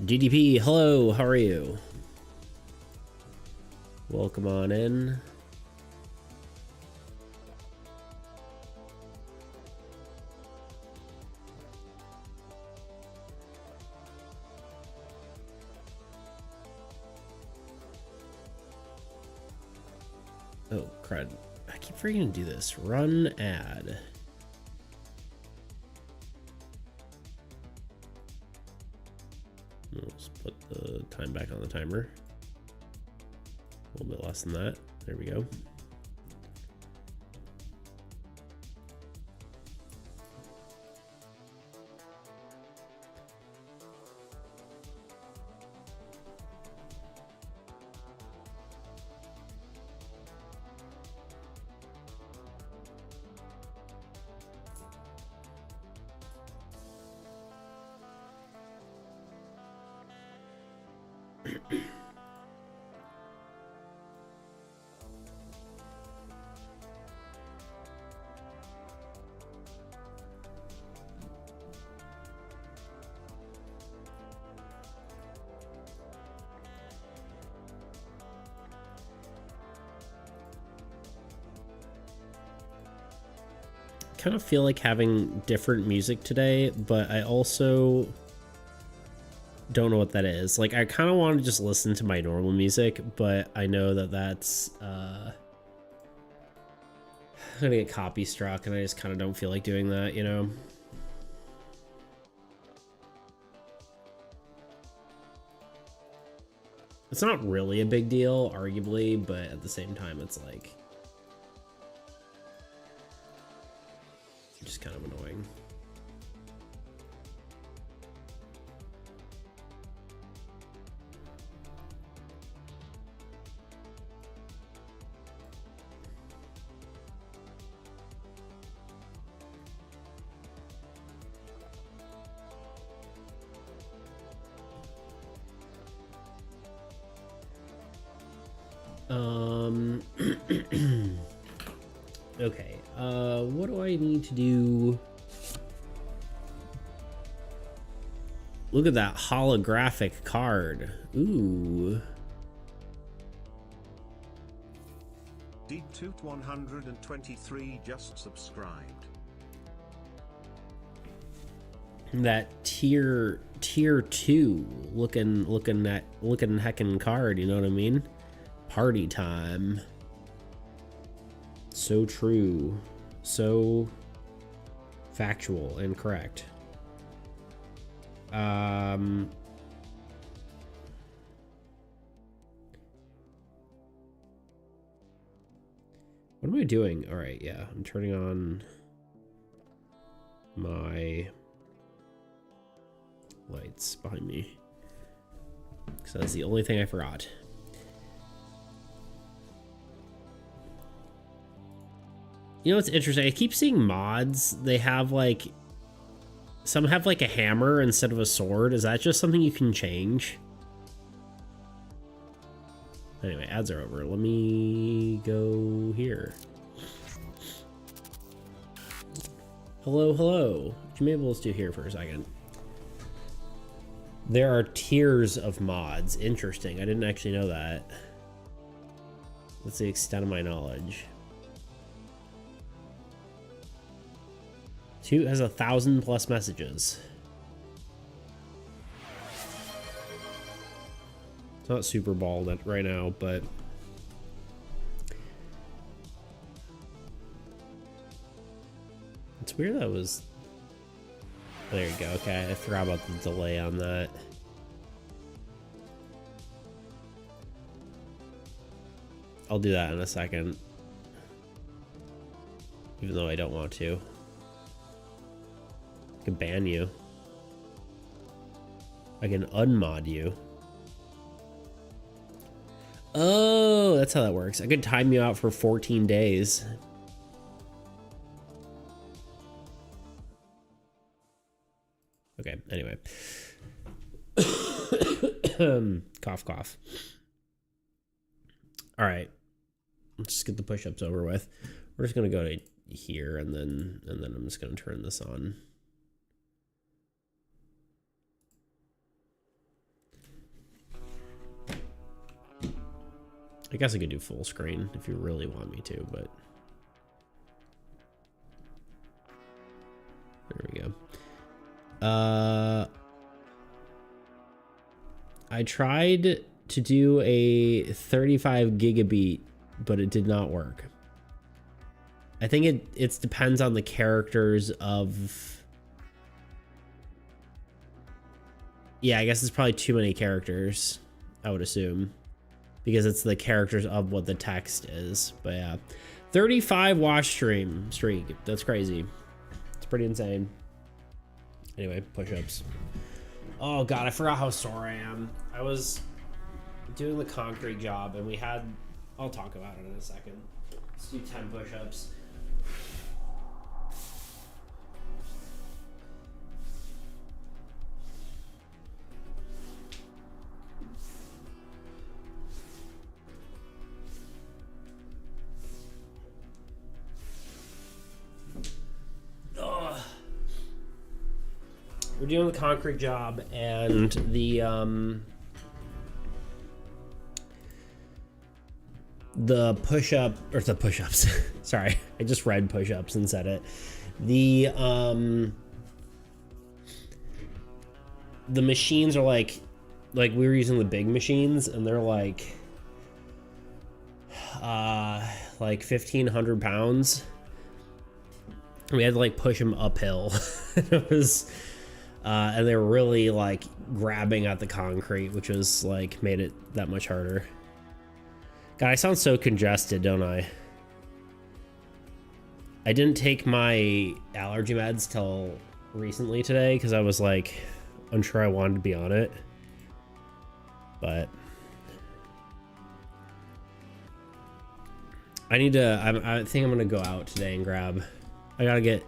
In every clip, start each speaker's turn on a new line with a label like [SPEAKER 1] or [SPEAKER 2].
[SPEAKER 1] DDP, hello, how are you? Welcome on in. Oh, crud. I keep forgetting to do this. Run ad. Let's put the time back on the timer. A little bit less than that. There we go. Kind of feel like having different music today, but I also don't know what that is. Like, I kind of want to just listen to my normal music, but I know that that's I'm gonna get copy struck, and I just kind of don't feel like doing that, you know? It's not really a big deal, arguably, but at the same time, it's like just kind of annoying. Okay, what do I need to do? Look at that holographic card. Ooh.
[SPEAKER 2] DToot 123 just subscribed.
[SPEAKER 1] That tier 2 looking heckin' card, you know what I mean? Party time. So true. So factual and correct. What am I doing? All right, yeah, I'm turning on my lights behind me, because that's the only thing I forgot. You know what's interesting? I keep seeing mods. They have like, some have like a hammer instead of a sword. Is that just something you can change? Anyway, ads are over. Let me go here. Hello, hello. Maybe let's do here for a second. There are tiers of mods. Interesting. I didn't actually know that. That's the extent of my knowledge. Toot has 1,000+ messages. It's not super bald right now, but it's weird that was. There you go. Okay, I forgot about the delay on that. I'll do that in a second, even though I don't want to. I can ban you. I can unmod you. Oh, that's how that works. I could time you out for 14 days. Okay, anyway. Cough, cough. All right. Let's just get the push-ups over with. We're just going to go to here, and then I'm just going to turn this on. I guess I could do full screen if you really want me to, but there we go. I tried to do a 35 gigabit, but it did not work. I think it depends on the characters of... Yeah, I guess it's probably too many characters, I would assume. Because it's the characters of what the text is. But yeah. 35 watch streak. That's crazy. It's pretty insane. Anyway, push-ups. Oh god, I forgot how sore I am. I was doing the concrete job and we had... I'll talk about it in a second. Let's do 10 push-ups. We're doing the concrete job and the push-ups. Sorry, I just read push-ups and said it. The machines are like we were using the big machines and they're like 1,500 pounds. We had to like push them uphill. It was and they were really like grabbing at the concrete, which was like made it that much harder. God, I sound so congested, don't I? I didn't take my allergy meds till recently today because I was like unsure I wanted to be on it. But I need to, I think I'm gonna go out today and grab, I gotta get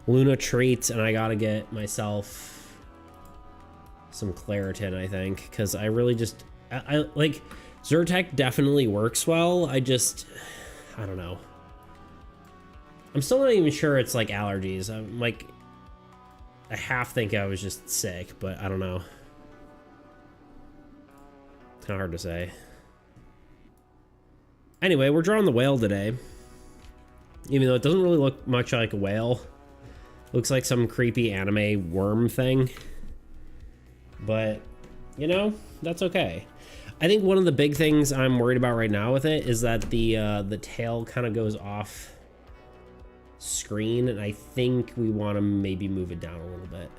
[SPEAKER 1] Luna treats and I gotta get myself some Claritin, I think, because I really just, I like, Zyrtec definitely works well. I don't know. I'm still not even sure it's like allergies. I'm like, I half think I was just sick, but I don't know. It's kind of hard to say. Anyway, we're drawing the whale today. Even though it doesn't really look much like a whale. Looks like some creepy anime worm thing. But, you know, that's okay. I think one of the big things I'm worried about right now with it is that the tail kind of goes off screen, and I think we want to maybe move it down a little bit.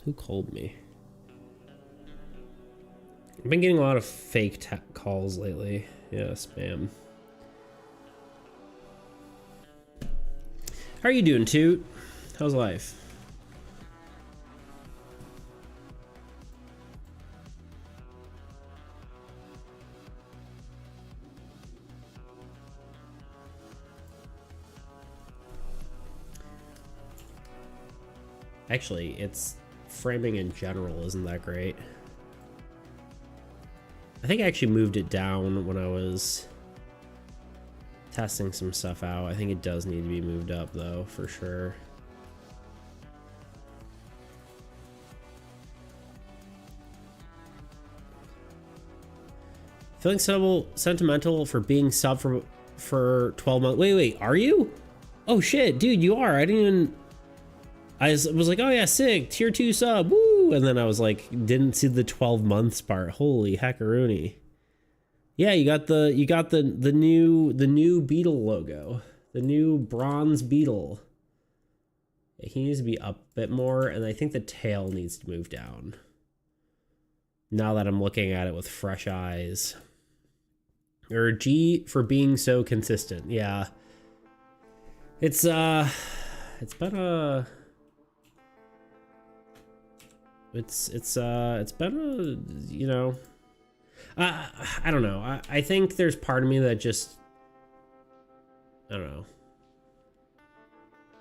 [SPEAKER 1] Who called me? I've been getting a lot of fake calls lately. Yeah, spam. How are you doing, Toot? How's life? Actually, it's framing in general isn't that great. I think I actually moved it down when I was testing some stuff out. I think it does need to be moved up though, for sure. Feeling sentimental for being sub for 12 months. Wait, are you? Oh shit, dude, you are. I didn't even... I was like, oh yeah, sick, tier 2 sub, woo! And then I was like, didn't see the 12 months part. Holy hackaroony. Yeah, you got the new Beetle logo, the new bronze Beetle. Yeah, he needs to be up a bit more, and I think the tail needs to move down. Now that I'm looking at it with fresh eyes. Or G for being so consistent. Yeah, it's been a. It's been a, you know, I don't know. I think there's part of me that just, I don't know.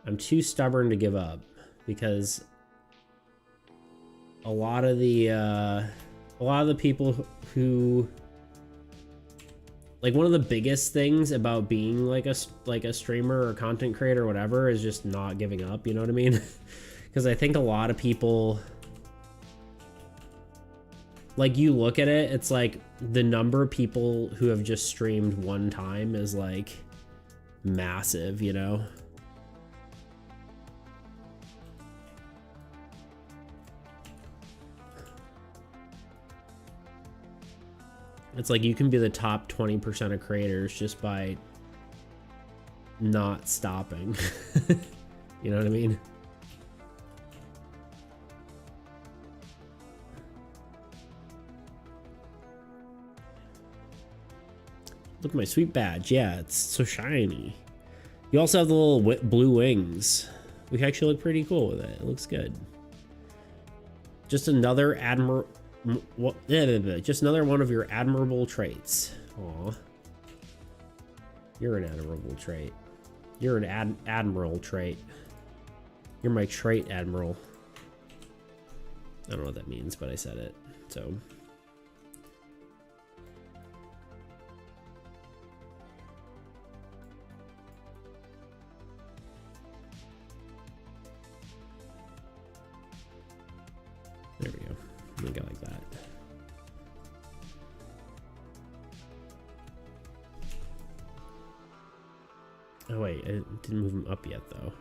[SPEAKER 1] I'm too stubborn to give up because a lot of the people who Like one of the biggest things about being like a streamer or content creator or whatever is just not giving up, you know what I mean? Because I think a lot of people, like, you look at it, it's like the number of people who have just streamed one time is like massive, you know? It's like you can be the top 20% of creators just by not stopping. You know what I mean? Look at my sweet badge. Yeah, it's so shiny. You also have the little blue wings, which actually look pretty cool with it. It looks good. Just another just another one of your admirable traits. Aw. You're an admirable trait. You're an admiral trait. You're my trait admiral. I don't know what that means, but I said it. So. There we go. Make it like that. Oh wait, I didn't move him up yet though.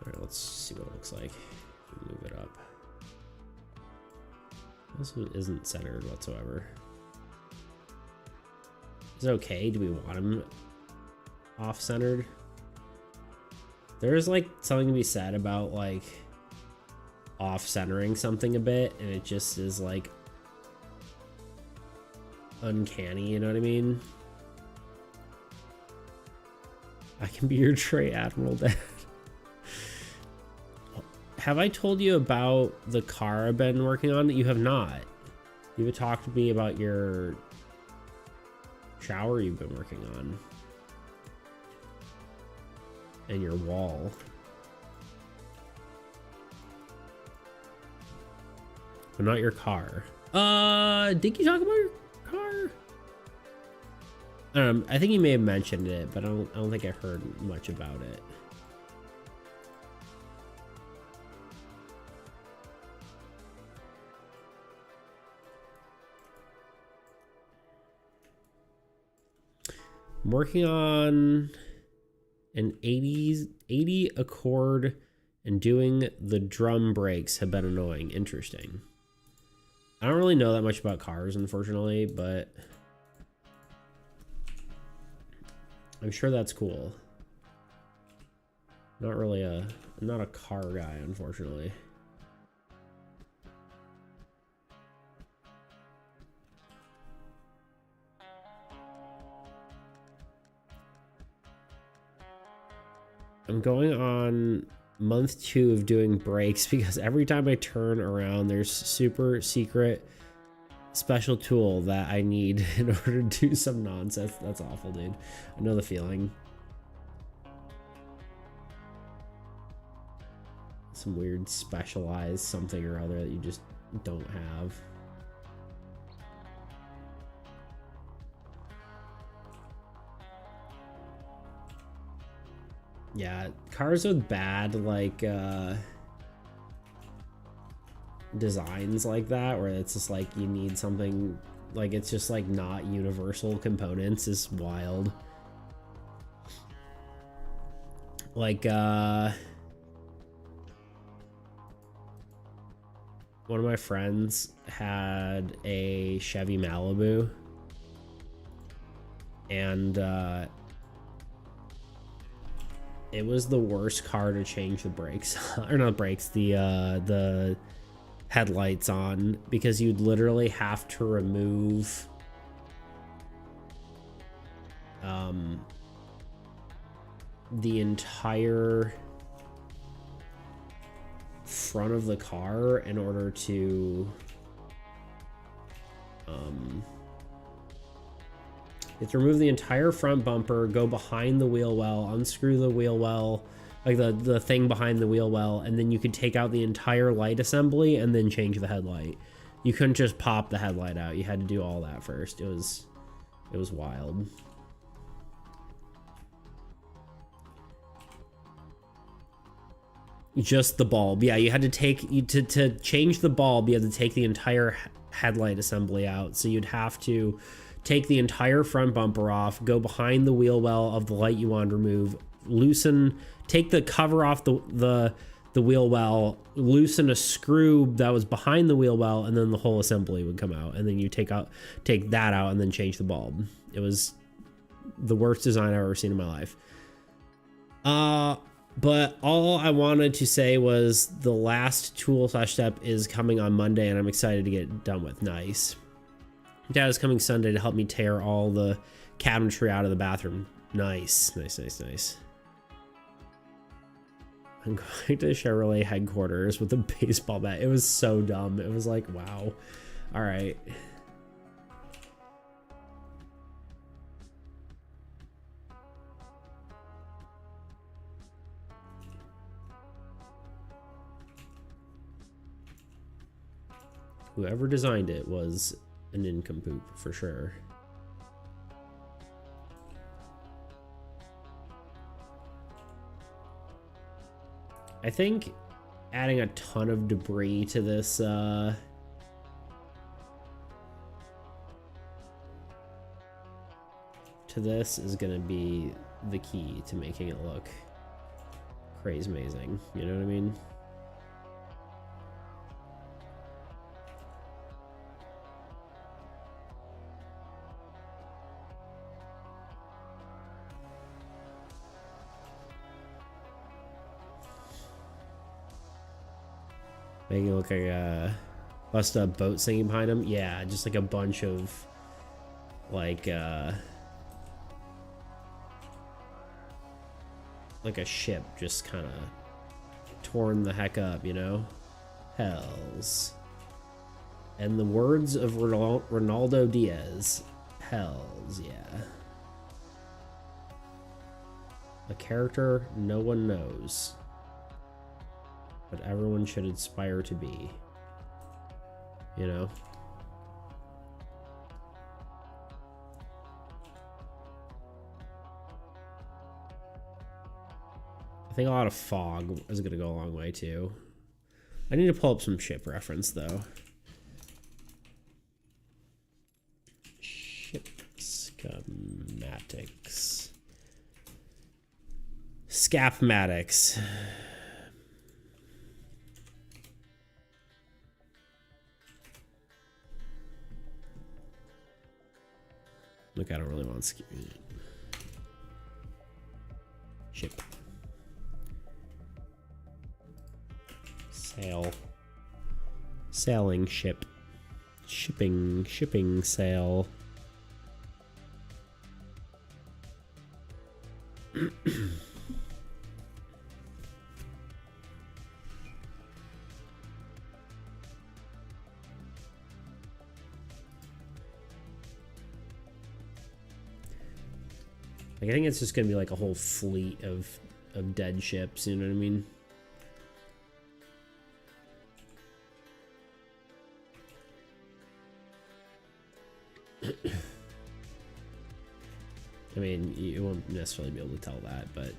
[SPEAKER 1] Alright, let's see what it looks like. Move it up. This one isn't centered whatsoever. Is it okay? Do we want him off-centered? There's like something to be said about like off-centering something a bit, and it just is like uncanny, you know what I mean? I can be your trait admiral, Dad. Have I told you about the car I've been working on? You have not. You have talked to me about your shower you've been working on and your wall. But not your car. Did you talk about your car? I think you may have mentioned it, but I don't think I heard much about it. I'm working on an 80 Accord, and doing the drum brakes have been annoying. Interesting. I don't really know that much about cars, unfortunately, but I'm sure that's cool. I'm not a car guy, unfortunately. I'm going on month 2 of doing brakes because every time I turn around, there's super secret special tool that I need in order to do some nonsense. That's awful, dude. I know the feeling. Some weird specialized something or other that you just don't have. Yeah, cars with bad like designs like that, where it's just like you need something like it's just like not universal components, is wild. Like one of my friends had a Chevy Malibu, and it was the worst car to change the brakes or not brakes, the headlights on, because you'd literally have to remove the entire front of the car in order to you have to remove the entire front bumper, go behind the wheel well, unscrew the wheel well, like the thing behind the wheel well, and then you could take out the entire light assembly and then change the headlight. You couldn't just pop the headlight out. You had to do all that first. It was It was wild. Just the bulb. Yeah, you had to take to change the bulb, you had to take the entire headlight assembly out. So you'd have to take the entire front bumper off, go behind the wheel well of the light you wanted to remove, loosen, take the cover off the wheel well, loosen a screw that was behind the wheel well, and then the whole assembly would come out. And then you take that out and then change the bulb. It was the worst design I've ever seen in my life. But all I wanted to say was the last tool/step is coming on Monday, and I'm excited to get it done with. Nice. Dad is coming Sunday to help me tear all the cabinetry out of the bathroom. Nice, nice, nice, nice. I'm going to Chevrolet headquarters with a baseball bat. It was so dumb. It was like, wow. All right. Whoever designed it was a nincompoop for sure. I think adding a ton of debris to this to this is gonna be the key to making it look crazy amazing. You know what I mean? Making it look like a bust a boat singing behind him. Yeah, just like a bunch of like a ship just kind of torn the heck up, you know? Hells. And the words of Ronaldo Diaz. Hells, yeah. A character no one knows, but everyone should aspire to be, you know? I think a lot of fog is gonna go a long way too. I need to pull up some ship reference though. Ship schematics. Scapmatics. Look, I don't really want to ship. Sail. Sailing ship. Shipping sail. Like, I think it's just gonna be like a whole fleet of dead ships, you know what I mean? I mean, you won't necessarily be able to tell that, but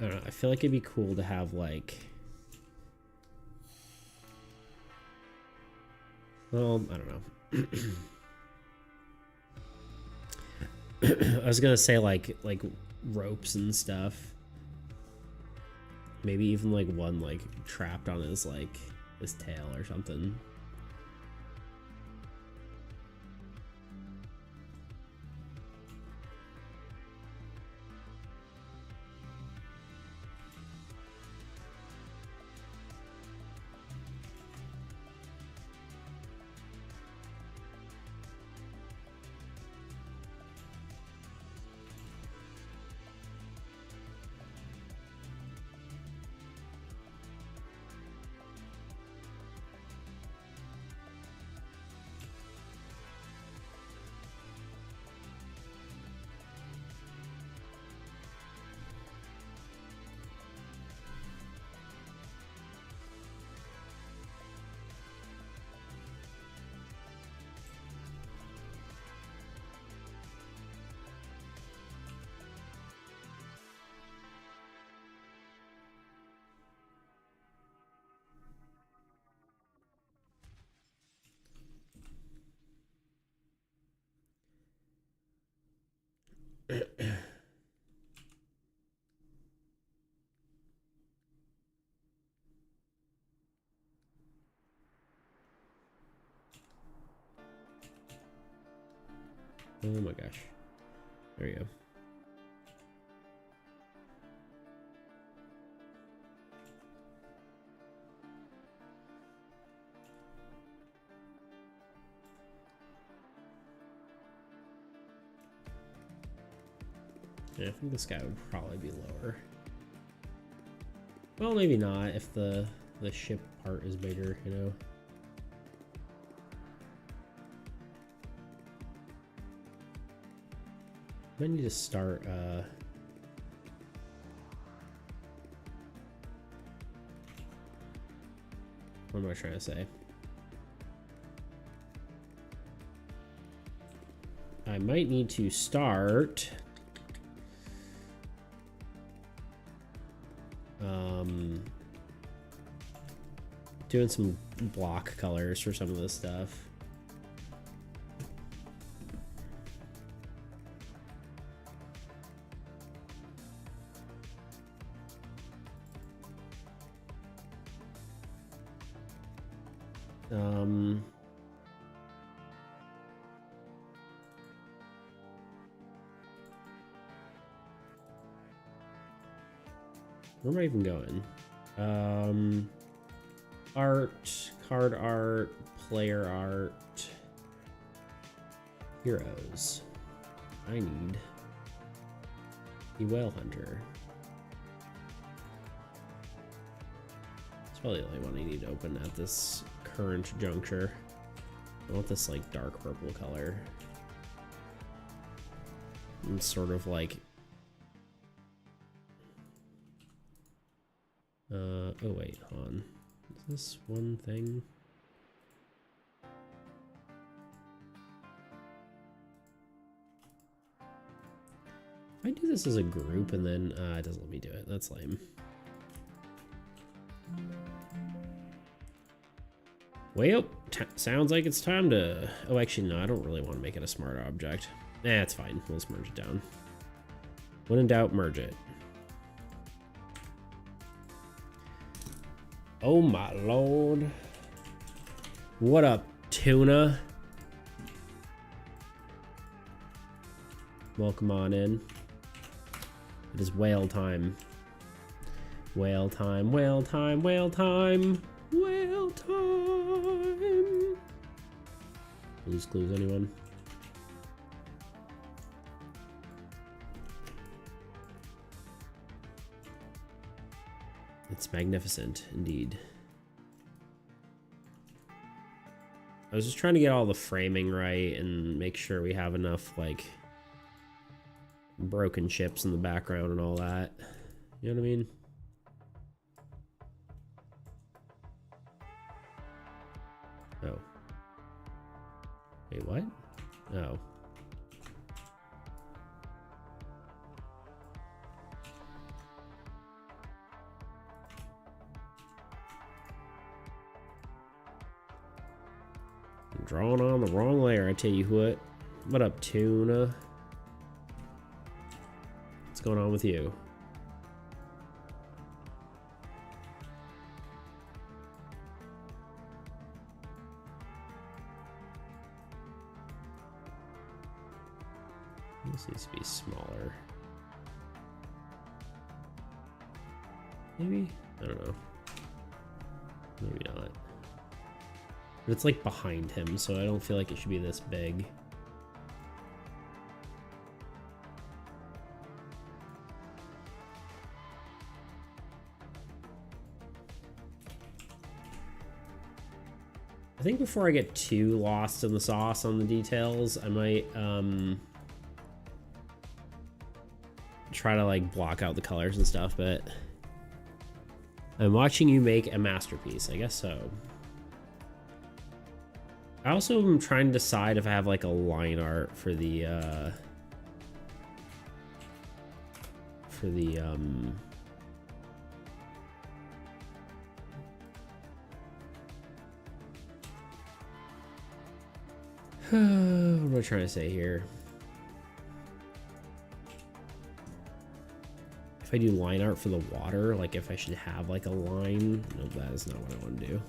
[SPEAKER 1] I don't know. I feel like it'd be cool to have like, well, I don't know. I was gonna say like ropes and stuff. Maybe even like one like trapped on his like his tail or something. Oh my gosh. There you go. Yeah, I think this guy would probably be lower. Well, maybe not if the ship part is bigger, you know. I need to start what am I trying to say? I might need to start doing some block colors for some of this stuff. Where am I even going? Art, card art, player art, heroes. I need the whale hunter. It's probably the only one I need to open at this current juncture. I want this like dark purple color. And sort of like oh wait, hold on. Is this one thing? If I do this as a group and then it doesn't let me do it, that's lame. Well, sounds like it's time to... Oh, actually, no, I don't really want to make it a smart object. Nah, it's fine. We'll just merge it down. When in doubt, merge it. Oh my lord. What up, tuna? Welcome on in. It is whale time. Whale time, whale time, whale time, whale time. Blues Clues, anyone? It's magnificent, indeed. I was just trying to get all the framing right and make sure we have enough, like, broken ships in the background and all that. You know what I mean? Oh. Wait, what? Oh. I'm drawing on the wrong layer, I tell you what. What up, tuna? What's going on with you? This needs to be smaller. Maybe? I don't know. Maybe not. But it's like behind him, so I don't feel like it should be this big. I think before I get too lost in the sauce on the details, I might try to like block out the colors and stuff, but I'm watching you make a masterpiece. I guess so. I also am trying to decide if I have like a line art for the what am I trying to say here? If I do line art for the water, like if I should have like a line, no, that is not what I want to do.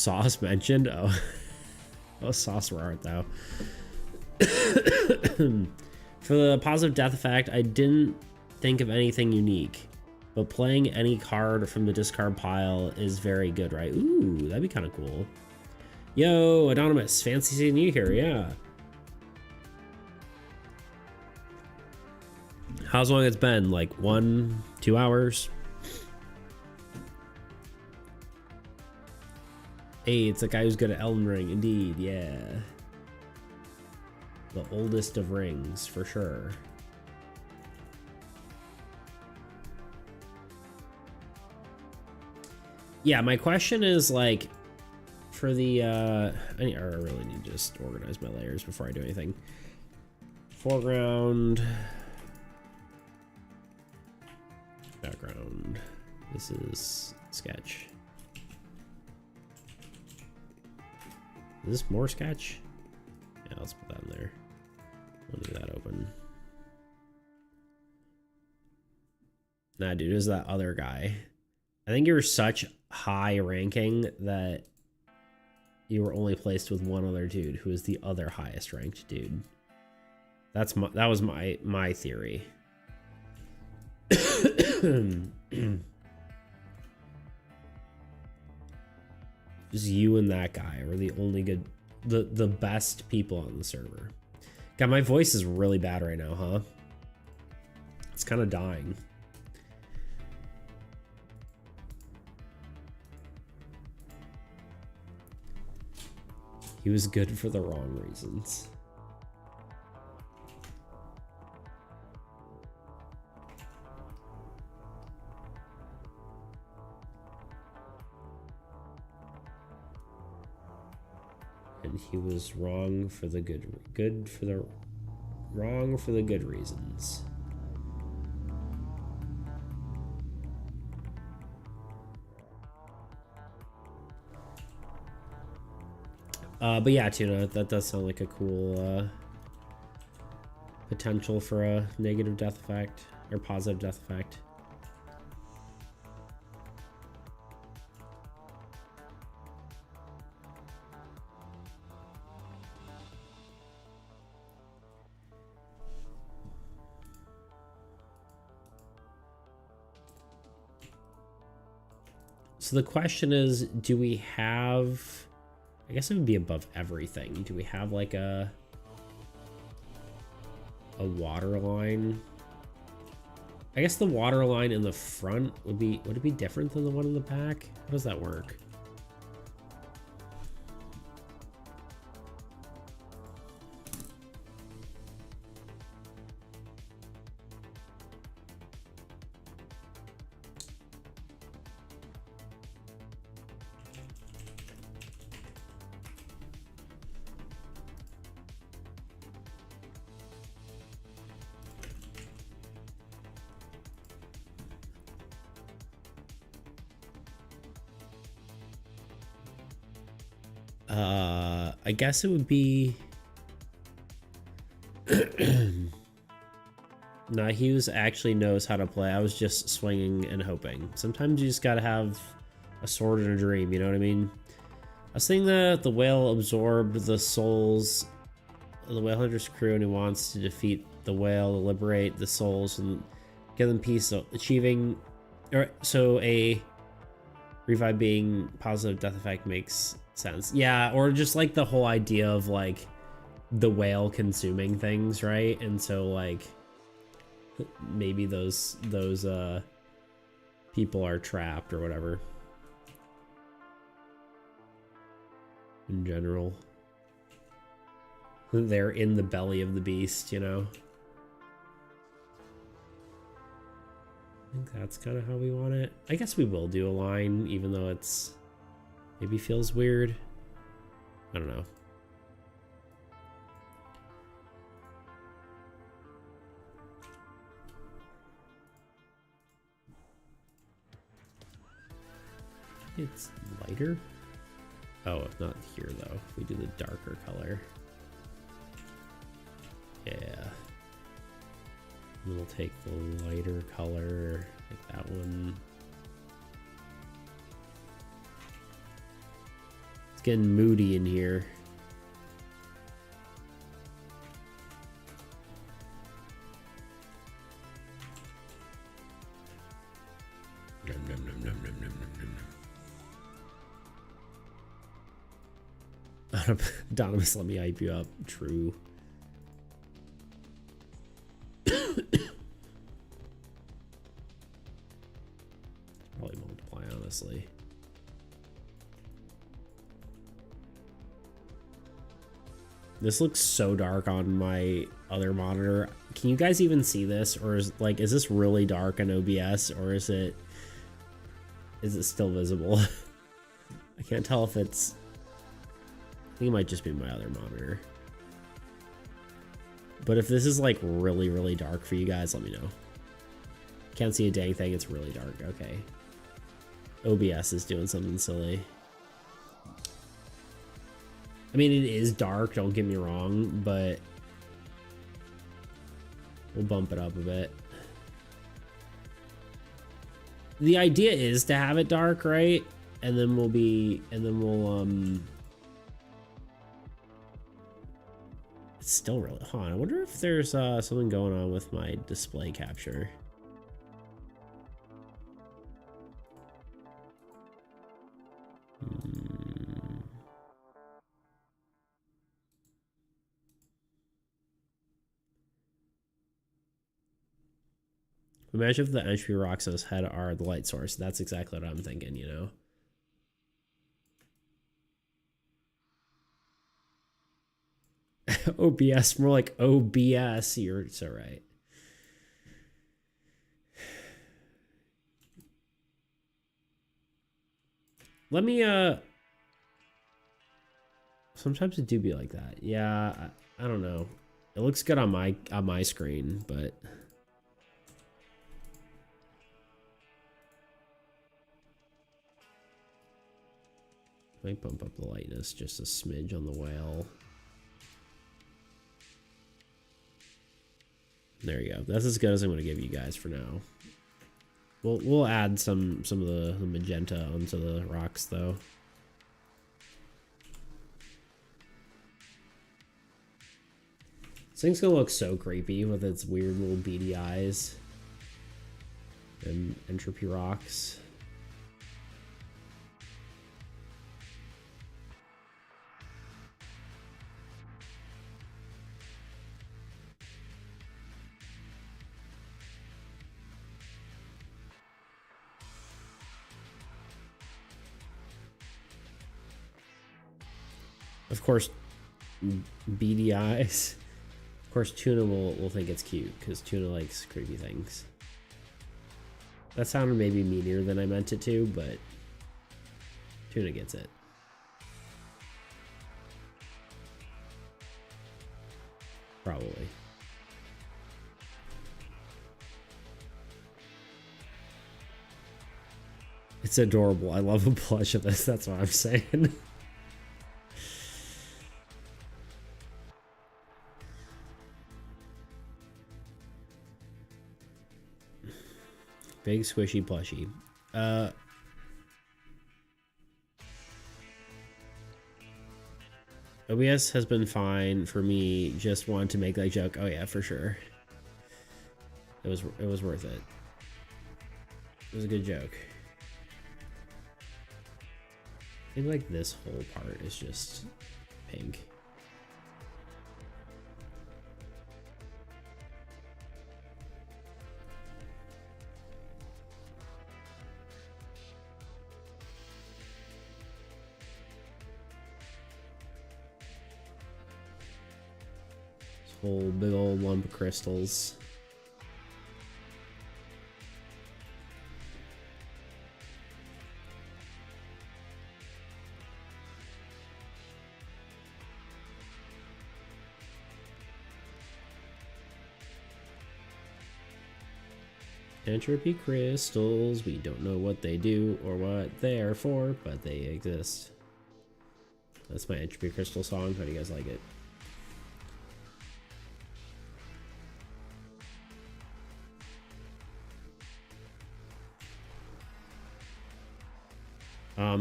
[SPEAKER 1] Sauce mentioned? Oh. Oh, sauce were art, though. For the positive death effect, I didn't think of anything unique. But playing any card from the discard pile is very good, right? Ooh, that'd be kind of cool. Yo, Anonymous, fancy seeing you here, yeah. How's long it's been? Like 1-2 hours? Hey, it's the guy who's good at Elden Ring, indeed, yeah. The oldest of rings, for sure. Yeah, my question is like, for the, I really need to just organize my layers before I do anything. Foreground. Background. This is sketch. Is this more sketch? Yeah, let's put that in there. I'll leave that open. Nah, dude, it was that other guy. I think you were such high ranking that you were only placed with one other dude who is the other highest ranked dude. That was my theory. Just you and that guy were the only good, the best people on the server. God, my voice is really bad right now, huh? It's kind of dying. He was good for the wrong reasons. And he was wrong for the wrong for the good reasons. But yeah, Tuna, that does sound like a cool potential for a negative death effect or positive death effect. So the question is, do we have, I guess it would be above everything. Do we have like a water line? I guess the water line in the front would it be different than the one in the back? How does that work? I guess it would be. Nah, Hughes actually knows how to play. I was just swinging and hoping. Sometimes you just gotta have a sword and a dream, you know what I mean? I was thinking that the whale absorbed the souls of the whale hunter's crew and he wants to defeat the whale to liberate the souls and give them peace. So achieving, so a revive being positive death effect makes sense. Yeah, or just like the whole idea of like the whale consuming things, right? And so like maybe those people are trapped or whatever in general. They're in the belly of the beast, you know? I think that's kind of how we want it. I guess we will do a line, even though it's maybe feels weird. I don't know. It's lighter. Oh, not here though. We do the darker color. Yeah. And we'll take the lighter color, like that one. It's getting moody in here. Nom, nom, nom, nom, nom, nom, nom, nom. Donomus, let me hype you up. True. Probably multiply, honestly. This looks so dark on my other monitor. Can you guys even see this? Or is this really dark on OBS, or is it still visible? I can't tell if it's, I think it might just be my other monitor. But if this is like really, really dark for you guys, let me know. Can't see a dang thing, it's really dark. Okay. OBS is doing something silly. I mean, it is dark, don't get me wrong, but we'll bump it up a bit. The idea is to have it dark, right? And then we'll it's still really, hold on, I wonder if there's something going on with my display capture. Imagine if the entropy rocks on his head are the light source. That's exactly what I'm thinking, you know? OBS, more like OBS. You're so right. Let me, sometimes it do be like that. Yeah, I don't know. It looks good on my screen, but might bump up the lightness just a smidge on the whale. There you go. That's as good as I'm going to give you guys for now. We'll add some of the magenta onto the rocks though. This thing's gonna look so creepy with its weird little beady eyes and entropy rocks. Of course, beady eyes. Of course, Tuna will think it's cute because Tuna likes creepy things. That sounded maybe meaner than I meant it to, but Tuna gets it. Probably. It's adorable. I love a plush of this. That's what I'm saying. Big squishy plushie. OBS has been fine for me. Just wanted to make that joke. Oh yeah, for sure. It was worth it. It was a good joke. I think like this whole part is just pink. Whole big old lump of crystals. Entropy crystals, we don't know what they do or what they're for, but they exist. That's my entropy crystal song. How do you guys like it?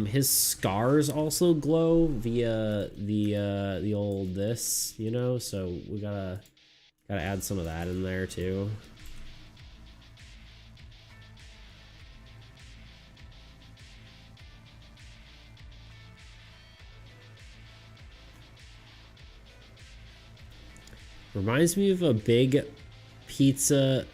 [SPEAKER 1] His scars also glow via the old this, you know, so we gotta add some of that in there too. Reminds me of a big pizza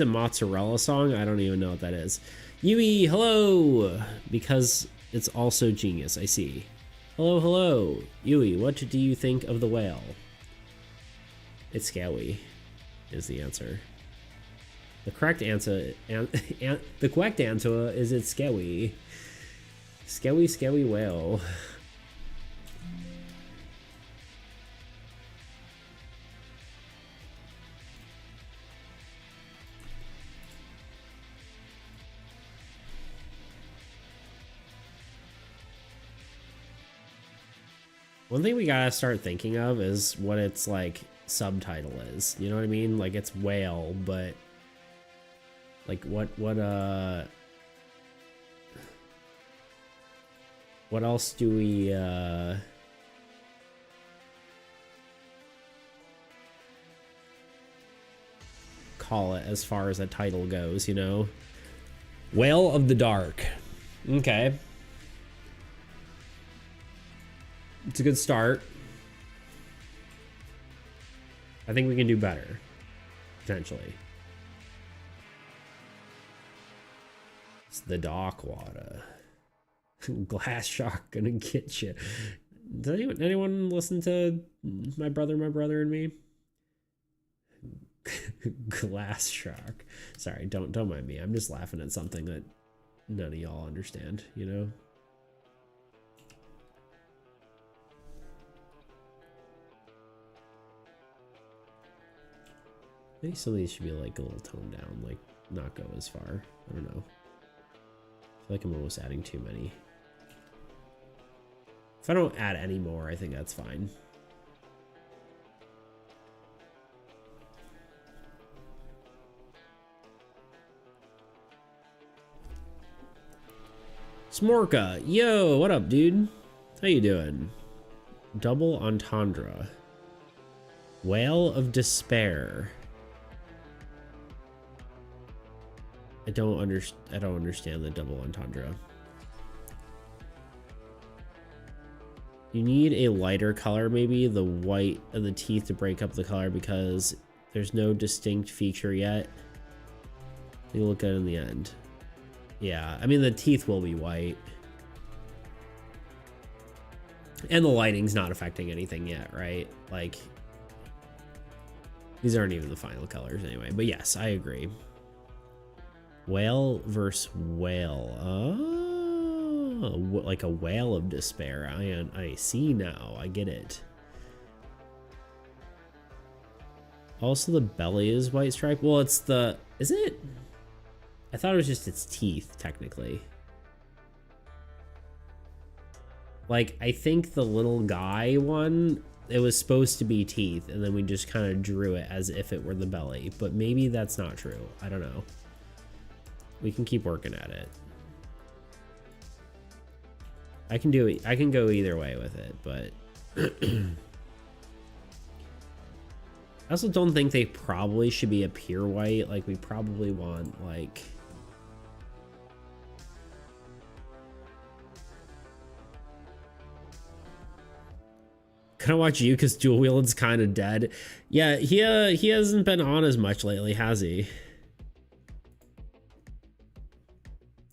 [SPEAKER 1] mozzarella song. I don't even know what that is. Yui, hello! Because it's also genius, I see. Hello, hello. Yui, what do you think of the whale? It's scary, is the answer. The correct answer, the correct answer is it's scary. Scary, scary whale. One thing we gotta start thinking of is what its like subtitle is. You know what I mean? Like it's whale, but like what else do we call it as far as a title goes, you know? Whale of the Dark. Okay. It's a good start. I think we can do better, potentially. It's the dark water. Glass shark gonna get you. Does anyone listen to my brother and me? Glass shark. Sorry, don't mind me. I'm just laughing at something that none of y'all understand, you know? Maybe some of these should be like a little toned down, like not go as far. I don't know. I feel like I'm almost adding too many. If I don't add any more, I think that's fine. Smorka, yo, what up, dude? How you doing? Double entendre. Whale of Despair. I don't understand the double entendre. You need a lighter color, maybe the white of the teeth to break up the color because there's no distinct feature yet. You look good in the end. Yeah, I mean the teeth will be white. And the lighting's not affecting anything yet, right? Like, these aren't even the final colors anyway, but yes, I agree. Whale versus whale. Oh, like a whale of despair. I see now. I get it. Also, the belly is white stripe. Well, it's the... Is it? I thought it was just its teeth, technically. Like, I think the little guy one, it was supposed to be teeth, and then we just kind of drew it as if it were the belly. But maybe that's not true. I don't know. We can keep working at it. I can do it. I can go either way with it, but I also don't think they probably should be a pure white. Like, we probably want like kind of watch you because dual wield's kind of dead. Yeah, he hasn't been on as much lately, has he?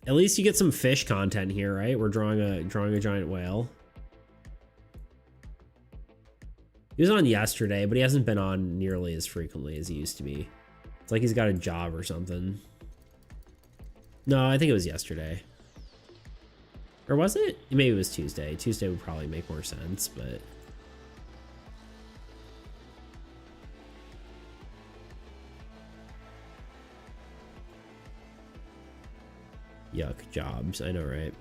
[SPEAKER 1] At least you get some fish content here, right? We're drawing a giant whale. He was on yesterday, but he hasn't been on nearly as frequently as he used to be. It's like he's got a job or something. No, I think it was yesterday. Or was it? Maybe it was Tuesday. Tuesday would probably make more sense, but... Yuck, jobs. I know, right?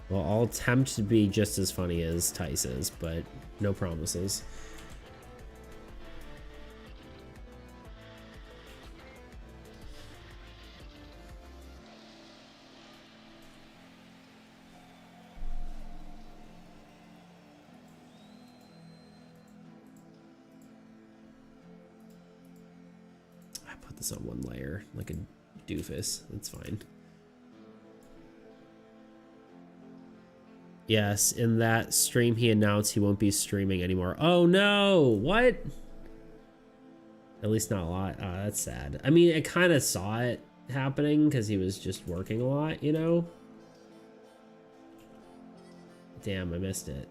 [SPEAKER 1] Well, I'll attempt to be just as funny as Tice is, but no promises. this on one layer like a doofus. That's fine. Yes, in that stream he announced he won't be streaming anymore. Oh no, what? At least not a lot. Oh, that's sad. I mean, I kind of saw it happening because he was just working a lot, you know? Damn, I missed it.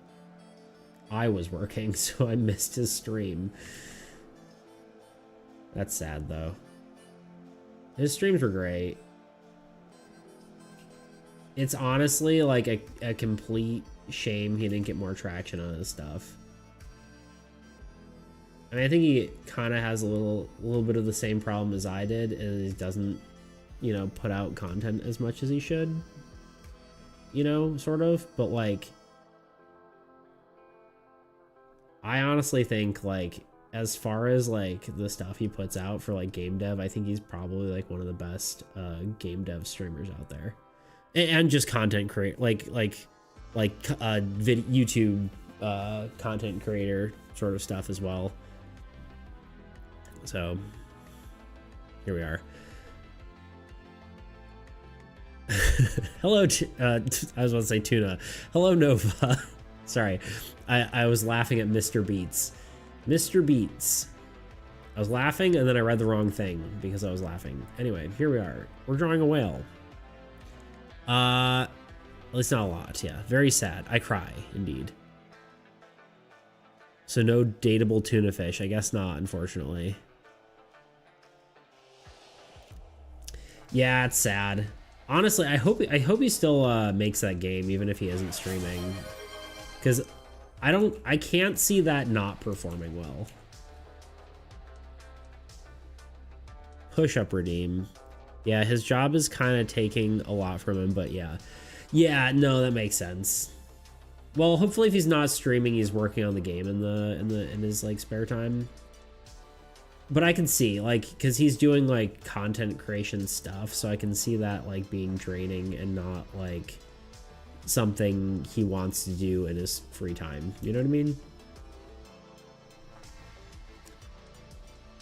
[SPEAKER 1] I was working, so I missed his stream. That's sad, though. His streams were great. It's honestly like a complete shame he didn't get more traction on his stuff. I mean, I think he kind of has a little bit of the same problem as I did, and he doesn't, you know, put out content as much as he should. You know, sort of, but like, I honestly think like, as far as like the stuff he puts out for like game dev, I think he's probably like one of the best game dev streamers out there. And just content create YouTube content creator sort of stuff as well. So here we are. Hello, I was about to say Tuna. Hello, Nova. Sorry, I was laughing at Mr. Beats. Mr. Beats. I was laughing and then I read the wrong thing because I was laughing. Anyway, here we are. We're drawing a whale. At least not a lot, yeah. Very sad. I cry, indeed. So no dateable tuna fish. I guess not, unfortunately. Yeah, it's sad. Honestly, I hope he still makes that game, even if he isn't streaming. Because I can't see that not performing well. Push up redeem. Yeah, his job is kind of taking a lot from him, but yeah. Yeah, no, that makes sense. Well, hopefully if he's not streaming, he's working on the game in his like spare time. But I can see, like, cuz he's doing like content creation stuff, so I can see that like being draining and not like something he wants to do in his free time. You know what I mean?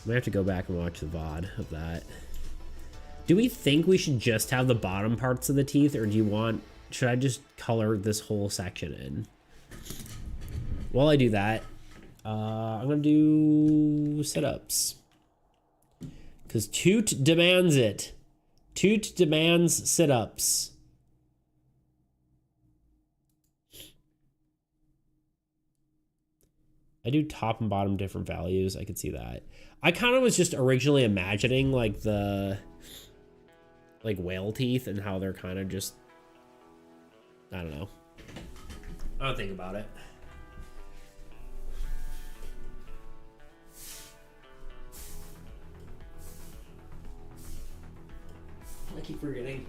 [SPEAKER 1] I might have to go back and watch the VOD of that. Do we think we should just have the bottom parts of the teeth, or do you want... Should I just color this whole section in? While I do that, I'm going to do sit-ups. Because Toot demands it. Toot demands sit-ups. I do top and bottom different values. I could see that. I kind of was just originally imagining, like, the... like whale teeth and how they're kind of just, I don't know. I don't think about it. I keep forgetting.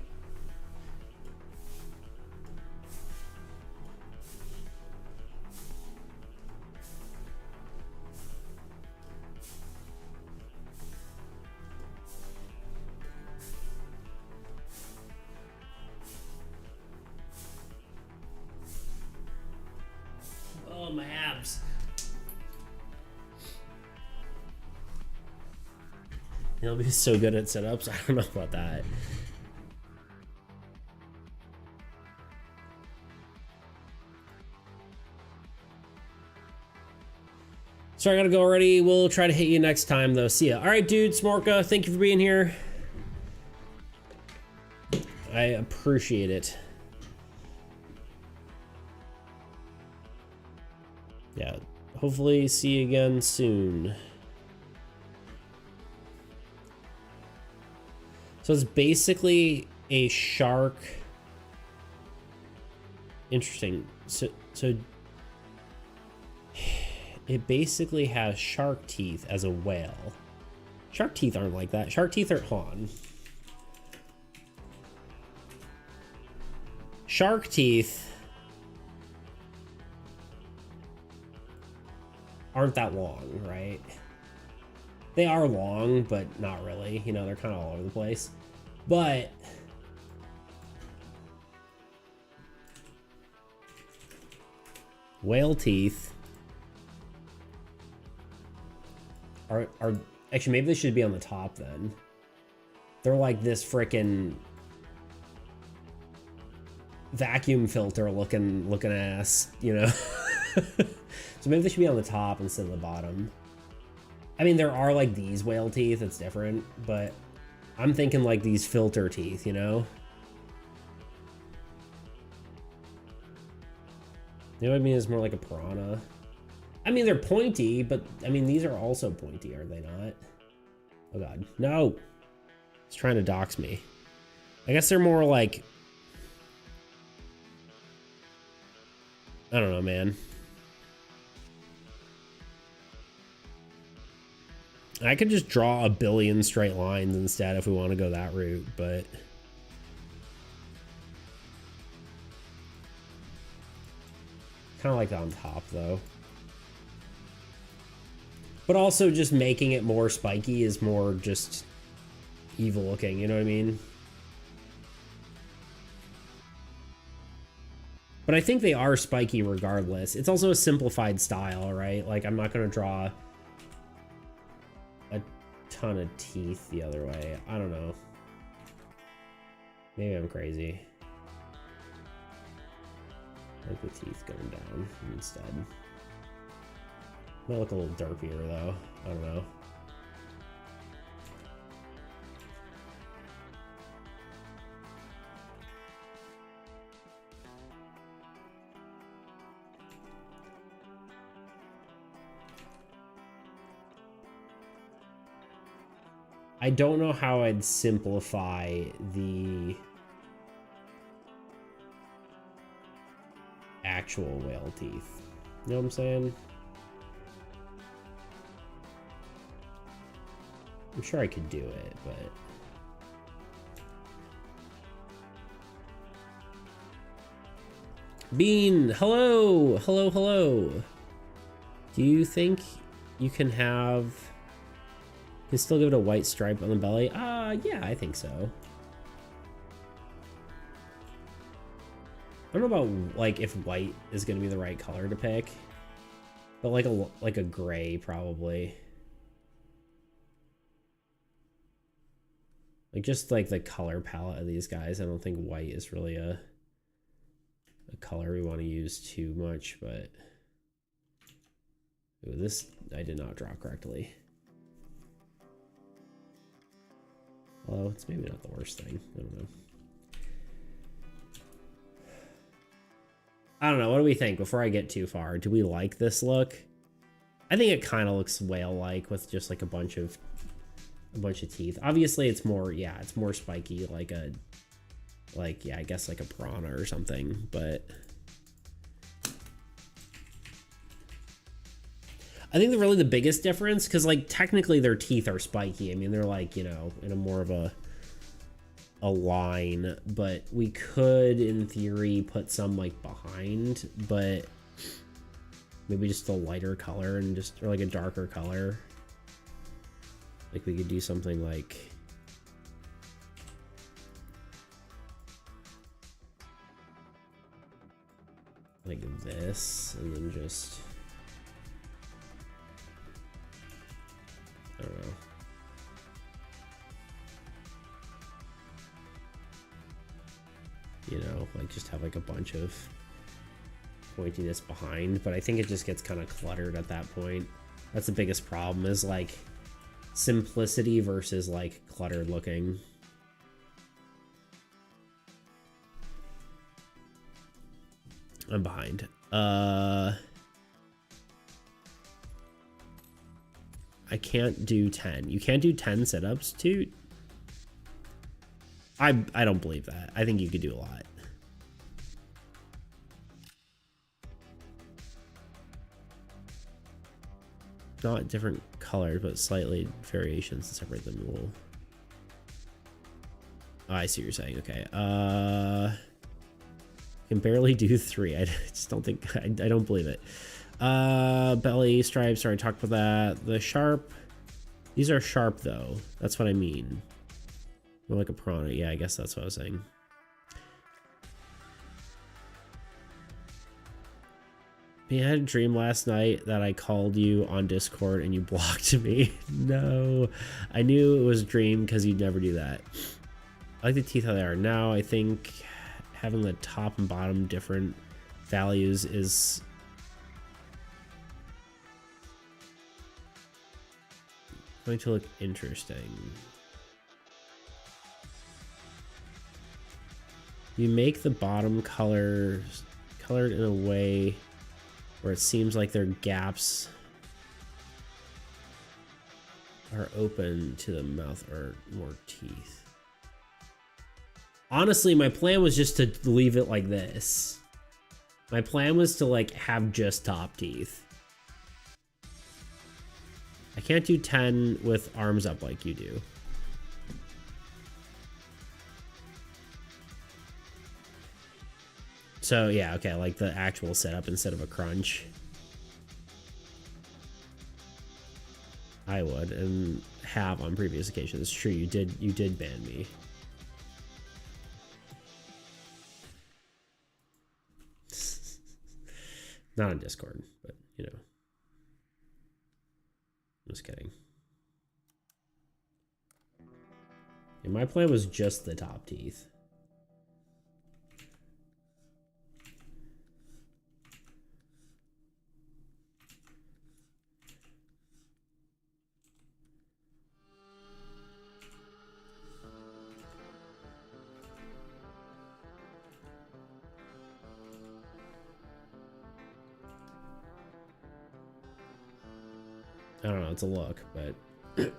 [SPEAKER 1] Oh, my abs. He'll be so good at sit-ups. I don't know about that. Sorry, I gotta go already. We'll try to hit you next time, though. See ya. All right, dude. Smorka, thank you for being here. I appreciate it. Yeah, hopefully see you again soon. So it's basically a shark. Interesting. So it basically has shark teeth as a whale. Shark teeth aren't like that. Shark teeth are Han. Shark teeth aren't that long, right? They are long, but not really. You know, they're kind of all over the place. But whale teeth are actually, maybe they should be on the top then. They're like this frickin' vacuum filter looking ass, you know? So maybe they should be on the top instead of the bottom. I mean, there are like these whale teeth, it's different, but I'm thinking like these filter teeth, you know? You know what I mean? It's more like a piranha. I mean, they're pointy, but I mean, these are also pointy, are they not? Oh God, no. He's trying to dox me. I guess they're more like, I don't know, man. I could just draw a billion straight lines instead if we want to go that route, but kind of like that on top though. But also just making it more spiky is more just evil looking, you know what I mean? But I think they are spiky regardless. It's also a simplified style, right? Like, I'm not going to draw a ton of teeth the other way. I don't know. Maybe I'm crazy. I like the teeth going down instead. Might look a little derpier though. I don't know. I don't know how I'd simplify the actual whale teeth. You know what I'm saying? I'm sure I could do it, but Bean, hello, hello, hello. Do you think you can have, you can still give it a white stripe on the belly? Yeah, I think so. I don't know about like if white is gonna be the right color to pick, but like a gray probably. Like just like the color palette of these guys, I don't think white is really a color we want to use too much, but ooh, this I did not draw correctly. Although it's maybe not the worst thing. I don't know. I don't know. What do we think before I get too far? Do we like this look? I think it kind of looks whale-like with just like a bunch of teeth. Obviously, it's more, yeah, it's more spiky, like yeah, I guess like a piranha or something. But I think really the biggest difference, because like technically their teeth are spiky. I mean, they're like, you know, in a more of a line, but we could in theory put some like behind, but maybe just a lighter color and just, or like a darker color. Like we could do something like this, and then just, I don't know. You know, like just have like a bunch of pointiness behind, but I think it just gets kind of cluttered at that point. That's the biggest problem, is like simplicity versus like cluttered looking. I'm behind. I can't do 10. You can't do 10 sit-ups, too? I don't believe that. I think you could do a lot. Not different colors, but slightly variations to separate them will. Oh, I see what you're saying. Okay. Can barely do 3. I just don't think, I don't believe it. Belly stripes, already talked about that. The sharp, these are sharp though. That's what I mean. More like a piranha. Yeah, I guess that's what I was saying. I had a dream last night that I called you on Discord and you blocked me. No, I knew it was a dream because you'd never do that. I like the teeth how they are now. I think having the top and bottom different values is going to look interesting. You make the bottom colored in a way where it seems like their gaps are open to the mouth or more teeth. Honestly, my plan was just to leave it like this. My plan was to like have just top teeth. I can't do 10 with arms up like you do. So yeah, okay, like the actual setup instead of a crunch. I would, and have on previous occasions. It's true, you did ban me. Not on Discord, but you know. I'm just kidding. Yeah, my plan was just the top teeth. I don't know, it's a look, but this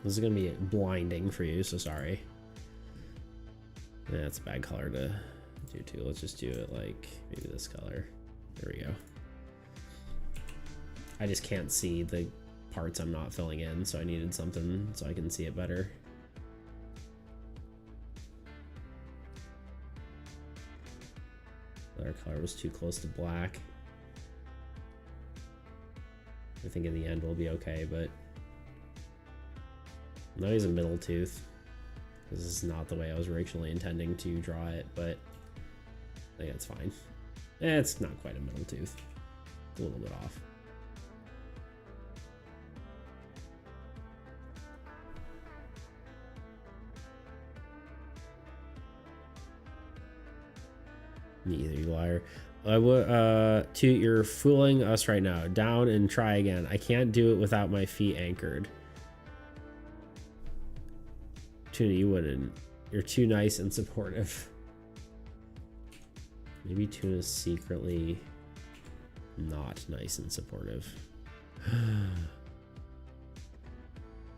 [SPEAKER 1] is gonna be blinding for you, so sorry. Yeah, it's a bad color to do too. Let's just do it like maybe this color. There we go. I just can't see the parts I'm not filling in, so I needed something so I can see it better. The other color was too close to black. I think in the end we'll be okay, but now he's a middle tooth. This is not the way I was originally intending to draw it, but I think it's fine. It's not quite a middle tooth. It's a little bit off. Neither, you liar. I would, Toot, you're fooling us right now. Down and try again. I can't do it without my feet anchored. Tuna, you wouldn't. You're too nice and supportive. Maybe Tuna's secretly not nice and supportive.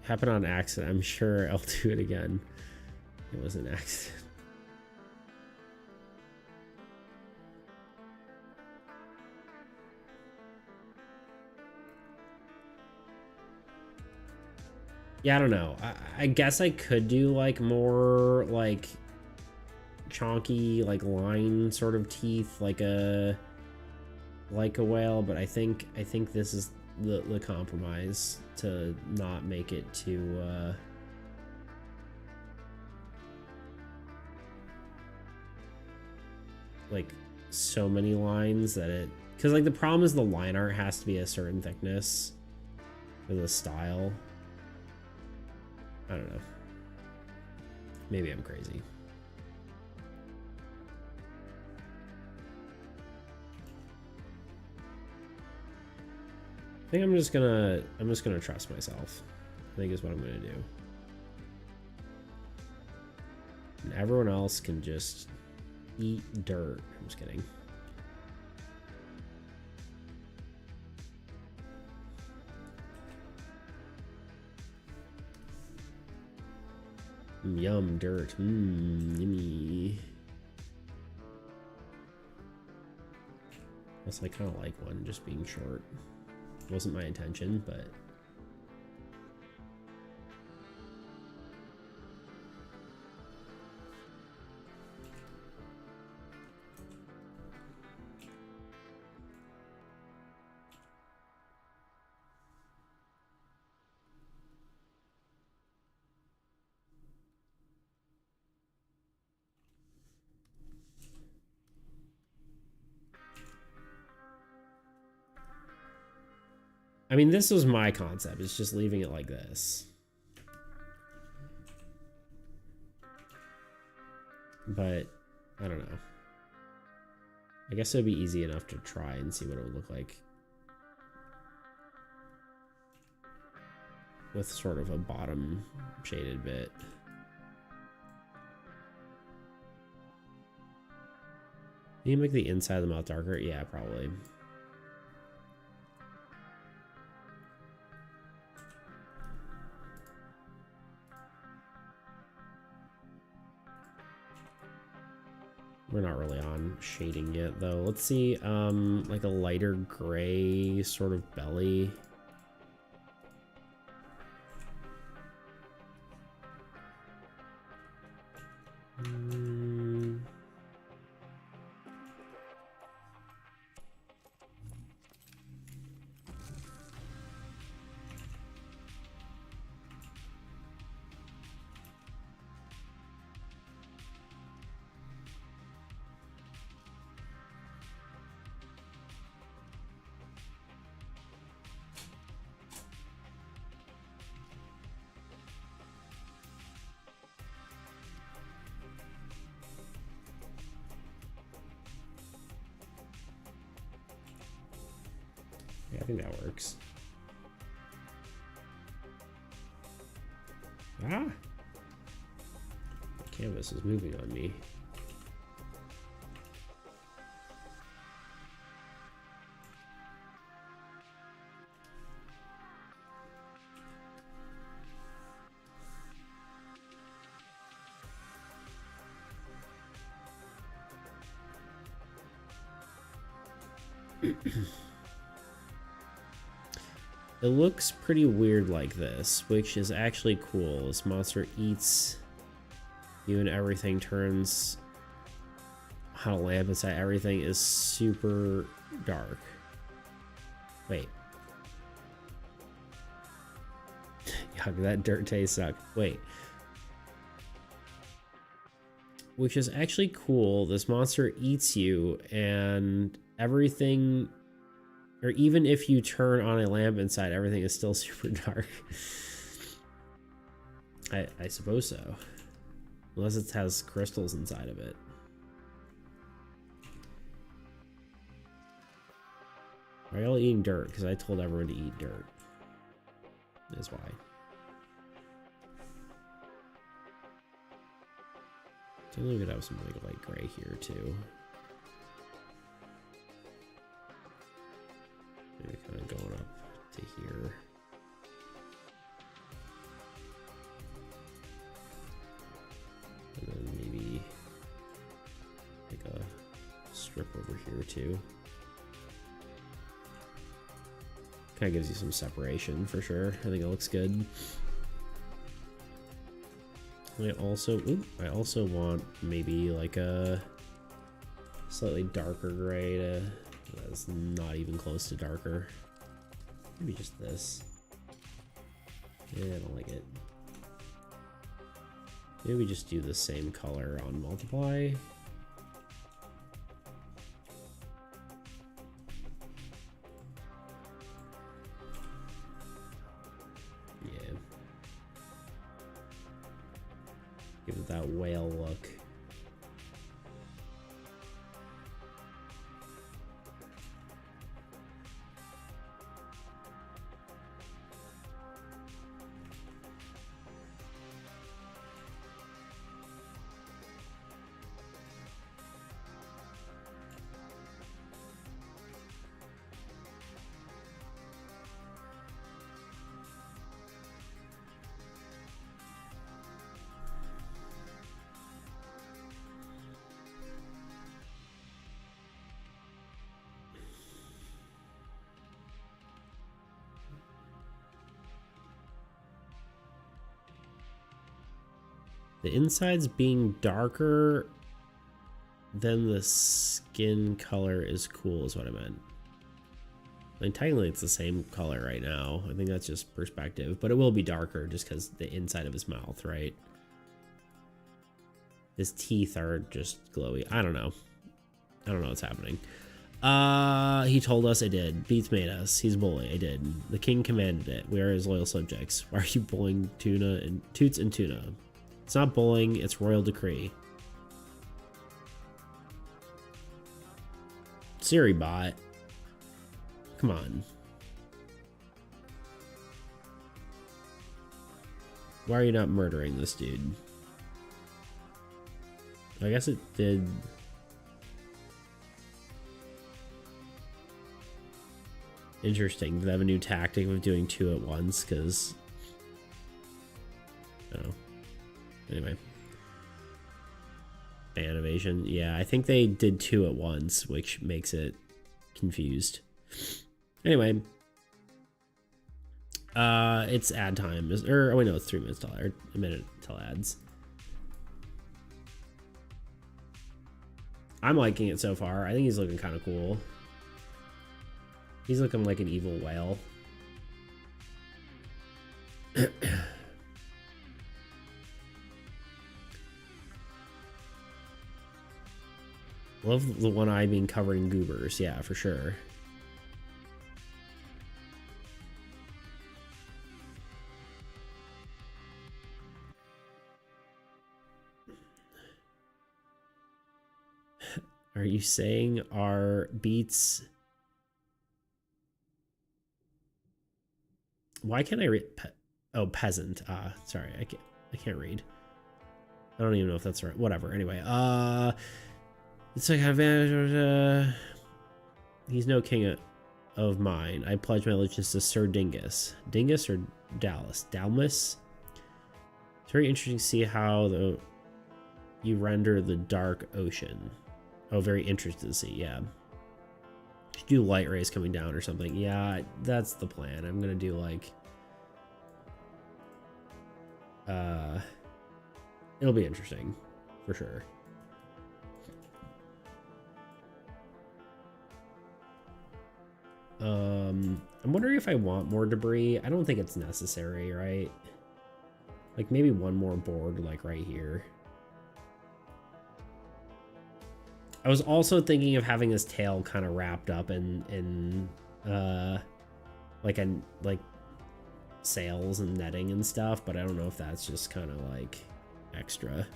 [SPEAKER 1] Happened on accident. I'm sure I'll do it again. It was an accident. Yeah, I don't know. I guess I could do like more like chonky, like line sort of teeth, like a whale, but I think this is the compromise to not make it too like so many lines that it, because like the problem is the line art has to be a certain thickness for the style. I don't know. Maybe I'm crazy. I think I'm just gonna trust myself. I think is what I'm gonna do. And everyone else can just eat dirt. I'm just kidding. Yum, dirt. Yummy. Also, I kind of like one just being short. Wasn't my intention, but I mean, this was my concept. It's just leaving it like this. But I don't know. I guess it would be easy enough to try and see what it would look like with sort of a bottom shaded bit. You can make the inside of the mouth darker? Yeah, probably. We're not really on shading yet, though. Let's see, like a lighter gray sort of belly. Yeah, I think that works. Ah! The canvas is moving on me. It looks pretty weird like this, which is actually cool. This monster eats you and everything turns on a lamp inside. Everything is super dark. Wait. Yuck, that dirt taste sucked. Wait. Which is actually cool. This monster eats you and everything... Or even if you turn on a lamp inside, everything is still super dark. I suppose so. Unless it has crystals inside of it. Why are y'all eating dirt? Because I told everyone to eat dirt. That's why. Definitely could have some like light gray here too. Maybe kind of going up to here. And then maybe like a strip over here too. Kind of gives you some separation for sure. I think it looks good. I also want maybe like a slightly darker gray to... That's not even close to darker. Maybe just this. Yeah, I don't like it. Maybe we just do the same color on multiply. Yeah. Give it that whale look. The insides being darker than the skin color is cool is what I meant. I mean, technically it's the same color right now. I think that's just perspective, but it will be darker just because the inside of his mouth, right? His teeth are just glowy. I don't know. I don't know what's happening. He told us I did. Beats made us. He's a bully. I did. The king commanded it. We are his loyal subjects. Why are you bullying Tuna and Toots and Tuna? It's not bullying, it's royal decree. Siri bot. Come on. Why are you not murdering this dude? I guess it did. Interesting. Do they have a new tactic of doing 2 at once? Because I don't know. Anyway. Ban evasion. Yeah, I think they did 2 at once, which makes it confused. Anyway. It's ad time. Or, oh wait, no, it's 3 minutes till, or a minute till ads. I'm liking it so far. I think he's looking kind of cool. He's looking like an evil whale. Love the one eye being covered in goobers. Yeah, for sure. Are you saying our beats... Why can't I read? Oh, peasant. Sorry, I can't read. I don't even know if that's right. Whatever. Anyway, it's like advantage. He's no king of mine. I pledge my allegiance to Sir Dingus. Dingus or Dallas? Dalmas. It's very interesting to see how you render the dark ocean. Oh, very interested to see. Yeah. Should do light rays coming down or something. Yeah, that's the plan. I'm gonna do like it'll be interesting for sure. I'm wondering if I want more debris. I don't think it's necessary, right? Like maybe one more board like right here. I was also thinking of having his tail kind of wrapped up in like sails and netting and stuff, but I don't know if that's just kind of like extra.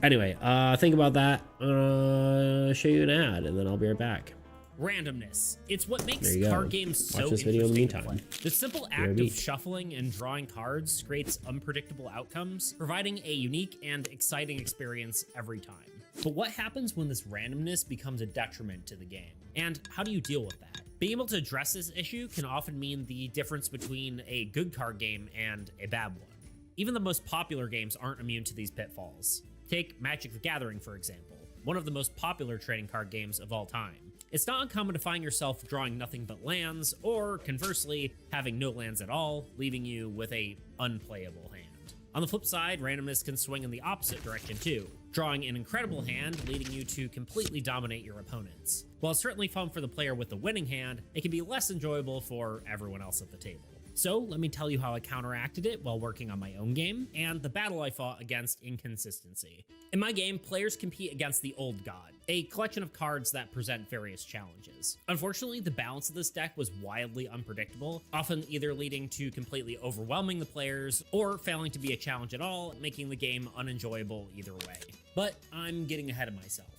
[SPEAKER 1] Anyway, think about that. Show you an ad and then I'll be right back.
[SPEAKER 3] Randomness. It's what makes
[SPEAKER 1] There you go.
[SPEAKER 3] card games so
[SPEAKER 1] Watch this video in the
[SPEAKER 3] interesting to
[SPEAKER 1] meantime.
[SPEAKER 3] play. The simple act of shuffling and drawing cards creates unpredictable outcomes, providing a unique and exciting experience every time. But what happens when this randomness becomes a detriment to the game? And how do you deal with that? Being able to address this issue can often mean the difference between a good card game and a bad one. Even the most popular games aren't immune to these pitfalls. Take Magic the Gathering, for example, one of the most popular trading card games of all time. It's not uncommon to find yourself drawing nothing but lands, or conversely, having no lands at all, leaving you with a unplayable hand. On the flip side, randomness can swing in the opposite direction too, drawing an incredible hand, leading you to completely dominate your opponents. While it's certainly fun for the player with the winning hand, it can be less enjoyable for everyone else at the table. So let me tell you how I counteracted it while working on my own game, and the battle I fought against inconsistency. In my game, players compete against the Old God, a collection of cards that present various challenges. Unfortunately, the balance of this deck was wildly unpredictable, often either leading to completely overwhelming the players, or failing to be a challenge at all, making the game unenjoyable either way. But I'm getting ahead of myself.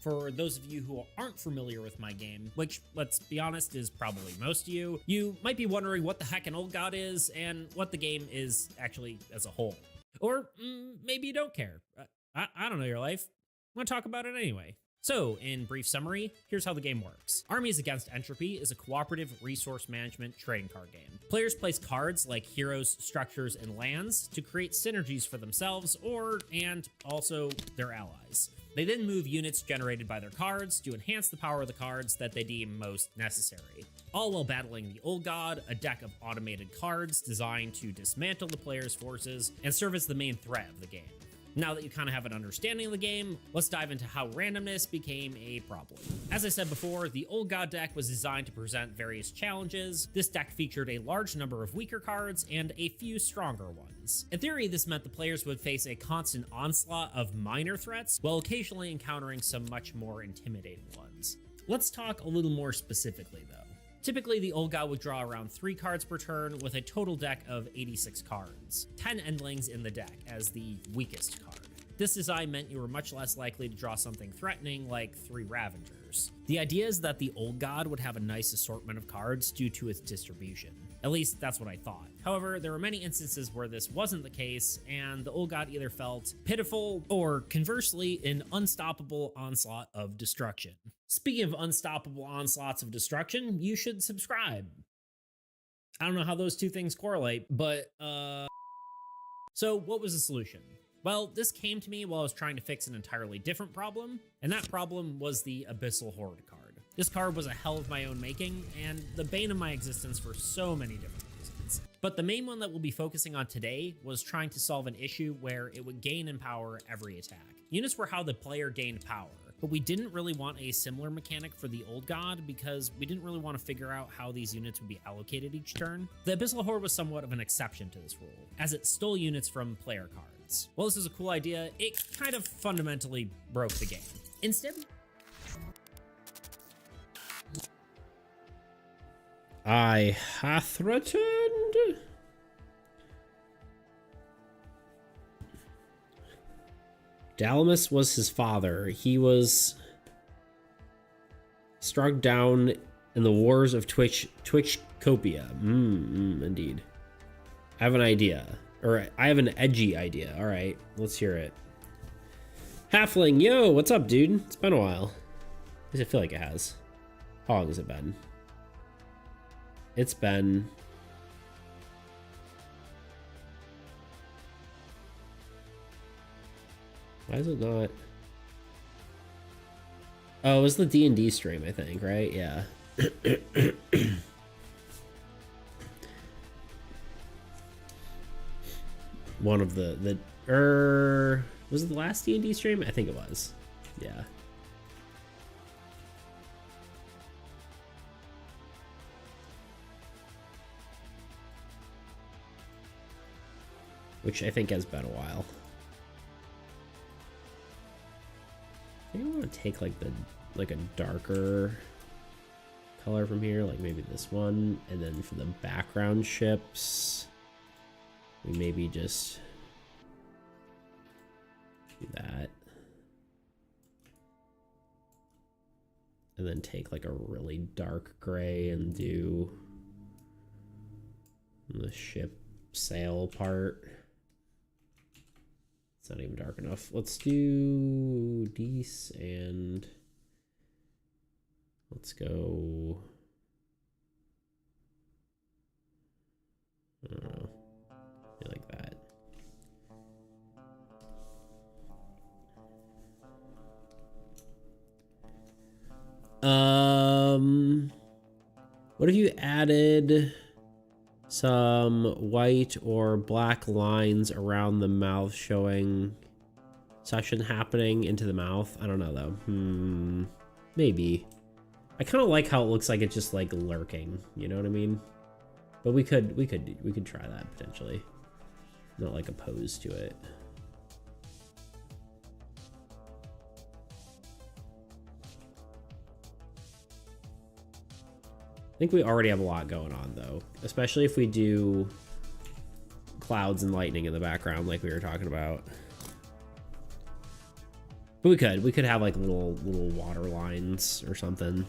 [SPEAKER 3] For those of you who aren't familiar with my game, which, let's be honest, is probably most of you, you might be wondering what the heck an Old God is and what the game is actually as a whole. Or maybe you don't care. I don't know your life. I'm going to talk about it anyway. So, in brief summary, here's how the game works. Armies Against Entropy is a cooperative resource management trading card game. Players place cards like heroes, structures, and lands to create synergies for themselves and also their allies. They then move units generated by their cards to enhance the power of the cards that they deem most necessary, all while battling the Old God, a deck of automated cards designed to dismantle the player's forces and serve as the main threat of the game. Now that you kind of have an understanding of the game, let's dive into how randomness became a problem. As I said before, the Old God deck was designed to present various challenges. This deck featured a large number of weaker cards and a few stronger ones. In theory, this meant the players would face a constant onslaught of minor threats, while occasionally encountering some much more intimidating ones. Let's talk a little more specifically though. Typically, the old god would draw around 3 cards per turn with a total deck of 86 cards, 10 endlings in the deck as the weakest card. This design meant you were much less likely to draw something threatening like 3 Ravengers. The idea is that the old god would have a nice assortment of cards due to its distribution. At least that's what I thought. However, there were many instances where this wasn't the case, and the old god either felt pitiful or, conversely, an unstoppable onslaught of destruction. Speaking of unstoppable onslaughts of destruction, you should subscribe. I don't know how those two things correlate, but So what was the solution? Well, this came to me while I was trying to fix an entirely different problem, and that problem was the Abyssal Horde card. This card was a hell of my own making, and the bane of my existence for so many different reasons. But the main one that we'll be focusing on today was trying to solve an issue where it would gain in power every attack. Units were how the player gained power, but we didn't really want a similar mechanic for the old god because we didn't really want to figure out how these units would be allocated each turn. The Abyssal Horde was somewhat of an exception to this rule, as it stole units from player cards. While this is a cool idea, it kind of fundamentally broke the game. Instead,
[SPEAKER 1] I hath returned. Dalamus was his father. He was struck down in the wars of Twitchcopia. Indeed. I have an idea. Or I have an edgy idea. All right, let's hear it. Halfling, yo, what's up, dude? It's been a while. At least I feel like it has. How long has it been? It's been... Why is it not? Oh, it was the D&D stream, I think, right? Yeah. One of the was it the last D&D stream? I think it was. Yeah. Which I think has been a while. I think I want to take like a darker color from here, like maybe this one, and then for the background ships, we maybe just do that. And then take like a really dark gray and do the ship sail part. It's not even dark enough. Let's do these and let's go. I don't know. I like that. What if you added some white or black lines around the mouth showing suction happening into the mouth? I don't know though. Maybe. I kind of like how it looks like it's just like lurking, you know what I mean? But we could try that potentially. Not like opposed to it. I think we already have a lot going on though, especially if we do clouds and lightning in the background like we were talking about. But we could have like little water lines or something.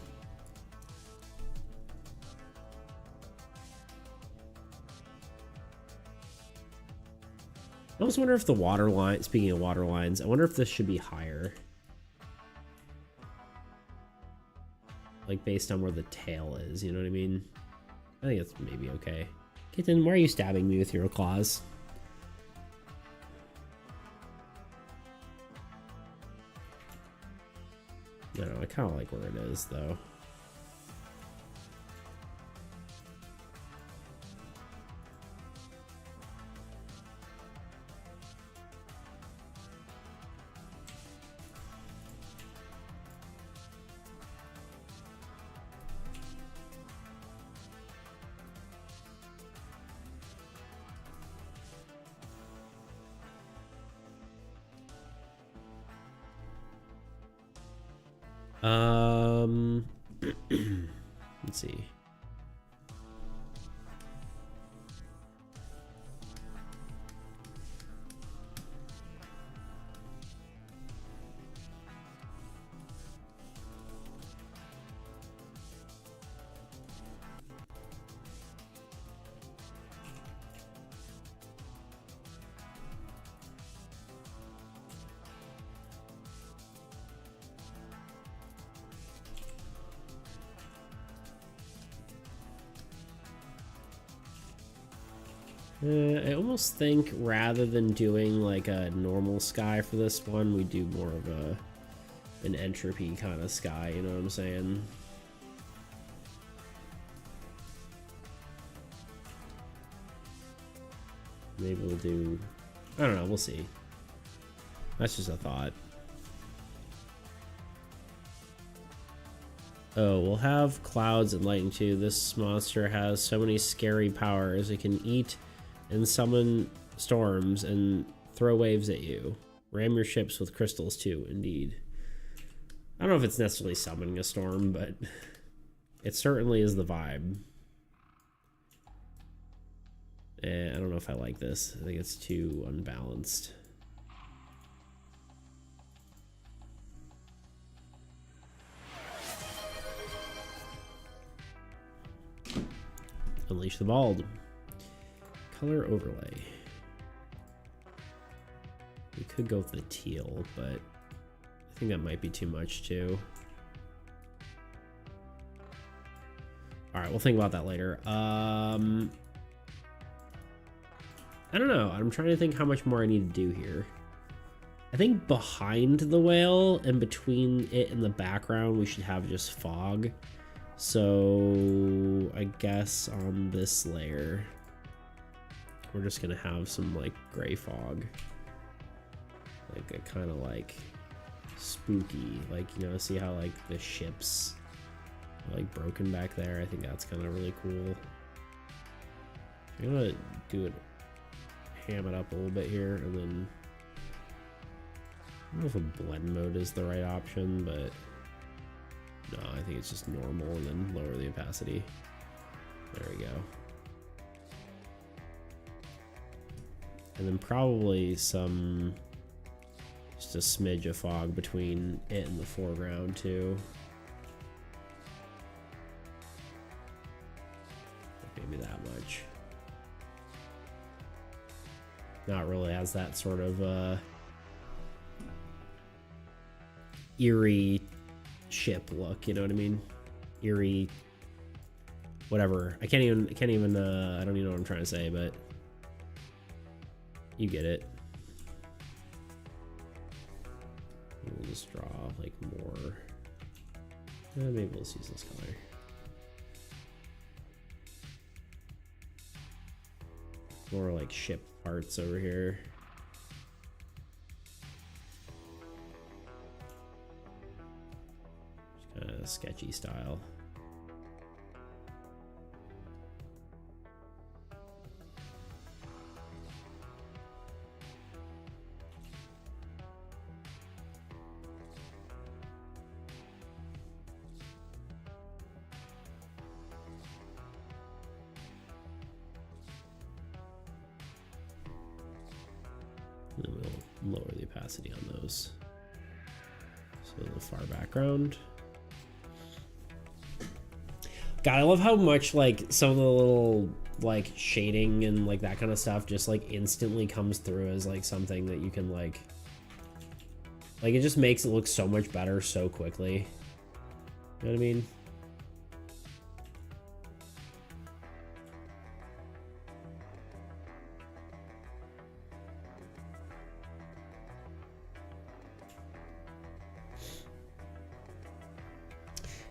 [SPEAKER 1] I almost wonder if the water line, speaking of water lines, I wonder if this should be higher. Like based on where the tail is, you know what I mean? I think it's maybe okay. Kitten, why are you stabbing me with your claws? I don't know, I kind of like where it is though. Let's see. I almost think rather than doing like a normal sky for this one, we do more of an entropy kind of sky, you know what I'm saying? Maybe we'll do, I don't know, we'll see. That's just a thought. Oh, we'll have clouds and lightning too. This monster has so many scary powers. It can eat and summon storms and throw waves at you. Ram your ships with crystals too, indeed. I don't know if it's necessarily summoning a storm, but it certainly is the vibe. I don't know if I like this. I think it's too unbalanced. Unleash the Bald. Color overlay. We could go with the teal, but I think that might be too much too. All right, we'll think about that later. I don't know. I'm trying to think how much more I need to do here. I think behind the whale and between it and the background, we should have just fog. So I guess on this layer, we're just gonna have some like gray fog, like a kind of like spooky, like, you know, see how like the ships are like broken back there. I think that's kind of really cool. I'm gonna do it, ham it up a little bit here, and then I don't know if a blend mode is the right option, but no, I think it's just normal and then lower the opacity. There we go. And then probably some, just a smidge of fog between it and the foreground too. Maybe that much. Not really has that sort of eerie ship look, you know what I mean? Eerie, whatever. I can't even I don't even know what I'm trying to say, but you get it. We'll just draw like more. Maybe we'll just use this color. More like ship parts over here. Just kind of sketchy style. And then we'll lower the opacity on those. So the far background. God, I love how much like some of the little like shading and like that kind of stuff just like instantly comes through as like something that you can like it just makes it look so much better so quickly. You know what I mean?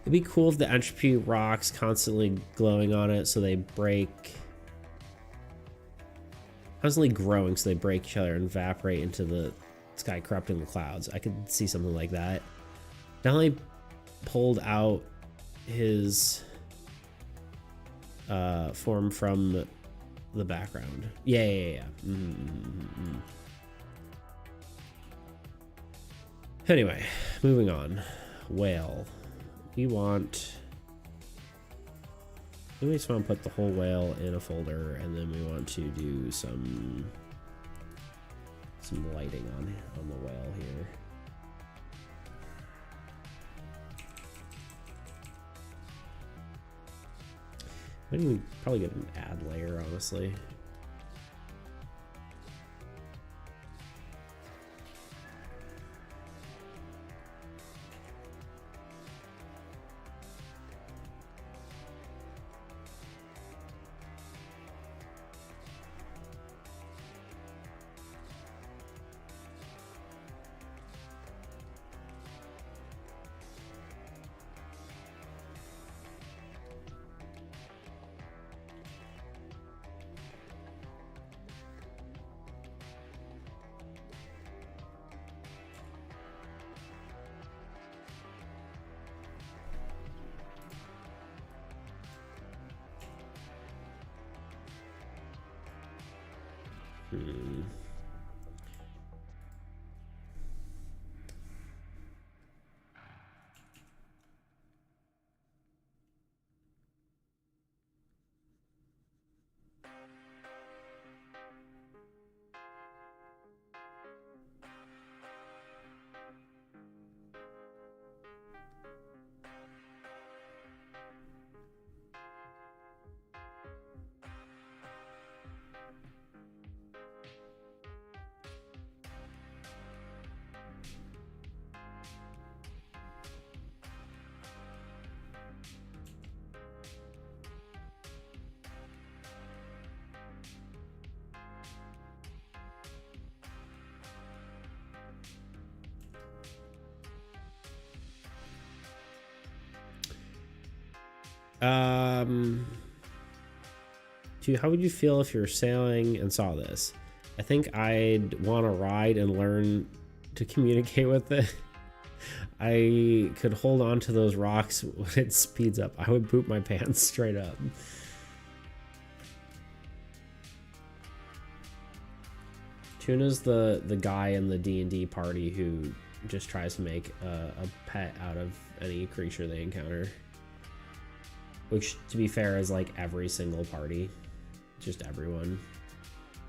[SPEAKER 1] It'd be cool if the entropy rocks constantly glowing on it so they break. Constantly growing so they break each other and evaporate into the sky, corrupting the clouds. I could see something like that. Definitely pulled out his form from the background. Yeah. Anyway, moving on. whale. We just want to put the whole whale in a folder, and then we want to do some lighting on the whale here. I think we probably get an add layer, honestly. How would you feel if you were sailing and saw this? I think I'd want to ride and learn to communicate with it. I could hold on to those rocks when it speeds up. I would poop my pants straight up. Tuna's the guy in the D&D party who just tries to make a pet out of any creature they encounter. Which, to be fair, is like every single party. Just everyone.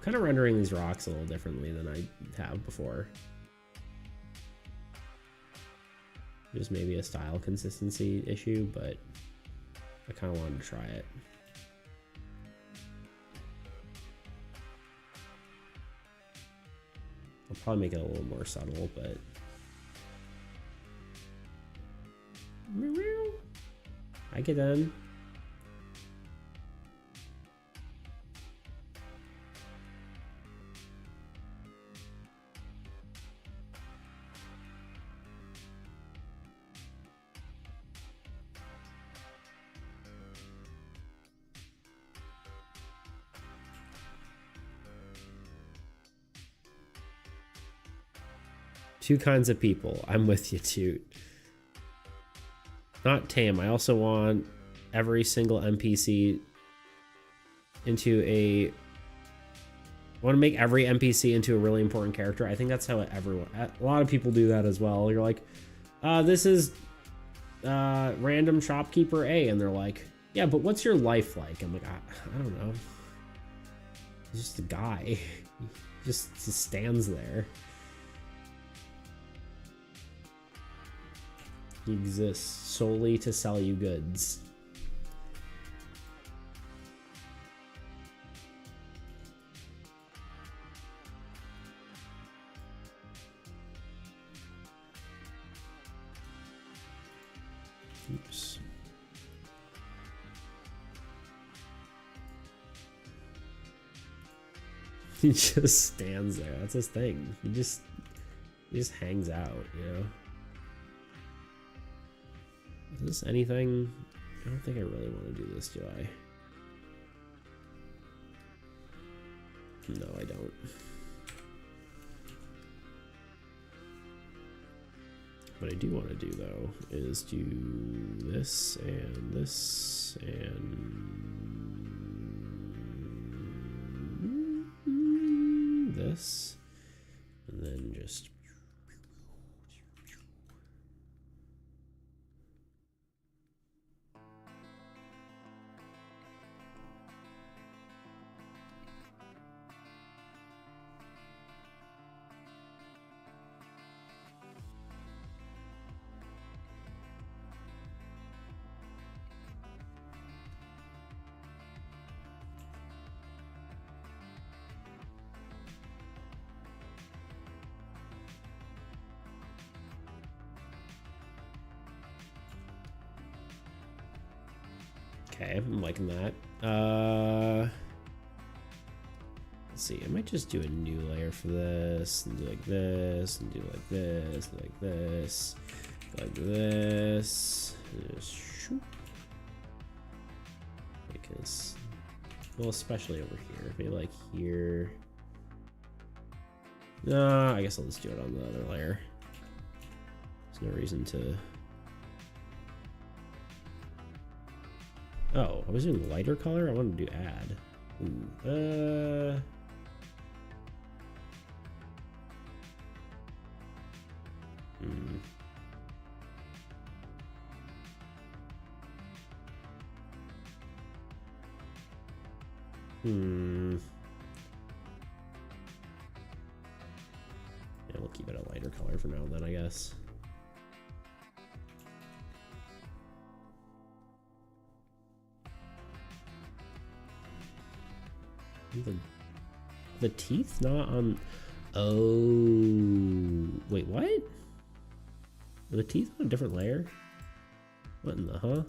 [SPEAKER 1] Kind of rendering these rocks a little differently than I have before. Just maybe a style consistency issue, but I kind of wanted to try it. I'll probably make it a little more subtle, but... I get done. Two kinds of people. I'm with you, Toot. Not tame. I also want every single NPC into a... I want to make every NPC into a really important character. I think that's how everyone... A lot of people do that as well. You're like, this is random shopkeeper A. And they're like, yeah, but what's your life like? I'm like, I don't know. He's just a guy. He just stands there. He exists solely to sell you goods. Oops. He just stands there. That's his thing. He just hangs out, you know? Is this anything? I don't think I really want to do this, do I? No, I don't. What I do want to do, though, is do this and this and this, and then just... Okay, I'm liking that. Let's see, I might just do a new layer for this, and do like this, and do like this, and like this, like this. Just shoop. Because, well, especially over here. Maybe like here. No, I guess I'll just do it on the other layer. There's no reason to. Oh, I was doing lighter color? I wanted to do add. Yeah, we'll keep it a lighter color for now then, I guess. The teeth not on. Oh, wait, what? Are the teeth on a different layer? What in the huh?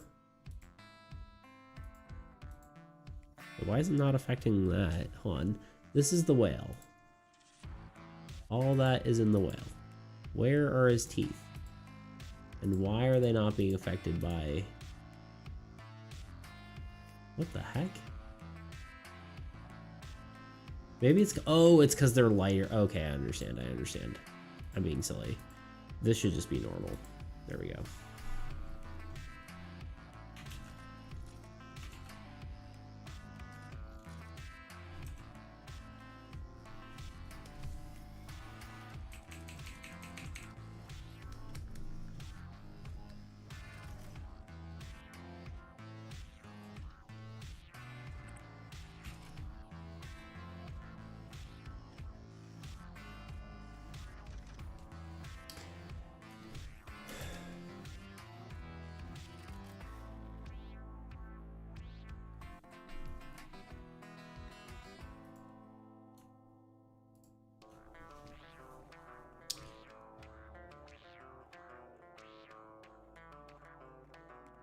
[SPEAKER 1] Why is it not affecting that? Hold on. This is the whale. All that is in the whale. Where are his teeth? And why are they not being affected by... What the heck? Maybe it's... Oh, it's because they're lighter. Okay, I understand. I'm being silly. This should just be normal. There we go.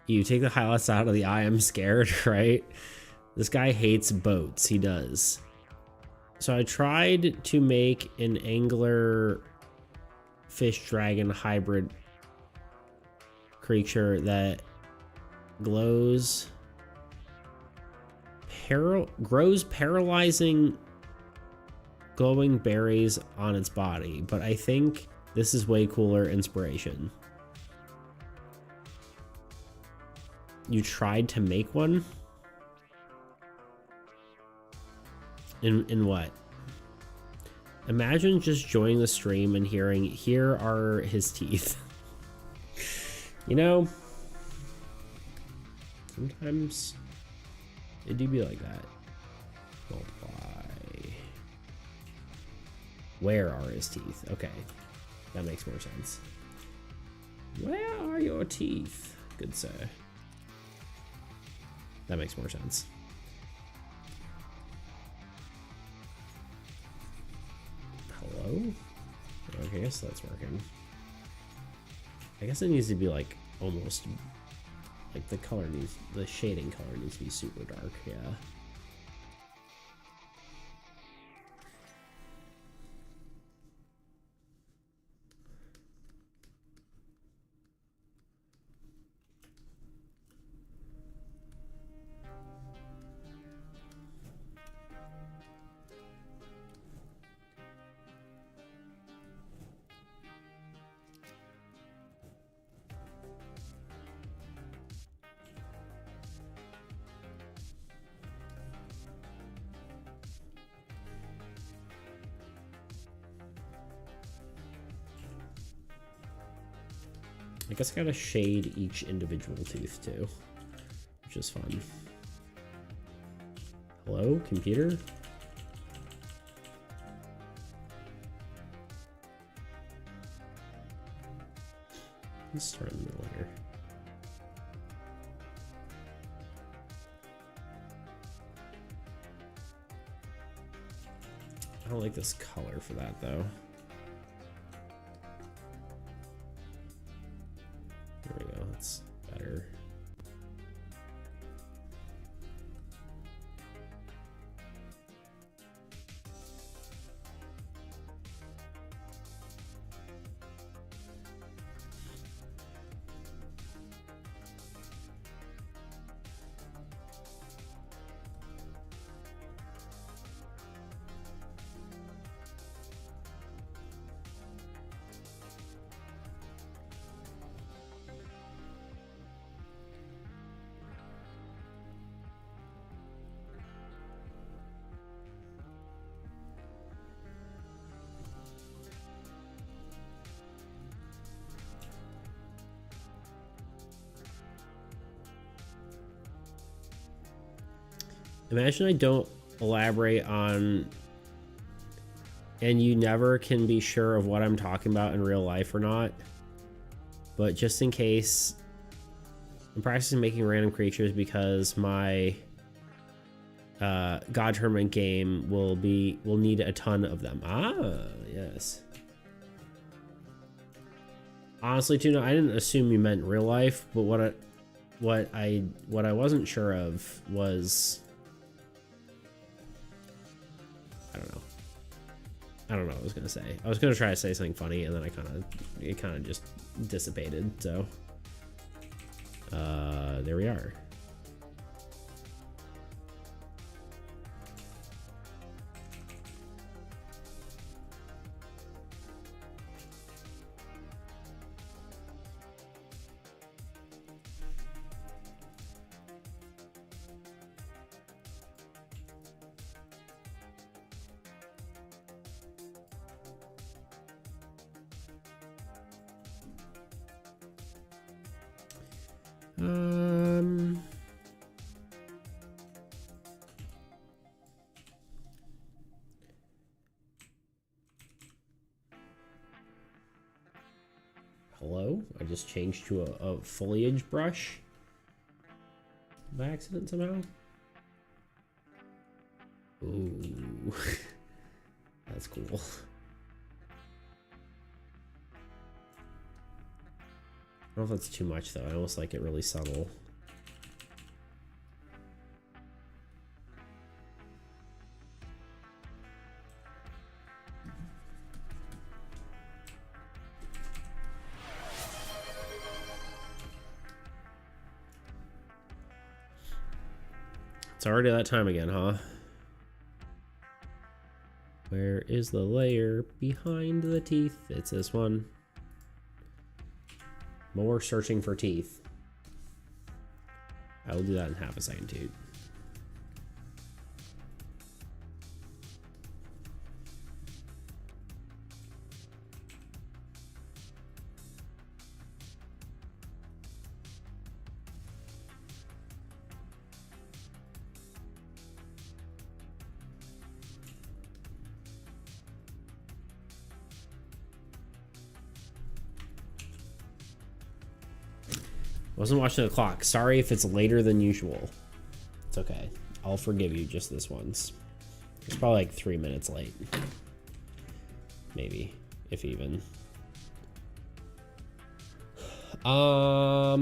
[SPEAKER 1] You take the highlights out of the eye, I'm scared, right? This guy hates boats, he does. So I tried to make an angler fish dragon hybrid creature that grows paralyzing glowing berries on its body, but I think this is way cooler inspiration. You tried to make one? In what? Imagine just joining the stream and hearing, here are his teeth. You know, sometimes it do be like that. Multiply. Where are his teeth? Okay, that makes more sense. Where are your teeth, good sir? That makes more sense. Hello? Okay, I guess that's working. I guess it needs to be like almost like the color needs, the shading color needs to be super dark, yeah. I guess I gotta shade each individual tooth too, which is fun. Hello, computer? Let's start in the middle here. I don't like this color for that though. There we go, that's better. Imagine I don't elaborate on, and you never can be sure of what I'm talking about in real life or not. But just in case, I'm practicing making random creatures because my God Tournament game will need a ton of them. Ah, yes. Honestly, Tuna, I didn't assume you meant real life, but what I wasn't sure of was, I don't know. I don't know what I was gonna say. I was gonna try to say something funny, and then it kind of just dissipated. So, there we are. Hello? I just changed to a foliage brush by accident somehow. Ooh. That's cool. I don't know if that's too much though. I almost like it really subtle. It's already that time again, huh? Where is the layer behind the teeth? It's this one. More searching for teeth. I will do that in half a second, dude. Wasn't watching the clock. Sorry if it's later than usual. It's okay. I'll forgive you just this once. It's probably like 3 minutes late. Maybe, if even. I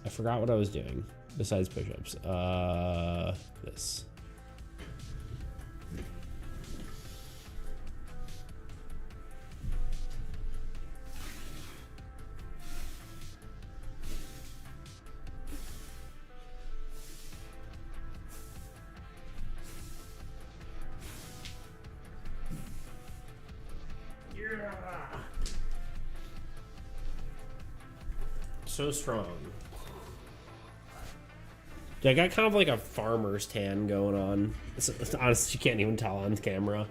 [SPEAKER 1] forgot what I was doing besides push-ups. This. So strong. Yeah, I got kind of like a farmer's tan going on. It's honestly, you can't even tell on camera.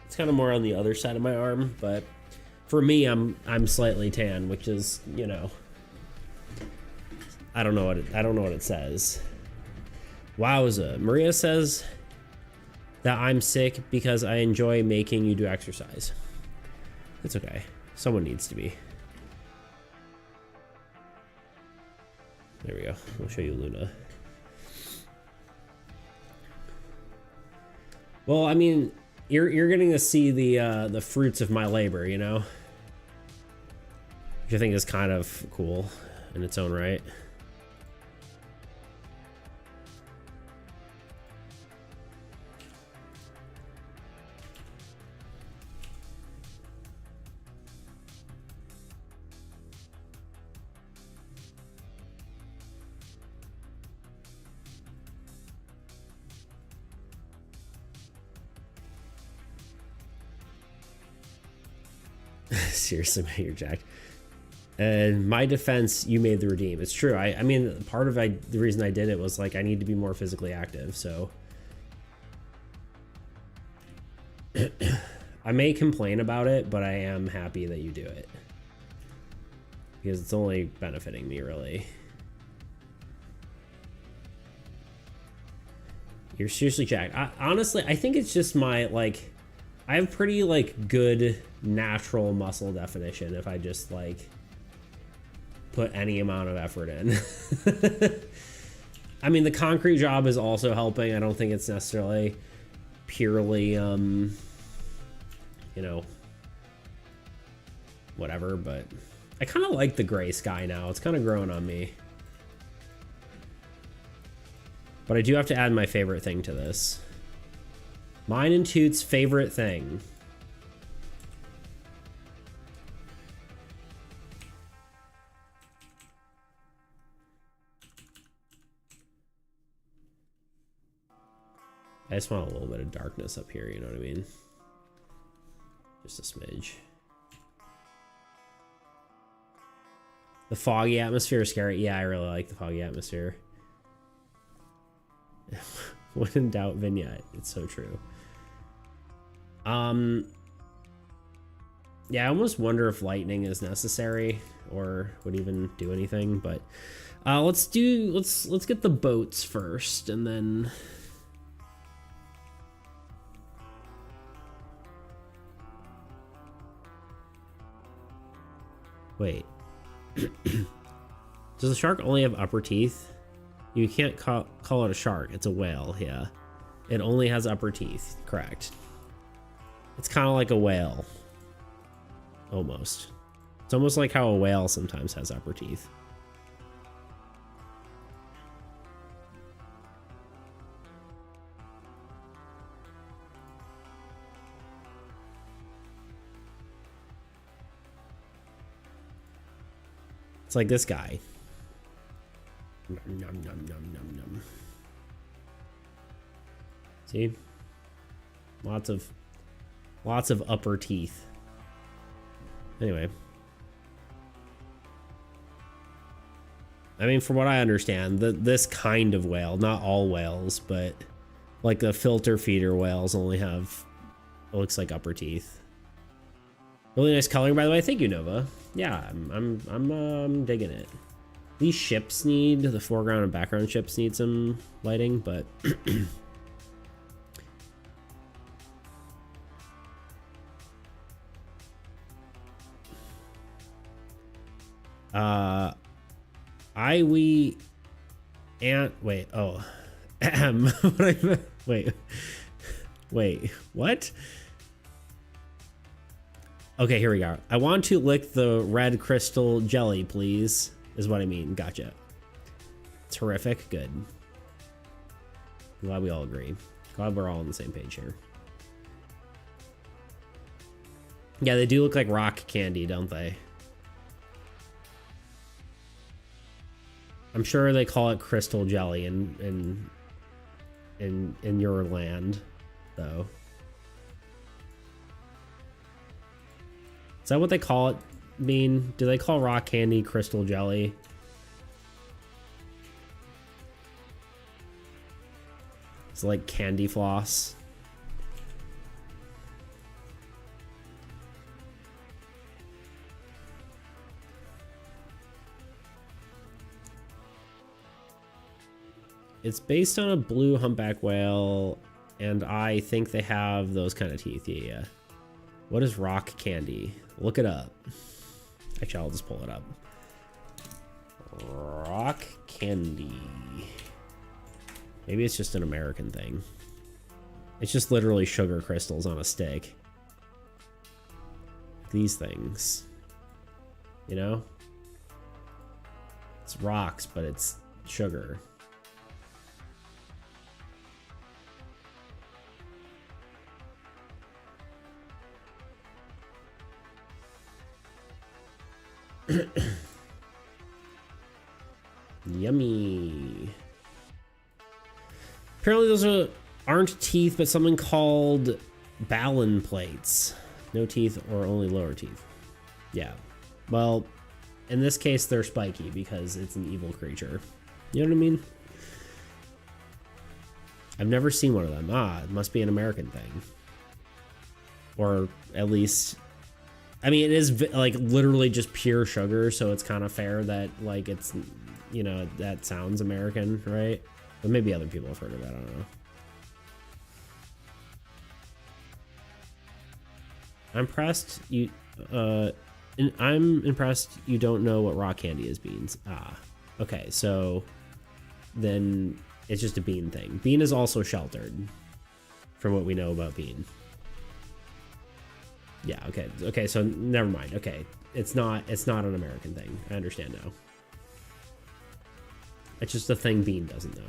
[SPEAKER 1] It's kind of more on the other side of my arm, but for me, I'm slightly tan, which is, you know, I don't know what it says. Wowza. Maria says that I'm sick because I enjoy making you do exercise. It's okay. Someone needs to be. There we go. We'll show you Luna. Well, I mean, you're getting to see the fruits of my labor, you know, which I think is kind of cool in its own right. Seriously, man, you're jacked. And my defense, you made the redeem. It's true. I mean, part of the reason I did it was like I need to be more physically active. So I may complain about it, but I am happy that you do it because it's only benefiting me, really. You're seriously jacked. Honestly, I think it's just my, like, I have pretty, like, good natural muscle definition if I just, like, put any amount of effort in. I mean, the concrete job is also helping. I don't think it's necessarily purely, you know, whatever, but I kind of like the gray sky now. It's kind of growing on me. But I do have to add my favorite thing to this. Mine and Toot's favorite thing. I just want a little bit of darkness up here, you know what I mean? Just a smidge. The foggy atmosphere is scary. Yeah, I really like the foggy atmosphere. When in doubt, vignette. It's so true. Yeah, I almost wonder if lightning is necessary or would even do anything, but let's get the boats first and then wait. Does the shark only have upper teeth? You can't call it a shark. It's a whale, yeah. It only has upper teeth, correct. It's kind of like a whale. Almost. It's almost like how a whale sometimes has upper teeth. It's like this guy. Nom, nom, nom, nom, nom, nom. See? Lots of upper teeth. Anyway. I mean, from what I understand, this kind of whale, not all whales, but like the filter feeder whales only have, it looks like upper teeth. Really nice coloring, by the way. Thank you, Nova. Yeah, I'm digging it. These ships need, the foreground and background ships need some lighting, but wait, oh, wait, what? Okay, here we go. I want to lick the red crystal jelly, please, is what I mean. Gotcha. Terrific, good. Glad we all agree. Glad we're all on the same page here. Yeah, they do look like rock candy, don't they? I'm sure they call it crystal jelly in your land, though. Is that what they call it, Bean? Do they call rock candy crystal jelly? It's like candy floss. It's based on a blue humpback whale, and I think they have those kind of teeth. Yeah. What is rock candy? Look it up. Actually, I'll just pull it up. Rock candy. Maybe it's just an American thing. It's just literally sugar crystals on a stick. These things. You know? It's rocks, but it's sugar. Yummy. Apparently those aren't teeth, but something called balun plates. No teeth or only lower teeth. Yeah. Well, in this case, they're spiky because it's an evil creature. You know what I mean? I've never seen one of them. Ah, it must be an American thing. Or at least... I mean, it is like literally just pure sugar, so it's kind of fair that like it's, you know, that sounds American, right? But maybe other people have heard of that. I don't know. I'm impressed you. I'm impressed you don't know what rock candy is, Beans. Ah, okay. So then it's just a Bean thing. Bean is also sheltered, from what we know about Bean. Yeah. Okay. Okay. So never mind. Okay. It's not an American thing. I understand now. It's just a thing Bean doesn't know.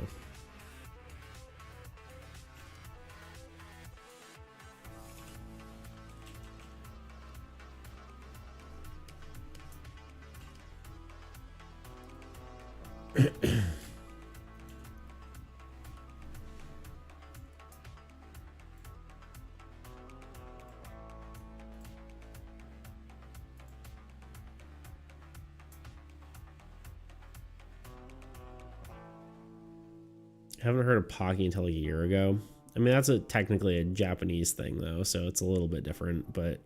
[SPEAKER 1] I haven't heard of Pocky until a year ago. I mean, that's technically a Japanese thing, though, so it's a little bit different, but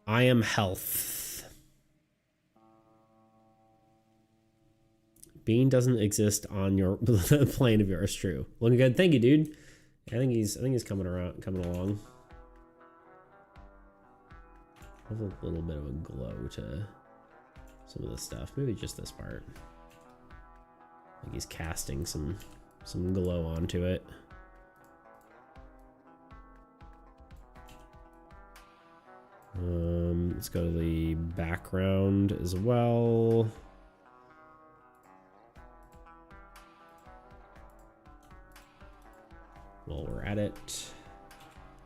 [SPEAKER 1] I am health. Bean doesn't exist on your plane of yours, true. Looking good. Thank you, dude. I think he's coming along. I have a little bit of a glow to some of this stuff. Maybe just this part. Like he's casting some glow onto it. Let's go to the background as well. While we're at it,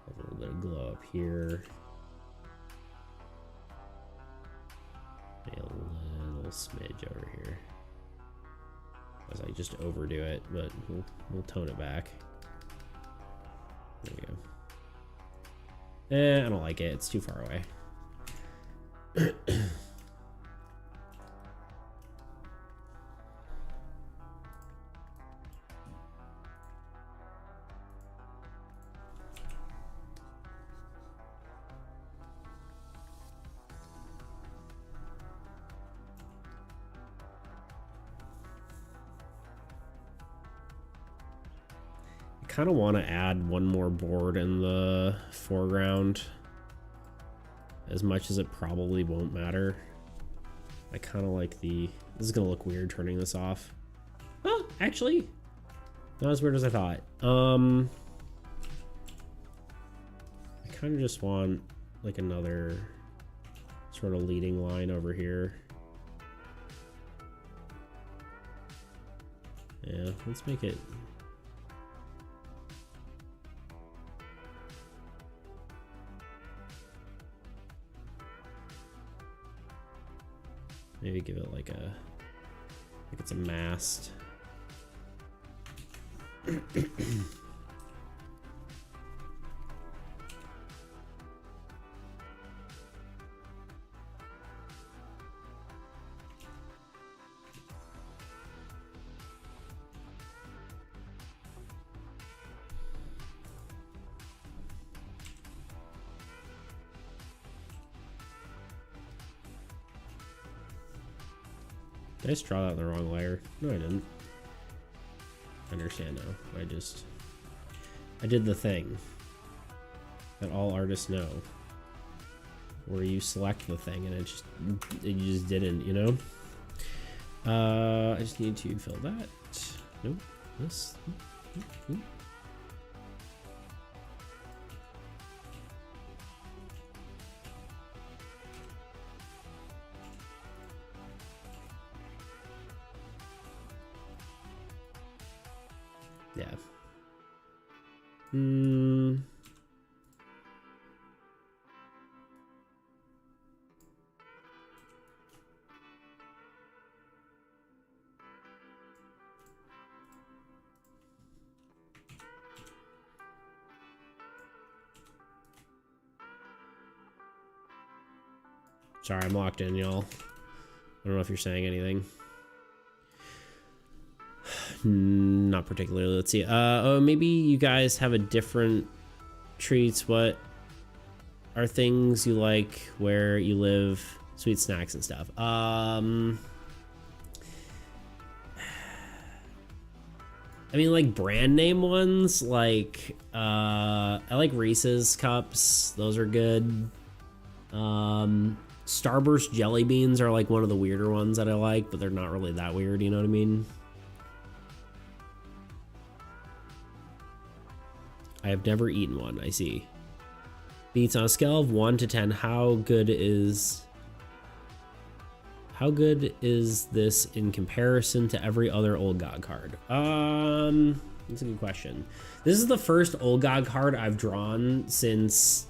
[SPEAKER 1] a little bit of glow up here. Maybe a little smidge over here. As I just overdo it, but we'll tone it back. There we go. I don't like it. It's too far away. Kind of want to add one more board in the foreground, as much as it probably won't matter. I kind of like this is gonna look weird turning this off. Oh, actually not as weird as I thought. I kind of just want like another sort of leading line over here. Yeah, let's make it. Maybe give it like it's a mast. Did I just draw that in the wrong layer? No, I didn't. I understand now. I did the thing that all artists know, where you select the thing and you just didn't, you know? I just need to fill that. Nope. This. Ooh. Yeah. Sorry, I'm locked in, y'all. I don't know if you're saying anything. Not particularly. Let's see. Oh, maybe you guys have a different treats. What? are things you like where you live, sweet snacks and stuff. I mean, like brand name ones, like I like Reese's cups. Those are good. Starburst jelly beans are like one of the weirder ones that I like, but they're not really that weird, you know what I mean? I have never eaten one, I see. Beats on a scale of 1 to 10, how good is this in comparison to every other Old God card? That's a good question. This is the first Old God card I've drawn since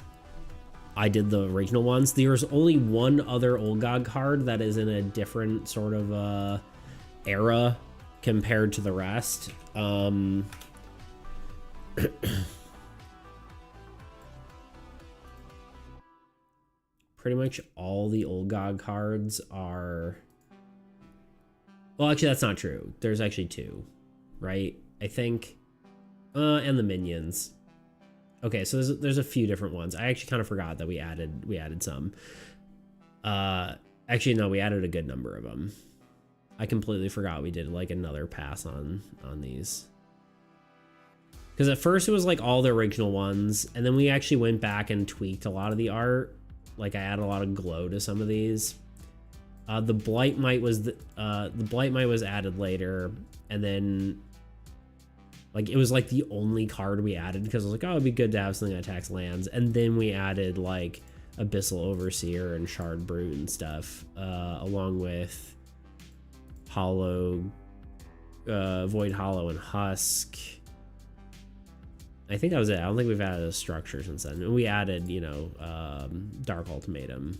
[SPEAKER 1] I did the original ones. There's only one other Old God card that is in a different sort of era compared to the rest. Pretty much all the Old God cards are... Well, actually, that's not true. There's actually 2, right? I think... and the minions. Okay, so there's a few different ones. I actually kind of forgot that we added some. Actually, no, we added a good number of them. I completely forgot we did like another pass on these. Because at first it was like all the original ones, and then we actually went back and tweaked a lot of the art. Like I added a lot of glow to some of these. The Blight Might was added later, and then like it was like the only card we added because I was like, oh, it'd be good to have something that attacks lands, and then we added like Abyssal Overseer and Shard Brute and stuff, along with Hollow, Void Hollow and Husk. I think that was it. I don't think we've added a structure since then. And we added, you know, Dark Ultimatum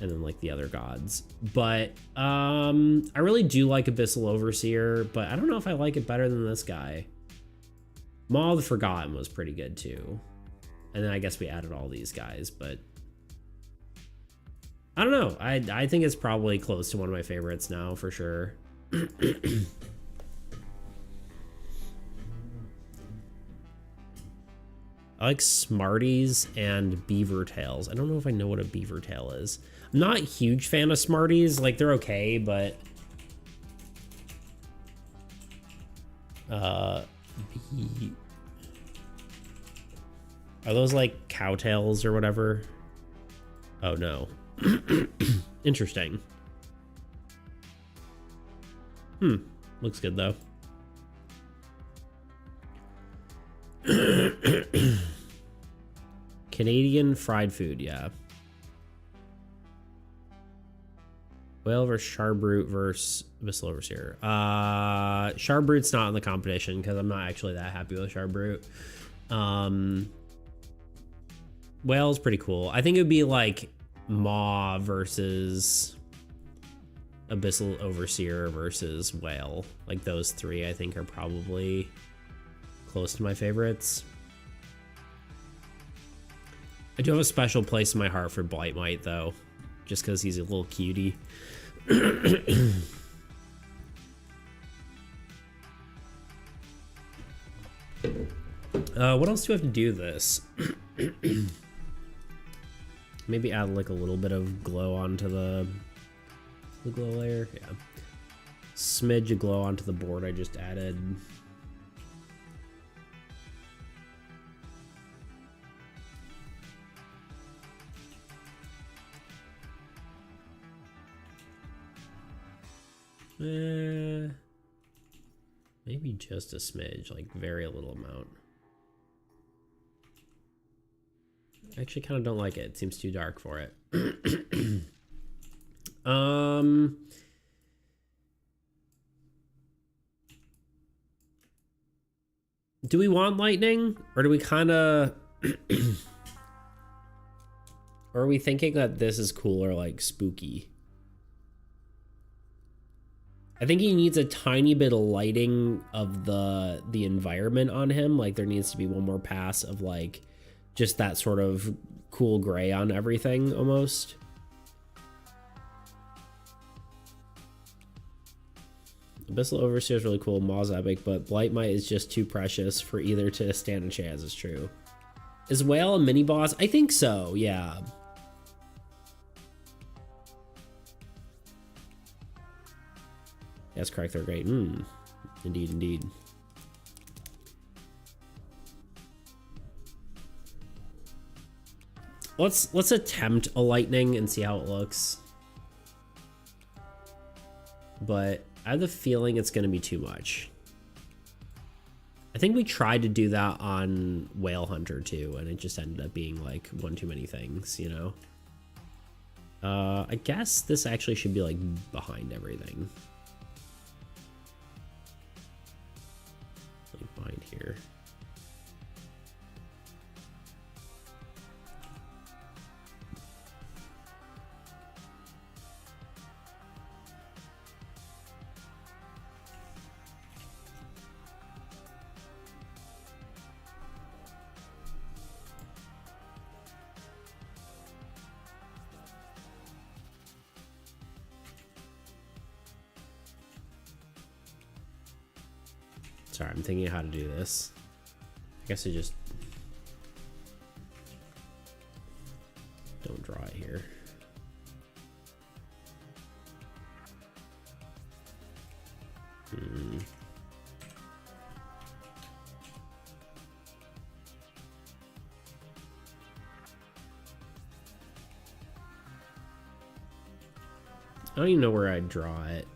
[SPEAKER 1] and then like the other gods. But I really do like Abyssal Overseer, but I don't know if I like it better than this guy. Maw of the Forgotten was pretty good too. And then I guess we added all these guys, but I don't know. I think it's probably close to one of my favorites now for sure. I like Smarties and Beaver Tails. I don't know if I know what a Beaver Tail is. I'm not a huge fan of Smarties. Like, they're okay, but... Are those like cowtails or whatever? Oh, no. Interesting. Looks good, though. Canadian fried food, yeah. Whale versus Shardbrute versus Abyssal Overseer. Shardbrute's not in the competition because I'm not actually that happy with Shardbrute. Whale's pretty cool. I think it would be like Maw versus Abyssal Overseer versus Whale. Like those three, I think, are probably close to my favorites. I do have a special place in my heart for Blight Might, though, just because he's a little cutie. What else do I have to do this? Maybe add like a little bit of glow onto the glow layer. Yeah, smidge of glow onto the board I just added. Maybe just a smidge, like very little amount. I actually kind of don't like it. It seems too dark for it. Do we want lightning, or do we kind of or are we thinking that this is cooler, like spooky? I think he needs a tiny bit of lighting of the environment on him. Like there needs to be one more pass of like just that sort of cool gray on everything almost. Abyssal Overseer is really cool. Maw's epic, but Blight Might is just too precious for either to stand a chance. It's true. Is Whale a mini boss? I think so, yeah. That's correct, they're great. Indeed, indeed. Let's attempt a lightning and see how it looks. But I have the feeling it's gonna be too much. I think we tried to do that on Whale Hunter too, and it just ended up being like one too many things, you know? I guess this actually should be like behind everything. Like behind here. Sorry, I'm thinking how to do this. I guess I just don't draw it here. I don't even know where I'd draw it.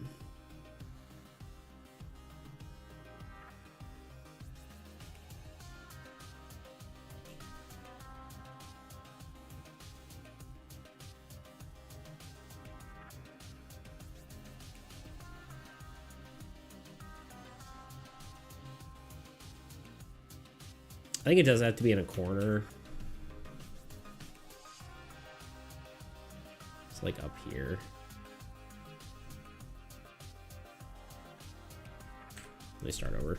[SPEAKER 1] I think it does have to be in a corner. It's like up here. Let me start over.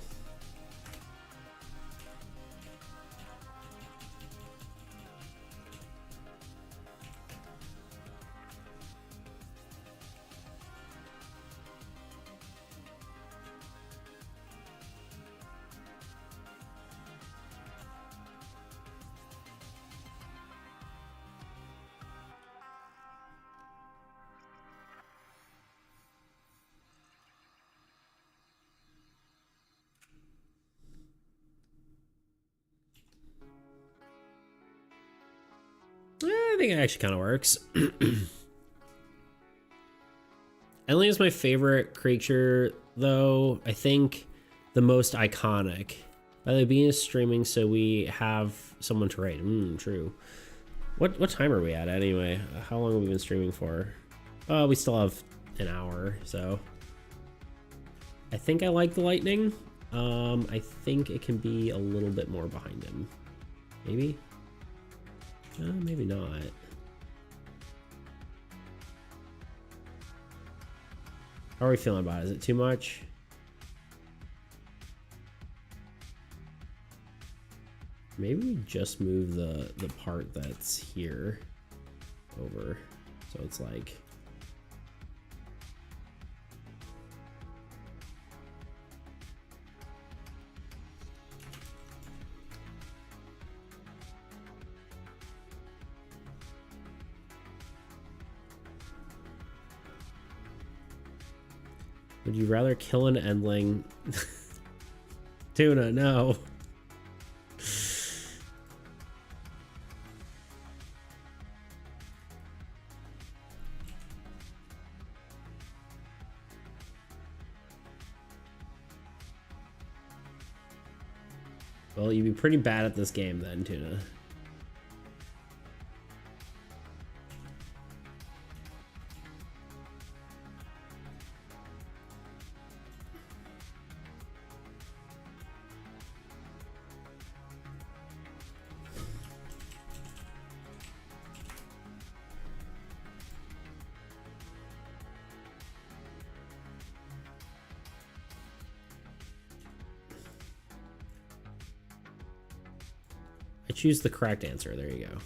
[SPEAKER 1] I think it actually kind of works. Endling is my favorite creature, though. I think the most iconic. By the way, being streaming, so we have someone to raid. True. What time are we at anyway? How long have we been streaming for? We still have an hour, so. I think I like the lightning. I think it can be a little bit more behind him. Maybe? Maybe not. How are we feeling about it? Is it too much? Maybe we just move the part that's here over. So it's like... Would you rather kill an endling? Tuna, no. Well, you'd be pretty bad at this game then, Tuna. I choose the correct answer. There you go.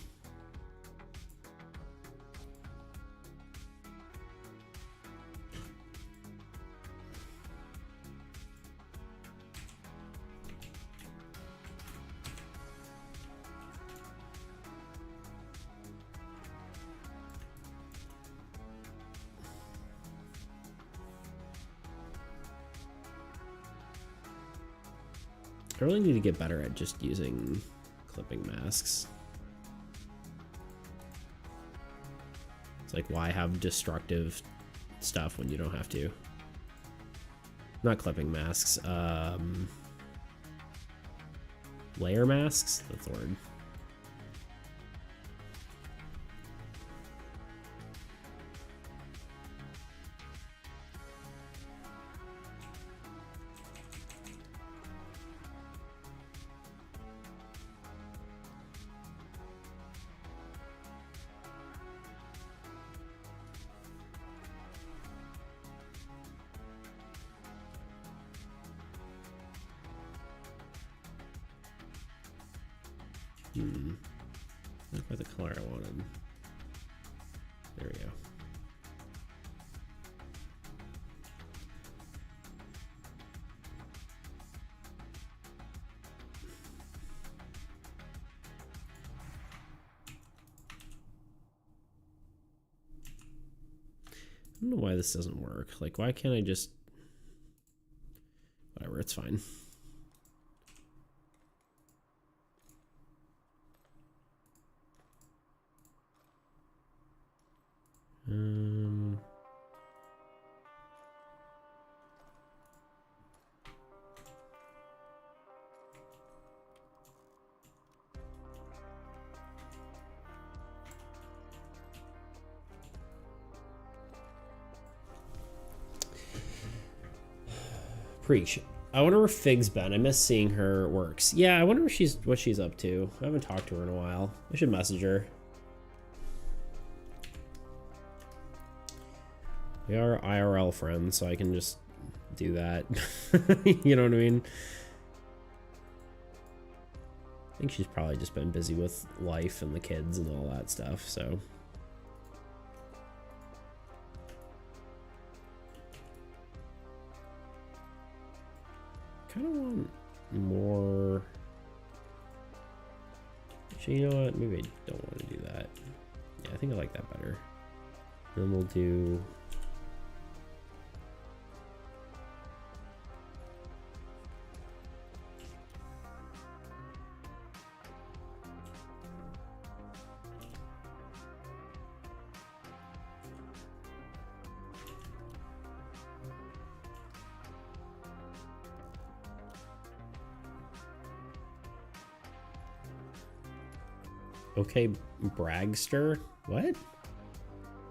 [SPEAKER 1] I really need to get better at just using clipping masks. It's like, why have destructive stuff when you don't have to? Not clipping masks, layer masks? That's the word. Not quite the color I wanted. There we go. I don't know why this doesn't work. Like, why can't I just... Whatever, it's fine. Preach. I wonder where Fig's been. I miss seeing her works. Yeah, I wonder what she's up to. I haven't talked to her in a while. I should message her. We are IRL friends, so I can just do that. You know what I mean? I think she's probably just been busy with life and the kids and all that stuff, so... kind of want more. Actually, you know what? Maybe I don't want to do that. Yeah, I think I like that better. Then we'll do. Okay, Bragster? What?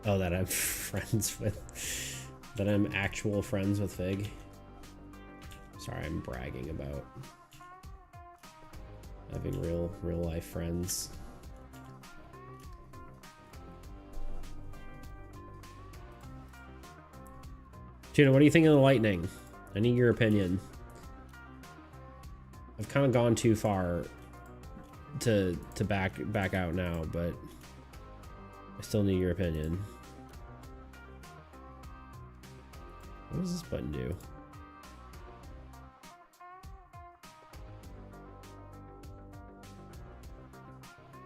[SPEAKER 1] Oh, that I'm friends with... that I'm actual friends with Fig. Sorry, I'm bragging about having real life friends. Tuna, what do you think of the lightning? I need your opinion. I've kind of gone too far to back out now, but I still need your opinion. What does this button do?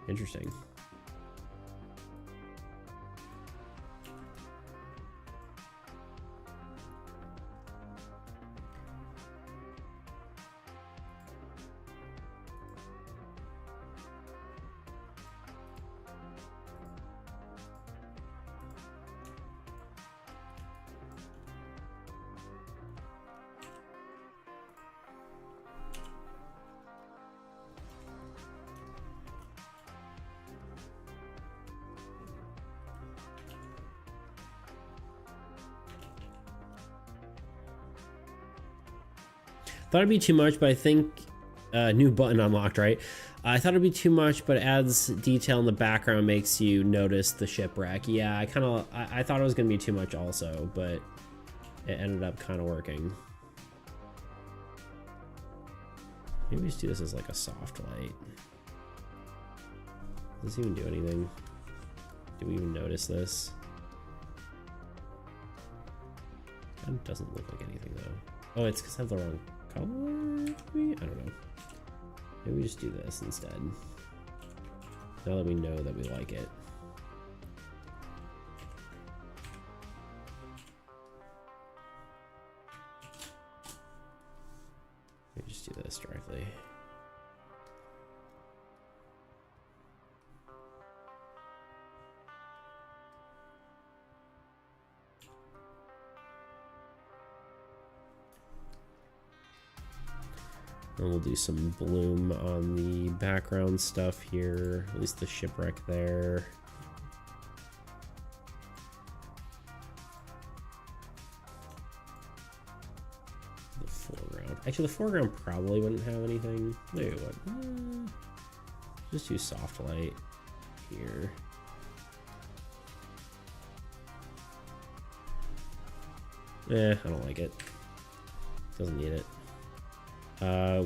[SPEAKER 1] Interesting. Thought it'd be too much, but I think new button unlocked, right? I thought it'd be too much, but adds detail in the background, makes you notice the shipwreck. Yeah, I thought it was gonna be too much also, but it ended up kind of working. Maybe we just do this as like a soft light. Does this even do anything? Do we even notice this? It doesn't look like anything though. Oh, it's because I have the wrong color? Maybe? I don't know. Maybe we just do this instead. Now that we know that we like it. Maybe just do this directly. And we'll do some bloom on the background stuff here, at least the shipwreck there. The foreground. Actually, the foreground probably wouldn't have anything. Maybe it would. Just do soft light here. I don't like it. Doesn't need it.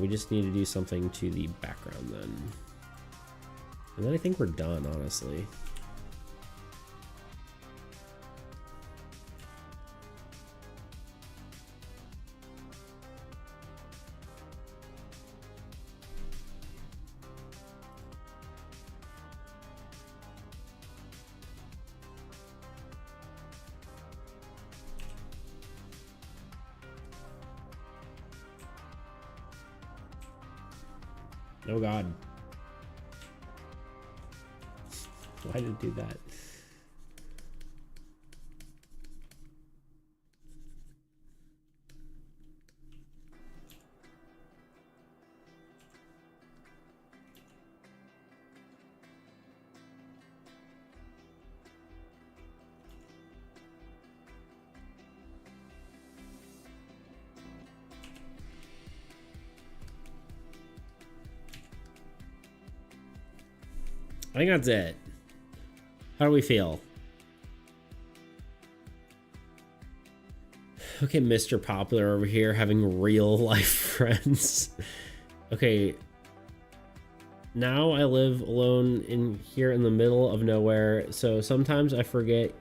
[SPEAKER 1] We just need to do something to the background then. And then I think we're done, honestly. Oh God. Why did it do that? I think that's it. How do we feel? Okay, Mr. Popular over here having real life friends. Okay. Now I live alone in here in the middle of nowhere, so sometimes I forget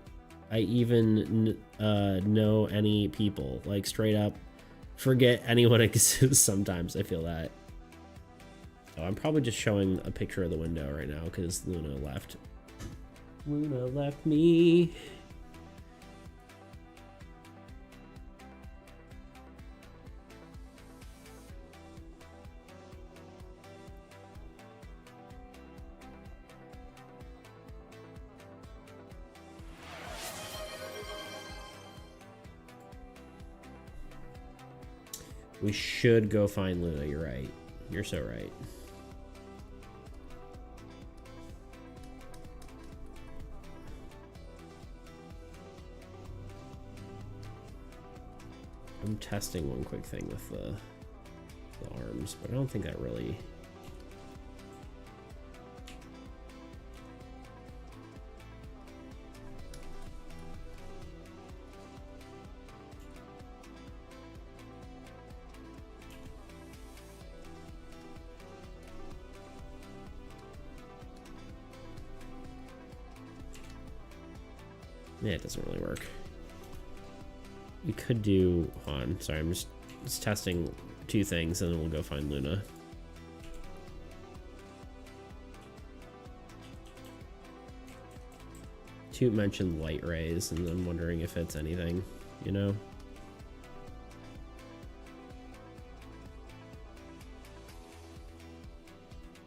[SPEAKER 1] I even know any people. Like, straight up forget anyone exists sometimes. I feel that. Oh, I'm probably just showing a picture of the window right now because Luna left. Luna left me. We should go find Luna. You're right. You're so right. I'm testing one quick thing with the arms, but I don't think that really... Yeah, it doesn't really work. We could do... Hold on, sorry, I'm just testing two things and then we'll go find Luna. Toot mentioned light rays and I'm wondering if it's anything, you know?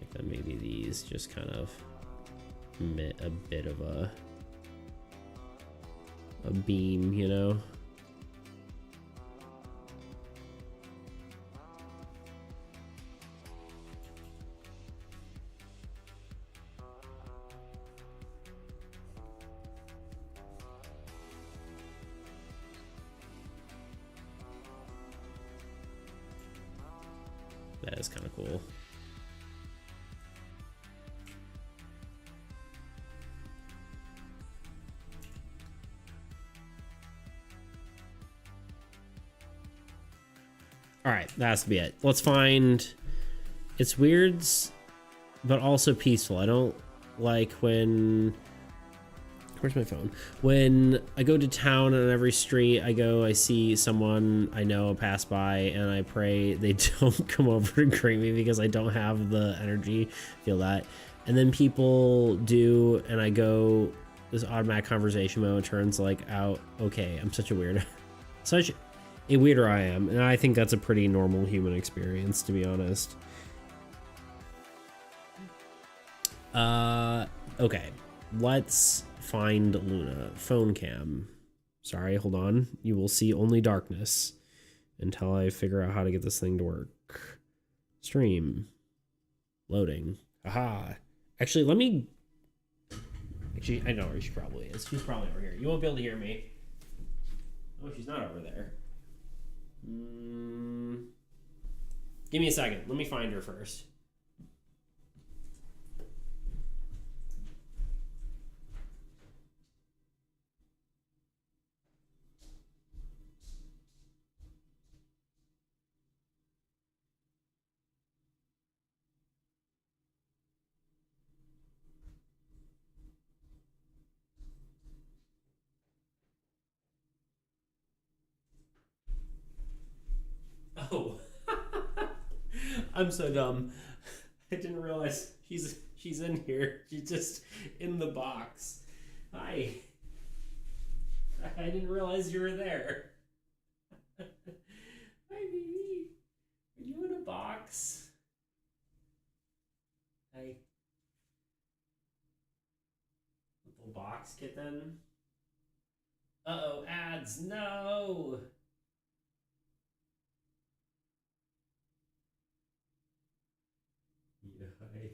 [SPEAKER 1] Like that maybe these just kind of emit a bit of a beam, you know? That is kind of cool. All right, that has to be it. Let's find... It's weird, but also peaceful. I don't like when... Where's my phone? When I go to town and on every street I go, I see someone I know pass by and I pray they don't come over and greet me because I don't have the energy. Feel that. And then people do, and I go, this automatic conversation mode turns like out. Okay, I'm such a weirdo. weirder I am, and I think that's a pretty normal human experience, to be honest. Okay, let's find Luna. Phone cam. Sorry, hold on. You will see only darkness until I figure out how to get this thing to work. Stream. Loading. Aha. Actually, let me... Actually, I know where she probably is. She's probably over here. You won't be able to hear me. Oh, she's not over there. Give me a second. Let me find her first. Oh, I'm so dumb. I didn't realize she's in here. She's just in the box. Hi. I didn't realize you were there. Hi, baby. Are you in a box? Hi. Little box kitten. Uh-oh, ads. No. Hi.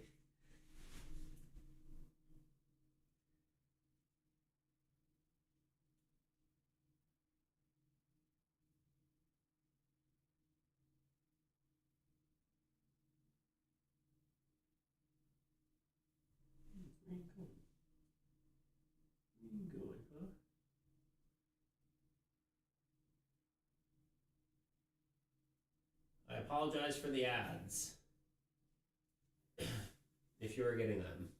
[SPEAKER 1] Where are you going? Where are you going, huh? I apologize for the ads. If you were getting them.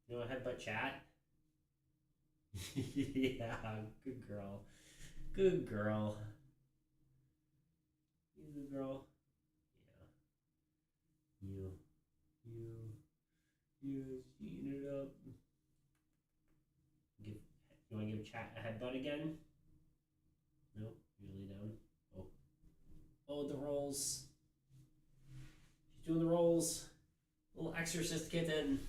[SPEAKER 1] You want to headbutt chat? Yeah, good girl. Good girl. You good girl? Yeah. You eating it up. You want to give chat a headbutt again? No? You lay down? Oh. Oh, the rolls. She's doing the rolls. Little exorcist kitten.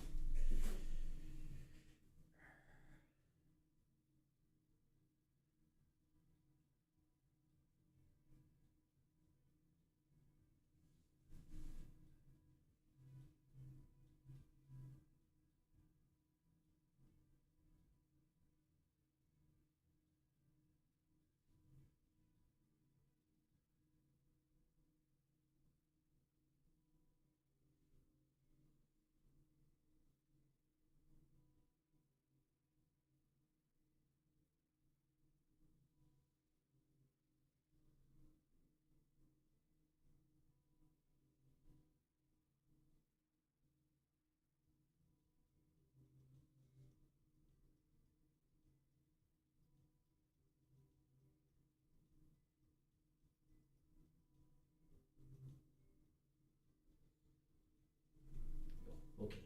[SPEAKER 1] Okay.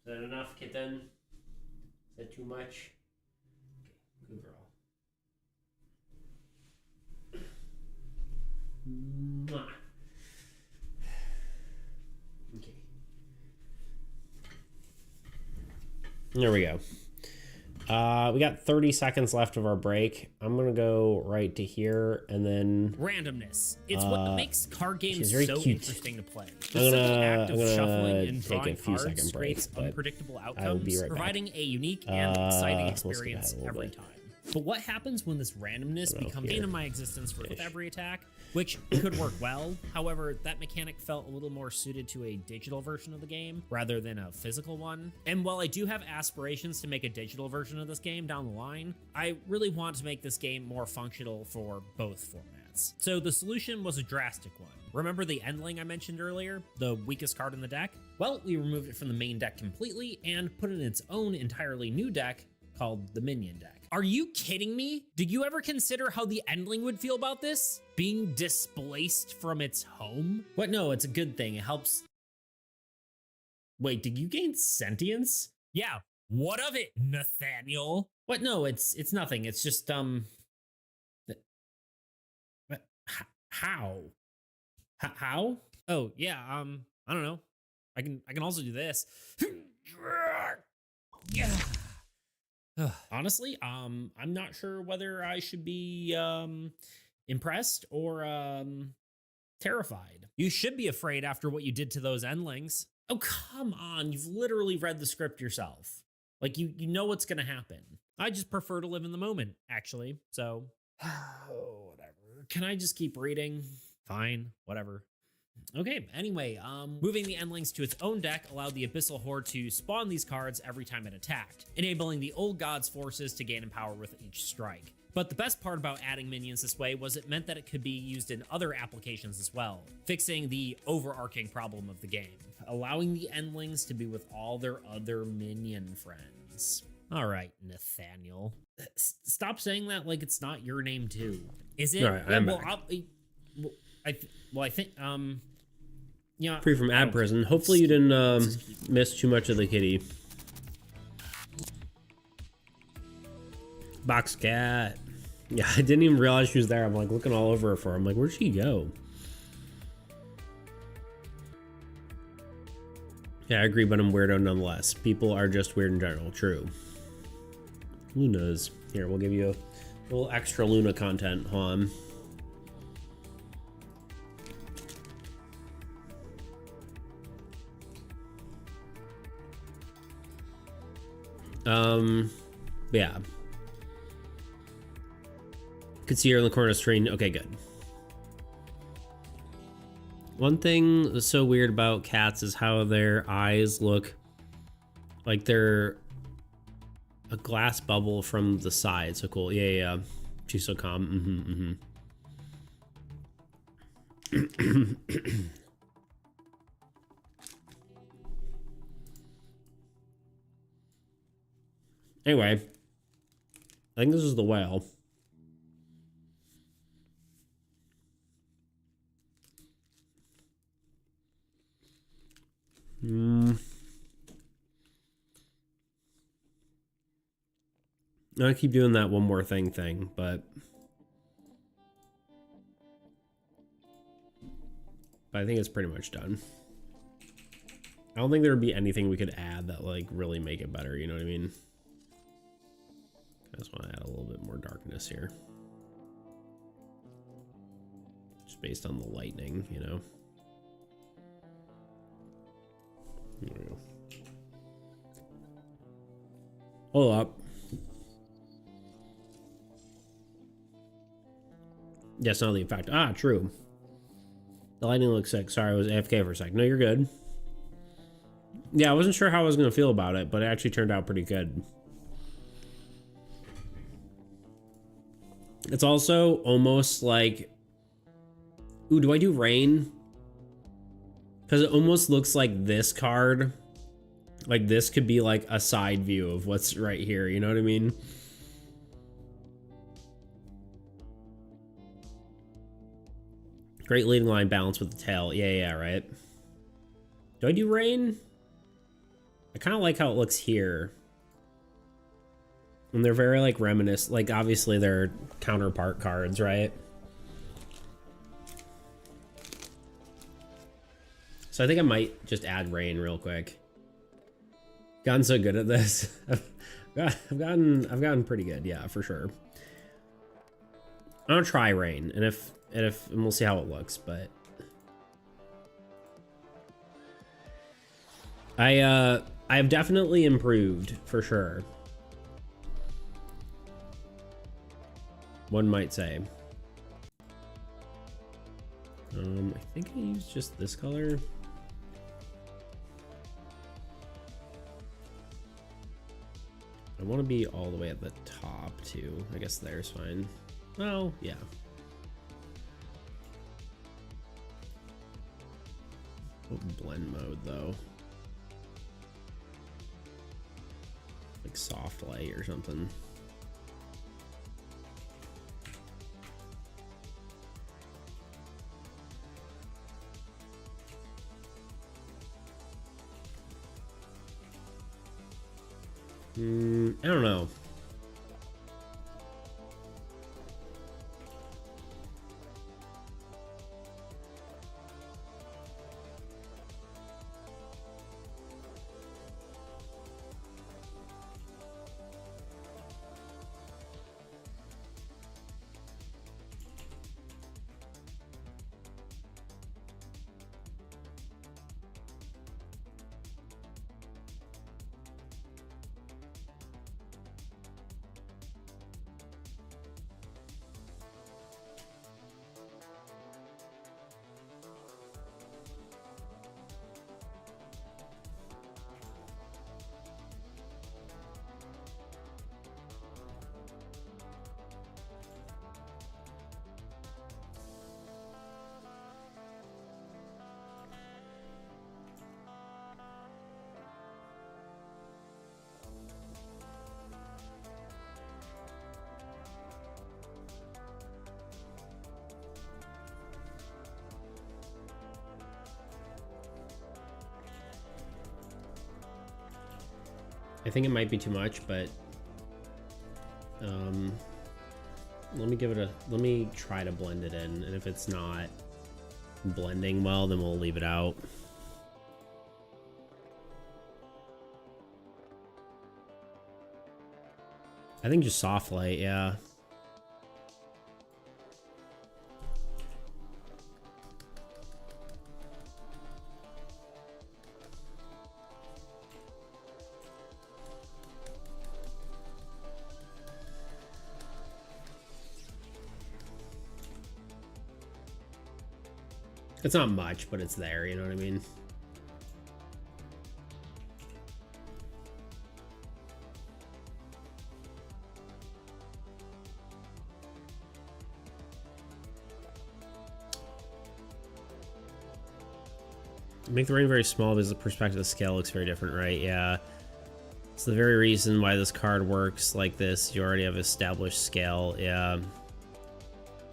[SPEAKER 1] Is that enough, kitten? Is that too much? Okay, good girl. Mwah. Okay. There we go. We got 30 seconds left of our break. I'm gonna go right to here and then
[SPEAKER 3] Randomness. It's what makes card games
[SPEAKER 1] very
[SPEAKER 3] so
[SPEAKER 1] cute.
[SPEAKER 3] interesting to play.
[SPEAKER 1] I'm
[SPEAKER 3] The
[SPEAKER 1] gonna-
[SPEAKER 3] simple act of
[SPEAKER 1] I'm gonna
[SPEAKER 3] shuffling and
[SPEAKER 1] take a
[SPEAKER 3] drawing
[SPEAKER 1] few
[SPEAKER 3] cards
[SPEAKER 1] second break,
[SPEAKER 3] creates
[SPEAKER 1] but
[SPEAKER 3] unpredictable
[SPEAKER 1] I will
[SPEAKER 3] outcomes,
[SPEAKER 1] be right back.
[SPEAKER 3] providing a unique and exciting
[SPEAKER 1] Let's skip
[SPEAKER 3] experience
[SPEAKER 1] ahead a little
[SPEAKER 3] every
[SPEAKER 1] bit.
[SPEAKER 3] time. But what happens when this randomness becomes
[SPEAKER 1] here.
[SPEAKER 3] in my existence with every attack, which could work well. However, that mechanic felt a little more suited to a digital version of the game rather than a physical one. And while I do have aspirations to make a digital version of this game down the line, I really want to make this game more functional for both formats. chance. So the solution was a drastic one. Remember the Endling I mentioned earlier, the weakest card in the deck? Well, we removed it from the main deck completely and put it in its own entirely new deck called the Minion deck. Are you kidding me? Did you ever consider how the Endling would feel about this? Being displaced from its home? What? No, it's a good thing. It helps. Wait, did you gain sentience? Yeah. What of it, Nathaniel? What? No, it's nothing. It's just how? How? Oh yeah. I don't know. I can also do this. Yeah. Honestly, I'm not sure whether I should be impressed or terrified. You should be afraid after what you did to those endlings. Oh, come on. You've literally read the script yourself. Like you know what's going to happen. I just prefer to live in the moment, actually. So, whatever. Can I just keep reading? Fine, whatever. Okay, anyway, moving the Endlings to its own deck allowed the Abyssal Horde to spawn these cards every time it attacked, enabling the Old God's forces to gain in power with each strike. But the best part about adding minions this way was it meant that it could be used in other applications as well, fixing the overarching problem of the game, allowing the Endlings to be with all their other minion friends. All right, Nathaniel. Stop saying that like it's not your name too. Is it?
[SPEAKER 1] All right, I'm
[SPEAKER 3] well,
[SPEAKER 1] back.
[SPEAKER 3] I think, yeah.
[SPEAKER 1] Free from ad prison. Hopefully you didn't miss too much of the kitty. Box cat. Yeah, I didn't even realize she was there. I'm like looking all over her for her. I'm like, where'd she go? Yeah, I agree, but I'm weirdo nonetheless. People are just weird in general. True. Luna's. Here, we'll give you a little extra Luna content. Hold on. Yeah. Could see her in the corner of the screen. Okay, good. One thing that's so weird about cats is how their eyes look like they're a glass bubble from the side. So cool. Yeah. She's so calm. Anyway, I think this is the whale. I keep doing that one more thing, but I think it's pretty much done. I don't think there would be anything we could add that like really make it better, you know what I mean? I just want to add a little bit more darkness here. Just based on the lightning, you know? There we go. Hold up. Yes, not the effect. Ah, true. The lightning looks sick. Sorry, I was AFK for a sec. No, you're good. Yeah, I wasn't sure how I was going to feel about it, but it actually turned out pretty good. It's also almost like... Ooh, do I do rain? Because it almost looks like this card. Like this could be like a side view of what's right here. You know what I mean? Great leading line balance with the tail. Yeah, right. Do I do rain? I kind of like how it looks here. And they're very like reminiscent. Like obviously they're counterpart cards, right? So I think I might just add rain real quick. Gotten so good at this. I've gotten pretty good, yeah, for sure. I'm gonna try rain, and we'll see how it looks, but I've definitely improved for sure. One might say. I think I used just this color. I want to be all the way at the top too. I guess there's fine. Well, yeah. What blend mode though? Like soft light or something. I don't know. I think it might be too much, but let me try to blend it in, and if it's not blending well, then we'll leave it out. I think just soft light, yeah. It's not much, but it's there, you know what I mean? Make the ring very small because the perspective of the scale looks very different, right? Yeah. It's the very reason why this card works like this. You already have established scale, yeah.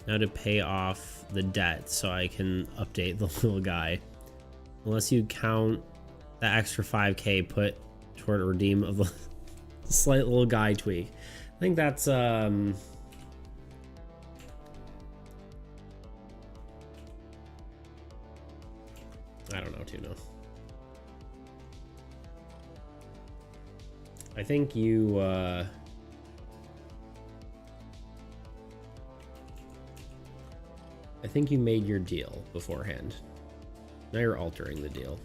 [SPEAKER 1] Now to pay off the debt so I can update the little guy. Unless you count that extra 5k put toward a redeem of the slight little guy tweak. I think that's I don't know, Tuno. I think you I think you made your deal beforehand. Now you're altering the deal.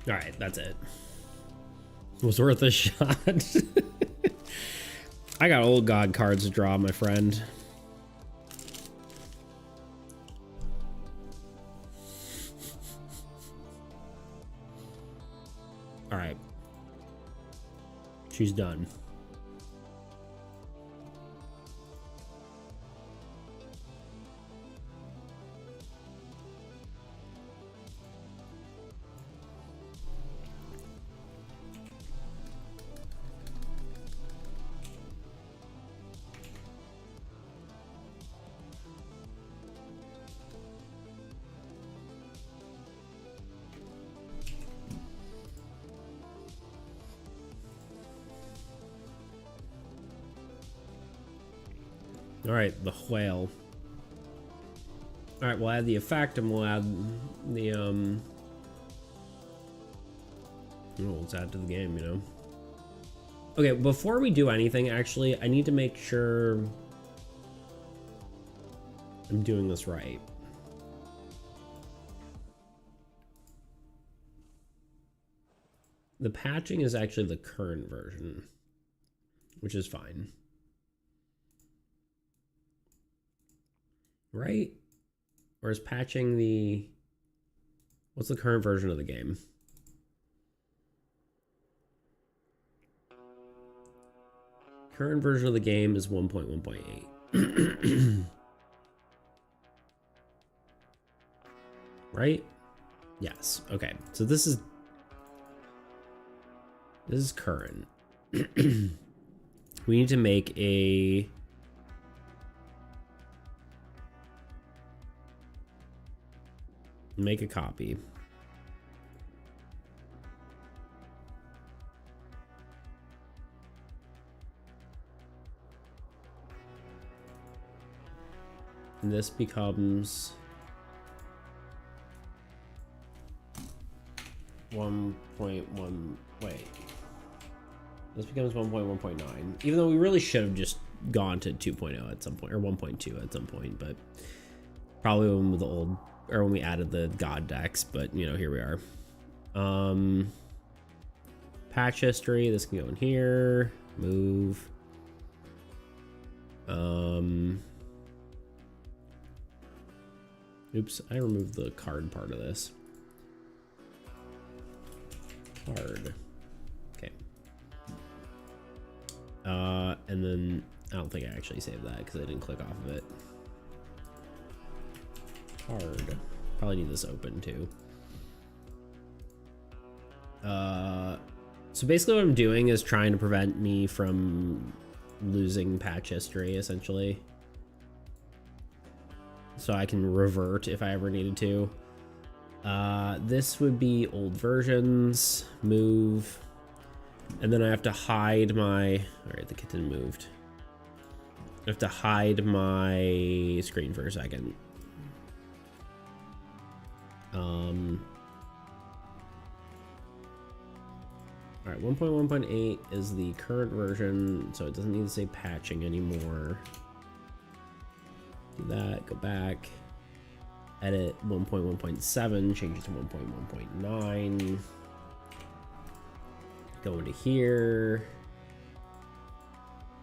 [SPEAKER 1] All right, that's it. It was worth a shot. I got old god cards to draw, my friend. All right. She's done. All right, the whale. All right, we'll add the effect and we'll add the let's add to the game, you know. Okay, before we do anything, actually, I need to make sure I'm doing this right. The patching is actually the current version, which is fine. Right? Or is patching the... What's the current version of the game? Current version of the game is 1.1.8. Right? Yes. Okay. So this is current. We need to make a copy. And this becomes 1.1. Wait. This becomes 1.1.9. Even though we really should have just gone to 2.0 at some point, or 1.2 at some point, but probably when the old, or when we added the god decks, but you know, here we are. Patch history, this can go in here. Move. Oops, I removed the card part of this. Card. Okay. And then I don't think I actually saved that because I didn't click off of it. Card. Probably need this open too. So basically what I'm doing is trying to prevent me from losing patch history, essentially. So I can revert if I ever needed to. This would be old versions, move, and then I have to hide my, all right, the kitten moved. I have to hide my screen for a second. All right, 1.1.8 is the current version, so it doesn't need to say patching anymore. Do that, go back, edit 1.1.7, change it to 1.1.9, go into here.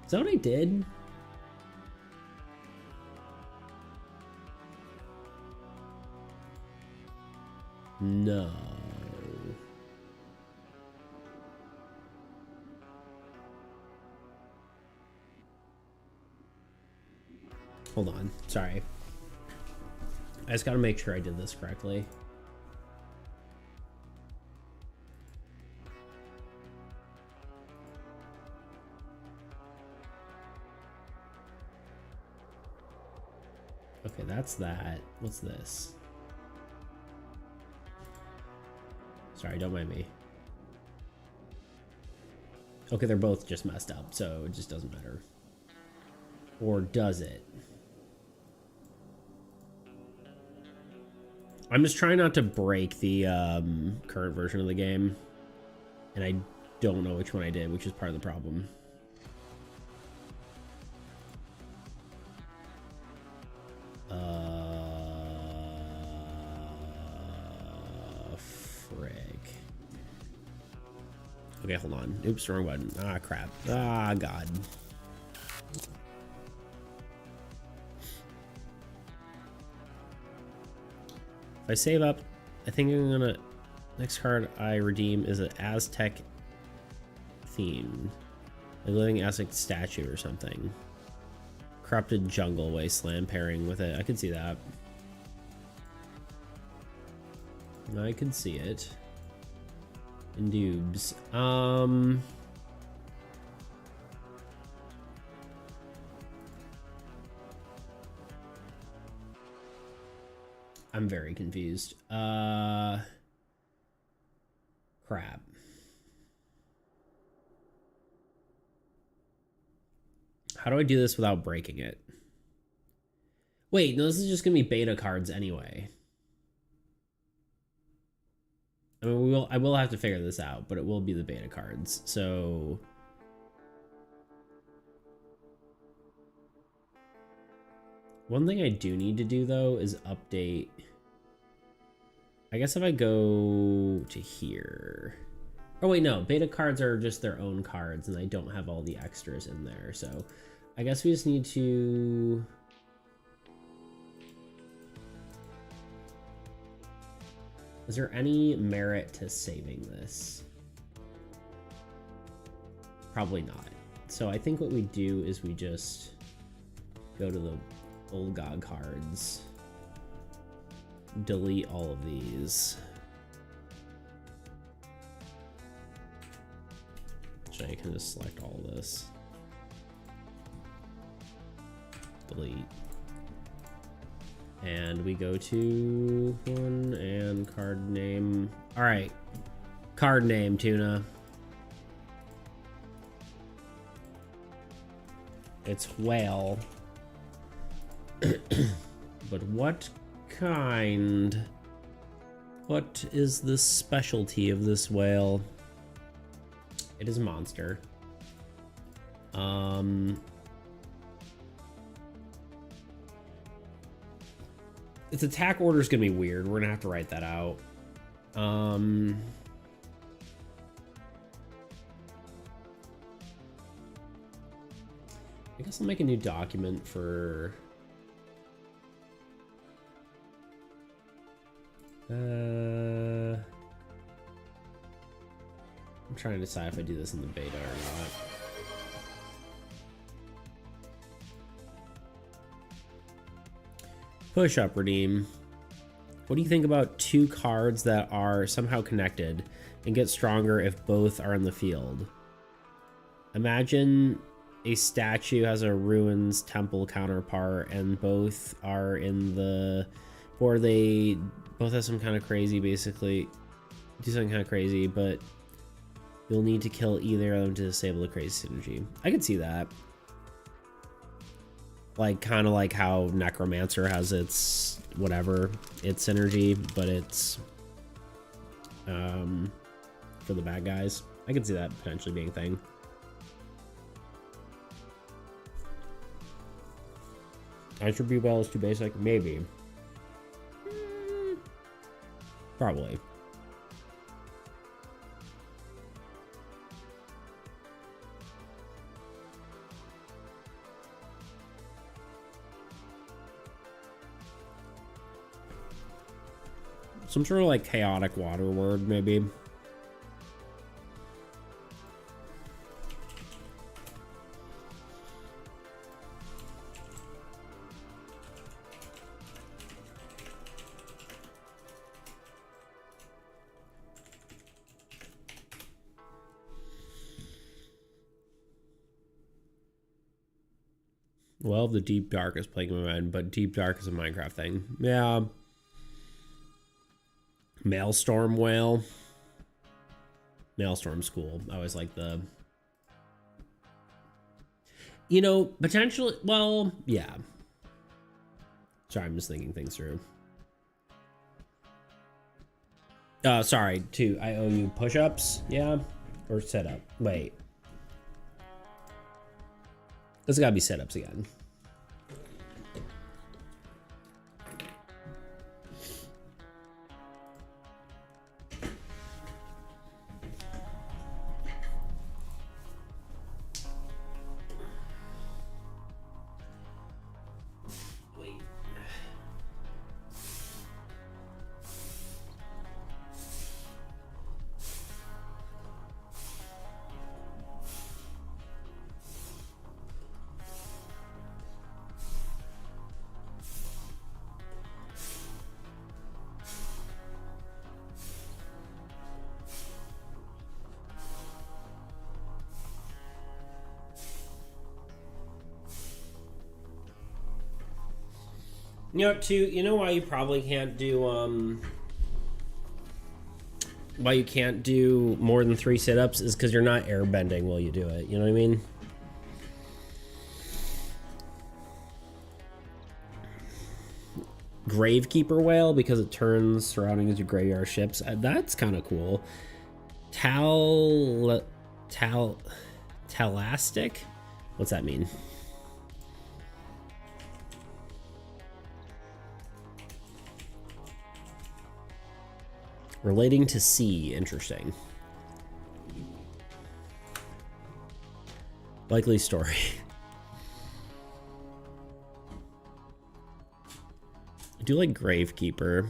[SPEAKER 1] Is that what I did? No. Hold on, sorry. I just gotta make sure I did this correctly. Okay, that's that. What's this? Sorry, don't mind me. Okay, they're both just messed up, so it just doesn't matter. Or does it? I'm just trying not to break the current version of the game. And I don't know which one I did, which is part of the problem. Frick. Okay, hold on. Oops, wrong button. Ah, crap. Ah, God. If I save up, I think I'm gonna... Next card I redeem is an Aztec theme. A living Aztec statue or something. Corrupted jungle wasteland pairing with it. I could see that. I could see it. Indubes. I'm very confused. Crap. How do I do this without breaking it? Wait, no, this is just gonna be beta cards anyway. I mean, I will have to figure this out, but it will be the beta cards. So one thing I do need to do though is update. I guess if I go to here, Oh wait, no, beta cards are just their own cards and I don't have all the extras in there. So I guess we just need to... Is there any merit to saving this? Probably not. So I think what we do is we just go to the old god cards, delete all of these. Actually, I can just select all of this. Delete. And we go to one and card name. All right, card name, Tuna. It's whale. But what kind? What is the specialty of this whale? It is a monster. Its attack order is gonna be weird. We're gonna have to write that out. I guess I'll make a new document for... I'm trying to decide if I do this in the beta or not. Push up redeem. What do you think about 2 cards that are somehow connected and get stronger if both are in the field? Imagine a statue has a ruins temple counterpart and both are in the, or they both have some kind of crazy, basically do something kind of crazy, but you'll need to kill either of them to disable the crazy synergy. I could see that. Like, kind of like how Necromancer has its, whatever, its synergy, but it's for the bad guys. I could see that potentially being a thing. Attribute Bell is too basic? Maybe. Probably. Some sort of like chaotic water word, maybe. Well, the Deep Dark is playing in my mind, but Deep Dark is a Minecraft thing. Yeah. Maelstrom Whale. Maelstrom's cool. I always like the... You know, potentially... Well, yeah. Sorry, I'm just thinking things through. Sorry, I owe you push-ups? Yeah? Or set-up? Wait. This gotta be setups again. You know, too, you know why you probably can't do, why you can't do more than 3 sit-ups is because you're not airbending while you do it. You know what I mean? Gravekeeper Whale, because it turns surrounding as your graveyard ships. That's kind of cool. Talastic? What's that mean? Relating to sea, interesting. Likely story. I do like Gravekeeper.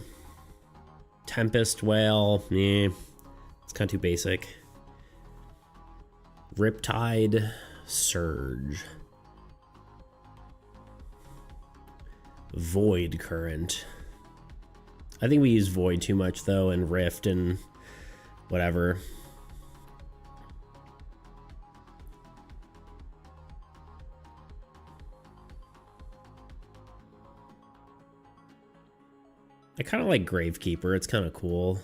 [SPEAKER 1] Tempest Whale, it's kind of too basic. Riptide Surge. Void Current. I think we use Void too much though, and Rift and whatever. I kind of like Gravekeeper. It's kind of cool.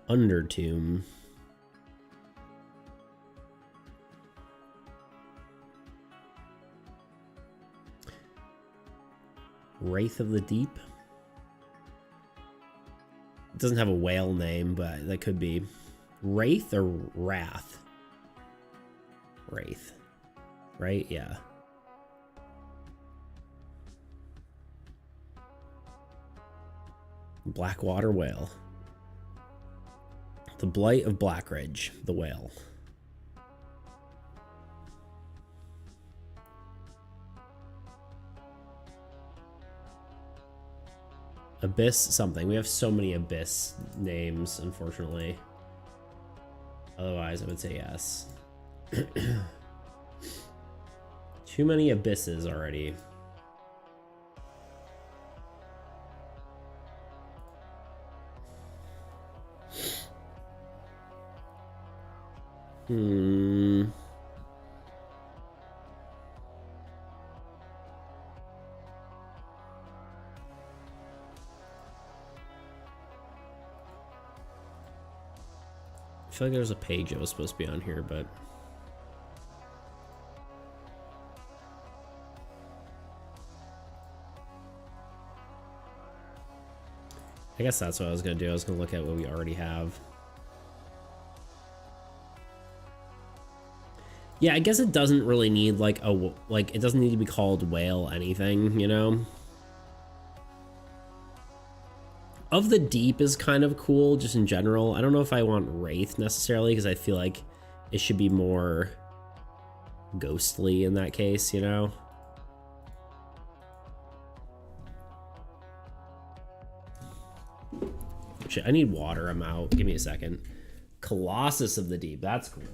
[SPEAKER 1] Undertomb. Wraith of the Deep. It doesn't have a whale name, but that could be. Wraith or Wrath? Wraith. Right? Yeah. Blackwater Whale. The Blight of Blackridge, the whale. Abyss something. We have so many Abyss names, unfortunately. Otherwise, I would say yes. Too many Abysses already. I feel like there was a page that was supposed to be on here, but I guess that's what I was gonna do. I was gonna look at what we already have. Yeah, I guess it doesn't really need like it doesn't need to be called whale anything, you know? Of the Deep is kind of cool just in general. I don't know if I want Wraith necessarily because I feel like it should be more ghostly in that case, you know? Shit, I need water. I'm out. Give me a second. Colossus of the Deep. That's cool.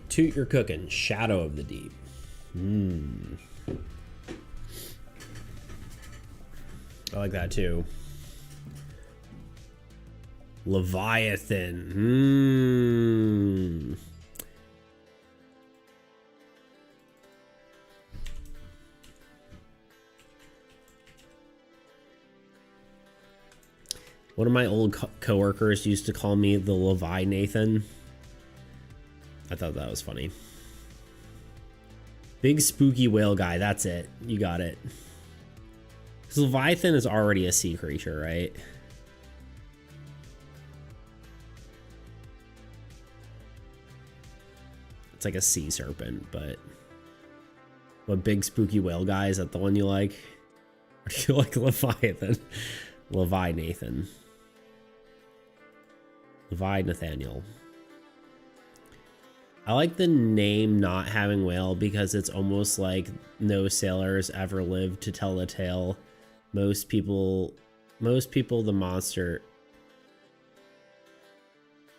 [SPEAKER 1] Toot your cooking. Shadow of the Deep. I like that too. Leviathan. One of my old coworkers used to call me the Levi Nathan. I thought that was funny. Big spooky whale guy. That's it. You got it. Because Leviathan is already a sea creature, right? It's like a sea serpent, but... What, big spooky whale guy? Is that the one you like? Or do you like Leviathan? Levi Nathan. Levi Nathaniel. I like the name not having whale because it's almost like no sailors ever lived to tell the tale. Most people the monster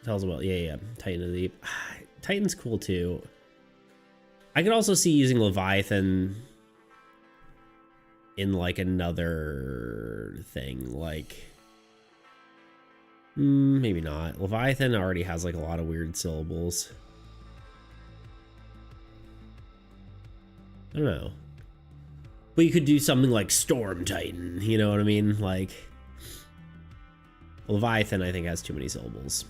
[SPEAKER 1] tells about. Yeah, Titan of the Deep. Titan's cool too. I could also see using Leviathan in like another thing, like maybe not. Leviathan already has like a lot of weird syllables. I don't know. But you could do something like Storm Titan, you know what I mean? Like, Leviathan, I think, has too many syllables.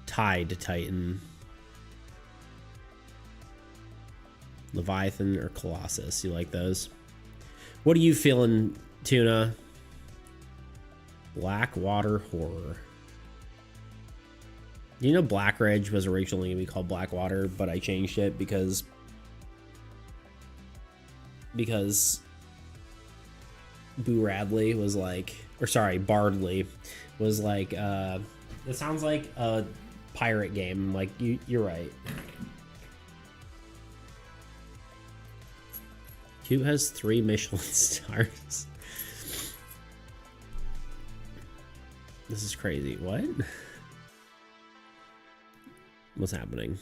[SPEAKER 1] Tide Titan. Leviathan or Colossus. You like those? What are you feeling, Tuna? Blackwater Horror. You know Black Ridge was originally going to be called Blackwater, but I changed it because Boo Radley was like, or sorry, Bardley was like, it sounds like a pirate game. Like, you're right. Cute has 3 Michelin stars. This is crazy. What? What's happening?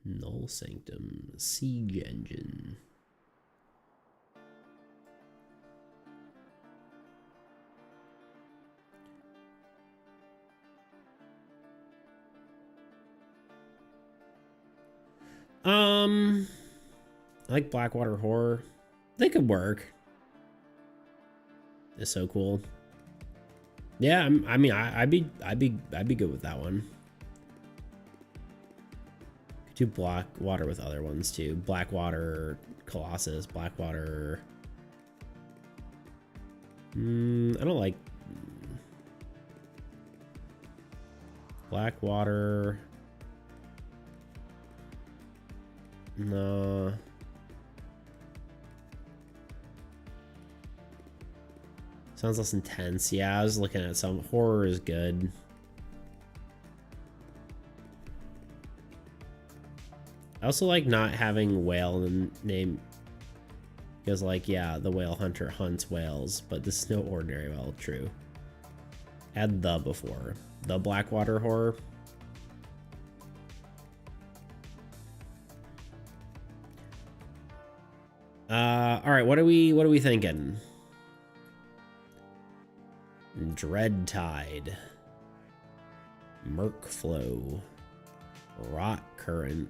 [SPEAKER 1] Null Sanctum Siege Engine. I like Blackwater Horror. They could work. It's so cool. Yeah, I mean, I'd be good with that one. Could do Blackwater with other ones too. Blackwater Colossus, Blackwater. I don't like Blackwater. No. Sounds less intense. Yeah, I was looking at some. Horror is good. I also like not having whale in the name. Because, like, yeah, the whale hunter hunts whales, but this is no ordinary whale. True. Add the before. The Blackwater Horror. All right, what are we thinking? Dread Tide, Murk Flow, Rot Current.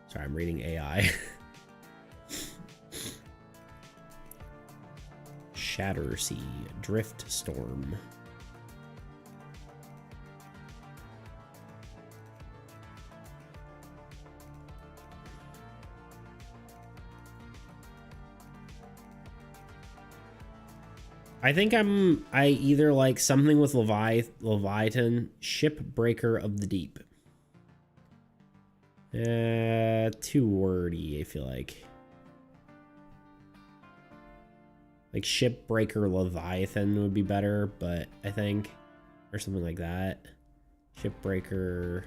[SPEAKER 1] Sorry, I'm reading AI. Shatter Sea, Drift Storm. I think I either like something with Leviathan, Shipbreaker of the Deep. Too wordy, I feel like. Like Shipbreaker Leviathan would be better, but I think, or something like that. Shipbreaker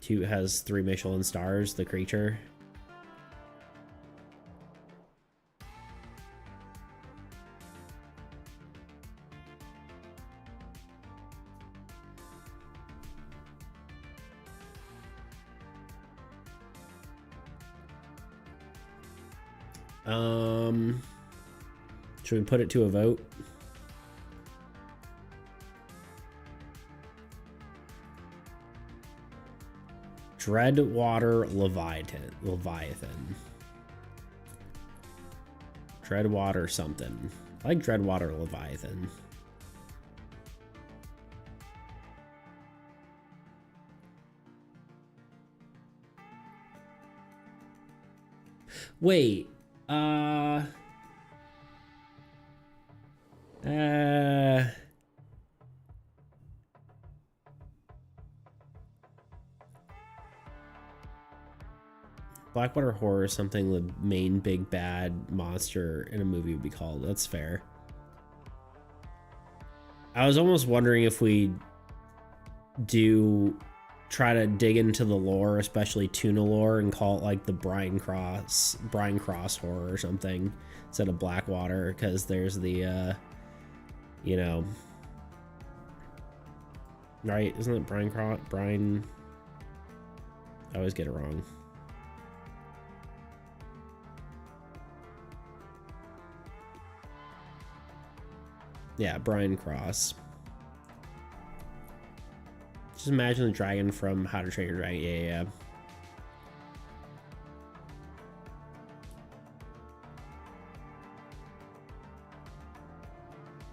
[SPEAKER 1] 2 has 3 Michelin stars, the creature. Should we put it to a vote? Dreadwater Leviathan. Dreadwater something. I like Dreadwater Leviathan. Wait. Blackwater Horror is something the main big bad monster in a movie would be called. That's fair. I was almost wondering if we try to dig into the lore, especially tuna lore, and call it like the Brian Cross horror or something instead of Blackwater, because there's the you know, right? Isn't it Brian? I always get it wrong. Yeah, Brian Cross. Just imagine the dragon from How to Train Your Dragon. Yeah.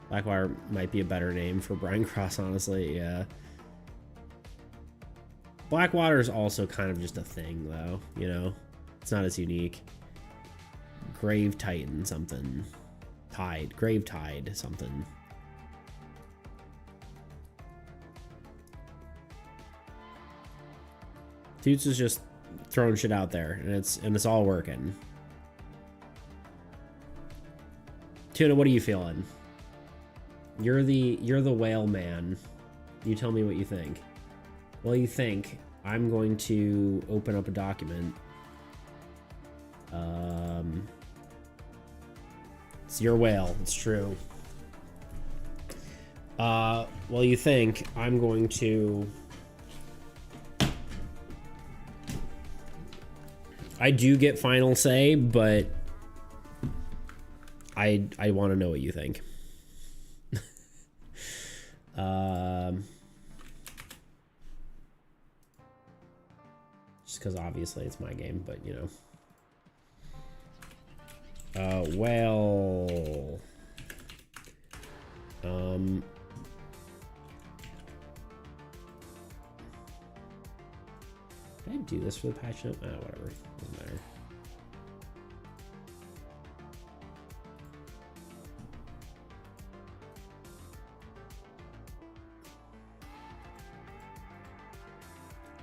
[SPEAKER 1] Blackwater might be a better name for Brian Cross, honestly. Yeah. Blackwater is also kind of just a thing, though. You know, it's not as unique. Grave Titan something. Grave Tide something. Toots is just throwing shit out there, and it's all working. Tuna, what are you feeling? You're the whale man. You tell me what you think. Well, you think I'm going to open up a document. It's your whale. It's true. Well, you think I'm going to. I do get final say, but I want to know what you think. Just because obviously it's my game, but you know. Well. Did I do this for the patch note? Whatever. Doesn't matter.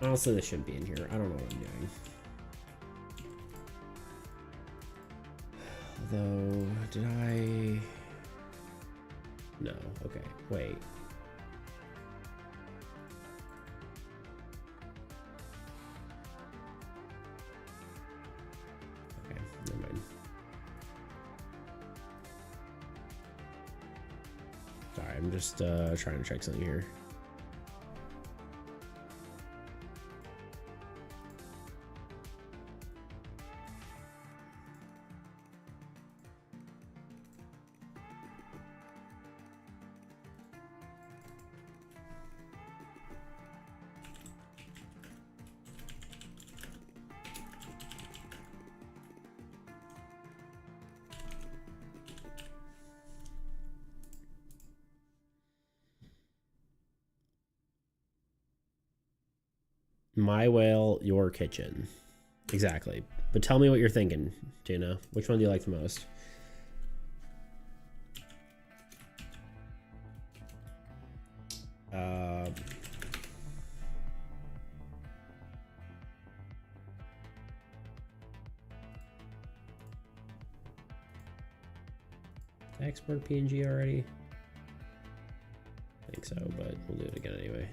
[SPEAKER 1] Honestly, this shouldn't be in here. I don't know what I'm doing. Though, did I? No. Okay. Wait. Okay. Never mind. Sorry, I'm just trying to check something here. My whale, your kitchen. Exactly. But tell me what you're thinking, Gina. Which one do you like the most? Export PNG already? I think so, but we'll do it again anyway.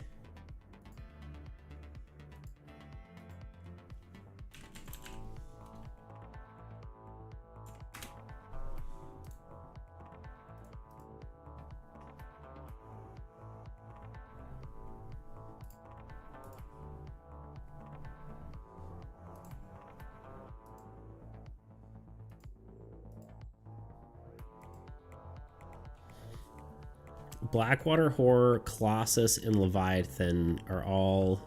[SPEAKER 1] Blackwater Horror, Colossus, and Leviathan are all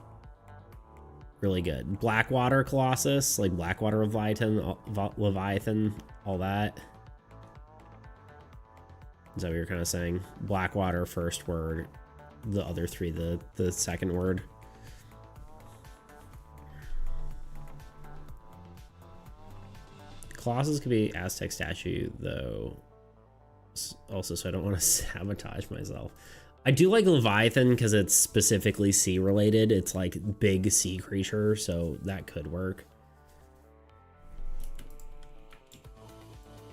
[SPEAKER 1] really good. Blackwater Colossus, like Blackwater Leviathan, all that. Is that what you're kind of saying? Blackwater first word, the other three the second word. Colossus could be Aztec statue though. Also, so I don't want to sabotage myself. I do like Leviathan because it's specifically sea related. It's like big sea creature, so that could work.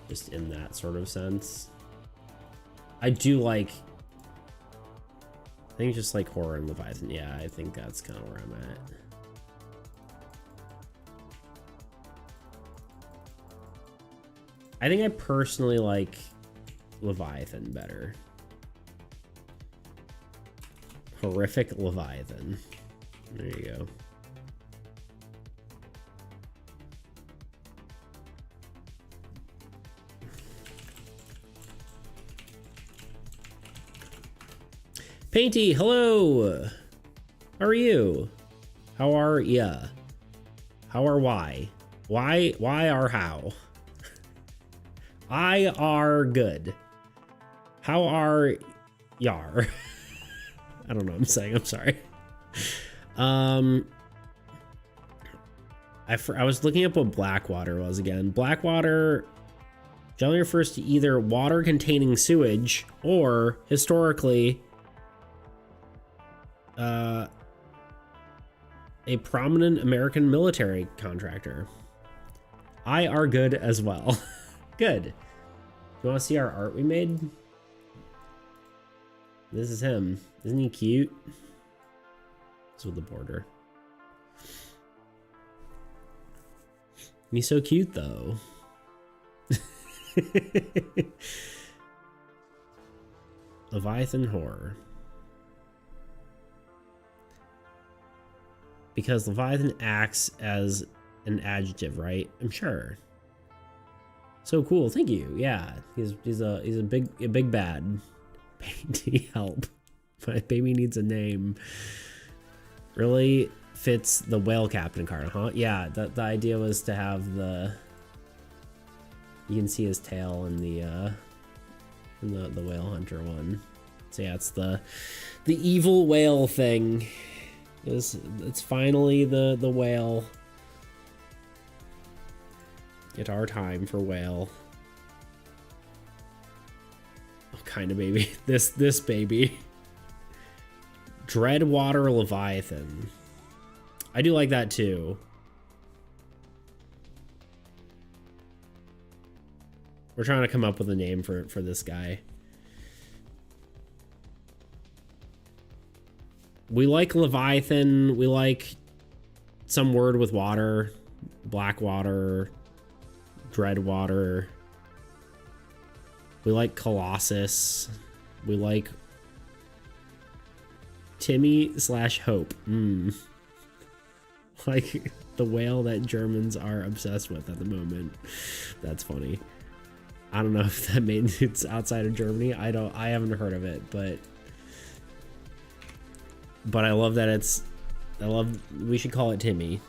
[SPEAKER 1] Just in that sort of sense. I do like, I think just like horror and Leviathan. Yeah, I think that's kind of where I'm at. I think I personally like Leviathan better. Horrific Leviathan. There you go. Painty, hello. How are you? How are ya? How are why? Why are how? I are good. How are yar? I don't know what I'm saying. I'm sorry. I was looking up what Blackwater was again. Blackwater generally refers to either water containing sewage or historically a prominent American military contractor. I are good as well. Good. You want to see our art we made? This is him. Isn't he cute? This with the border. He's so cute though. Leviathan horror. Because Leviathan acts as an adjective, right? I'm sure. So cool, thank you. Yeah, he's a big bad. Painty, help. My baby needs a name. Really fits the whale captain card, huh? Yeah, the idea was to have the. You can see his tail in the whale hunter one. So yeah, it's the evil whale thing. It's finally the whale. It's our time for whale. What kind of baby? This baby. Dreadwater Leviathan. I do like that too. We're trying to come up with a name for this guy. We like Leviathan. We like some word with water. Blackwater. Dreadwater. We like Colossus. We like Timmy/Hope. Like the whale that Germans are obsessed with at the moment. That's funny. I don't know if that made it's outside of Germany. I haven't heard of it, but I love that we should call it Timmy.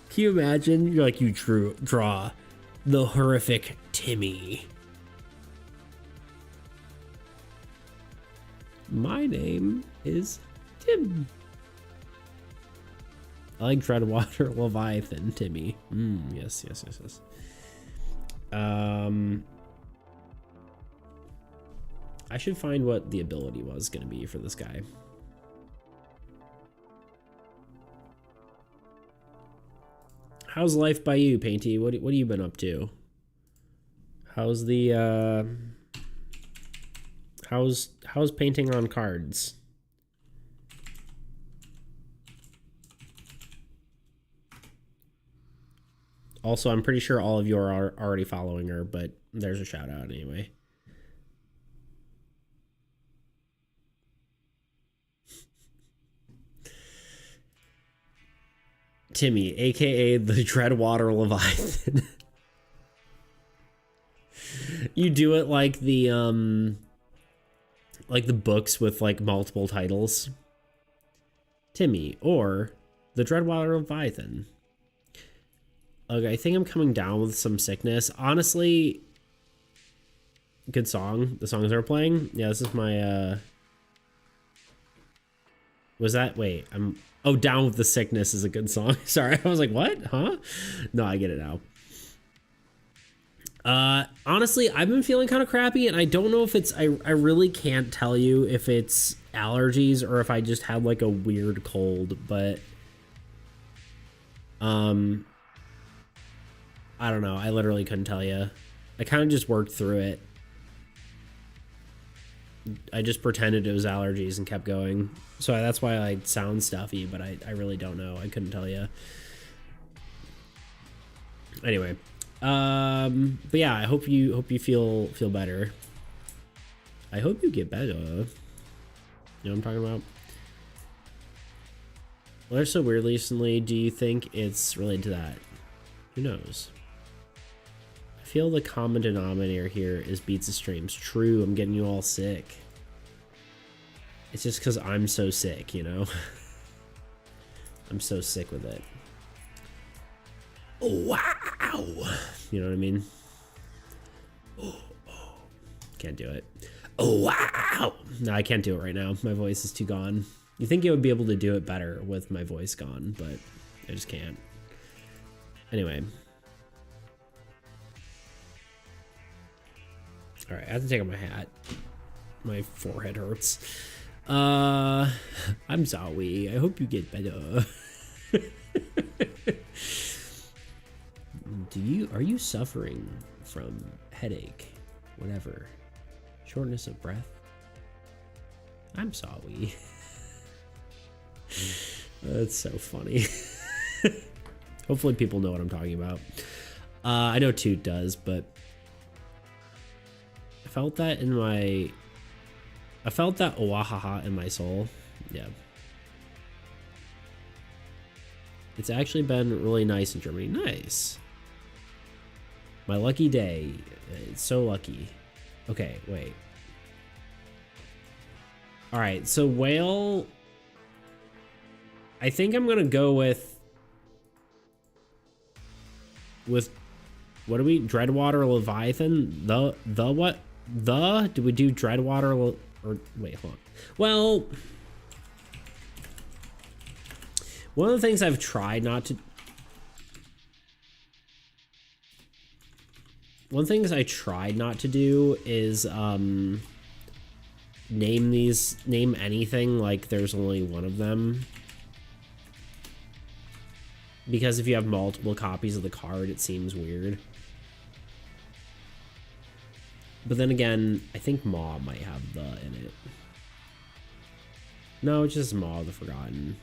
[SPEAKER 1] Can you imagine? You're like, you draw the horrific Timmy. My name is Tim. I like Dreadwater Leviathan Timmy. Yes. I should find what the ability was going to be for this guy. How's life by you, Painty? What have you been up to? How's the how's painting on cards? Also, I'm pretty sure all of you are already following her, but there's a shout out anyway. Timmy, aka the Dreadwater Leviathan. You do it like the books with like multiple titles. Timmy or the Dreadwater Leviathan. Okay, I think I'm coming down with some sickness. Honestly, good song. The songs are playing. Yeah, this is my was that wait, oh, Down with the Sickness is a good song. Sorry, I was like, what? Huh? No, I get it now. Honestly, I've been feeling kind of crappy, and I don't know if it's I really can't tell you if it's allergies or if I just had like a weird cold, but I don't know. I literally couldn't tell you. I kind of just worked through it. I just pretended it was allergies and kept going. So that's why I sound stuffy, but I really don't know. I couldn't tell you. Anyway, but yeah, I hope you feel better. I hope you get better. You know what I'm talking about? Well, they're so weird recently. Do you think it's related to that? Who knows? I feel the common denominator here is beats of streams. True, I'm getting you all sick. It's just because I'm so sick, you know? I'm so sick with it. Oh, wow! You know what I mean? Oh. Can't do it. Oh, wow! No, I can't do it right now. My voice is too gone. You think you would be able to do it better with my voice gone, but I just can't. Anyway. Alright, I have to take off my hat. My forehead hurts. I'm sorry. I hope you get better. Are you suffering from headache? Whatever. Shortness of breath? I'm sorry. That's so funny. Hopefully people know what I'm talking about. I know Toot does, but I felt that oahaha in my soul. Yeah. It's actually been really nice in Germany. Nice. My lucky day. It's so lucky. Okay, wait. All right, so whale. I think I'm gonna go with what do we? Dreadwater Leviathan? The what? Do we do Dreadwater or wait, hold on. Well, one of the things I've tried not to. One thing I tried not to do is name anything like there's only one of them. Because if you have multiple copies of the card, it seems weird. But then again, I think Maw might have the in it. No, it's just Maw the Forgotten.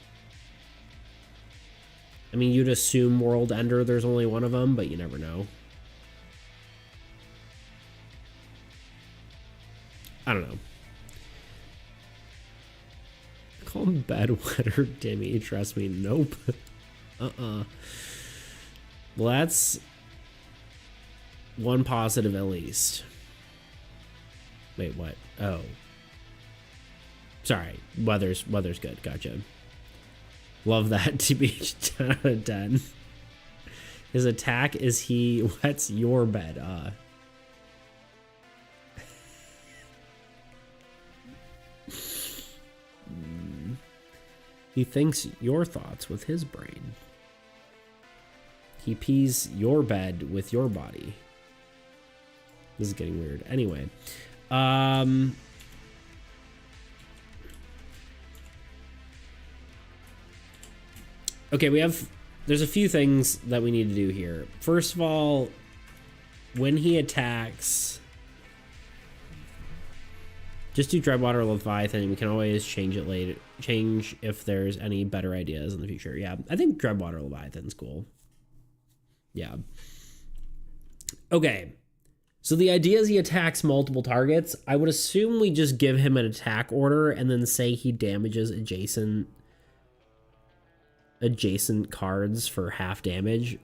[SPEAKER 1] I mean, you'd assume World Ender there's only one of them, but you never know. I don't know. Call him Bedwetter Dimmy. Trust me, nope. Well, that's one positive at least. Wait, what? Oh. Sorry. Weather's good. Gotcha. Love that. TBH 10 out of 10. His attack is he wets your bed. He thinks your thoughts with his brain. He pees your bed with your body. This is getting weird. Anyway. Okay, there's a few things that we need to do here. First of all, when he attacks, just do Dreadwater Leviathan, and we can always change it later. Change if there's any better ideas in the future. Yeah, I think Dreadwater Leviathan's cool. Yeah. Okay. So the idea is he attacks multiple targets. I would assume we just give him an attack order and then say he damages adjacent cards for half damage.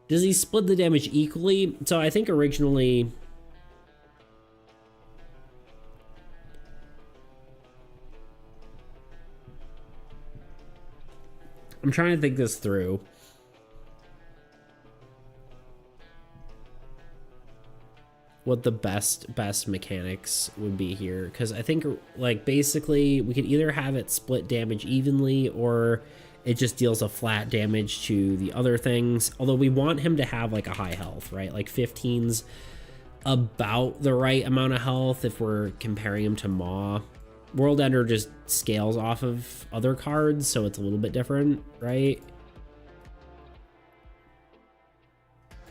[SPEAKER 1] Does he split the damage equally? So I think originally I'm trying to think this through. What the best mechanics would be here, because I think like basically we could either have it split damage evenly or it just deals a flat damage to the other things. Although we want him to have like a high health, right? Like 15's about the right amount of health if we're comparing him to Maw. World Ender just scales off of other cards, so it's a little bit different, right?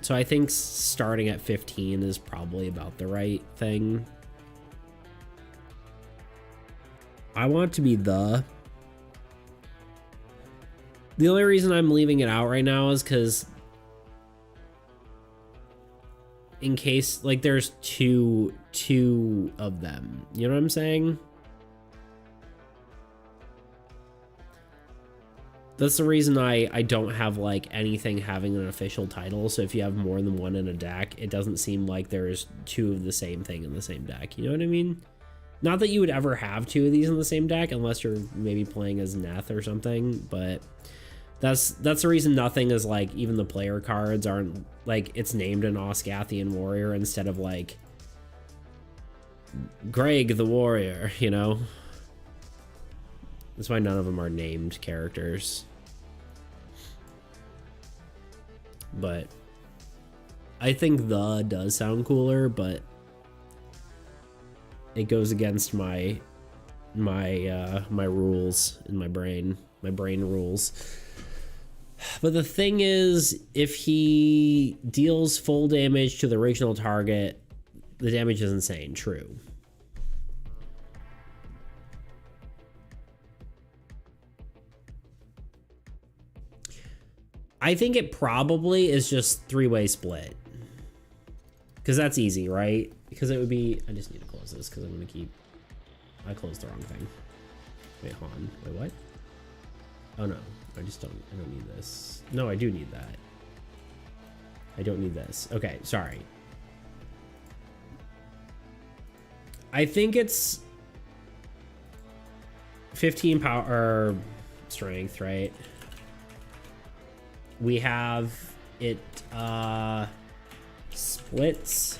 [SPEAKER 1] So I think starting at 15 is probably about the right thing. I want it to be the only reason I'm leaving it out right now is because in case, like, there's two of them. You know what I'm saying? That's the reason I don't have, like, anything having an official title. So if you have more than one in a deck, it doesn't seem like there's two of the same thing in the same deck. You know what I mean? Not that you would ever have two of these in the same deck unless you're maybe playing as Neth or something, but that's the reason nothing is, like, even the player cards aren't, like, it's named an Osgathian warrior instead of, like, Greg the warrior, you know? That's why none of them are named characters. But I think the does sound cooler, but it goes against my rules in my brain. My brain rules. But the thing is, if he deals full damage to the original target, the damage is insane. True. I think it probably is just three-way split. Because that's easy, right? Because it would be... I just need to close this because I'm going to keep... I closed the wrong thing. Wait, hold on. Wait, what? Oh, no. I don't need this. No, I do need that. I don't need this. Okay, sorry. I think it's 15 power or strength, right? We have it splits.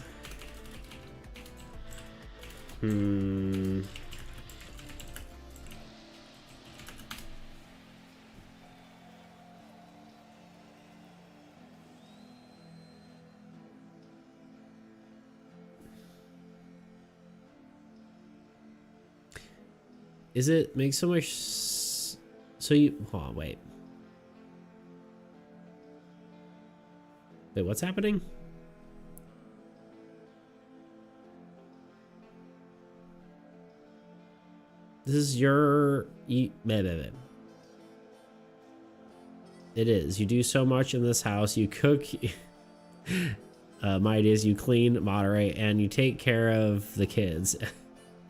[SPEAKER 1] Is it make so much so you hold on, wait, what's happening? This is your it is. You do so much in this house. You cook. My idea is you clean, moderate, and you take care of the kids.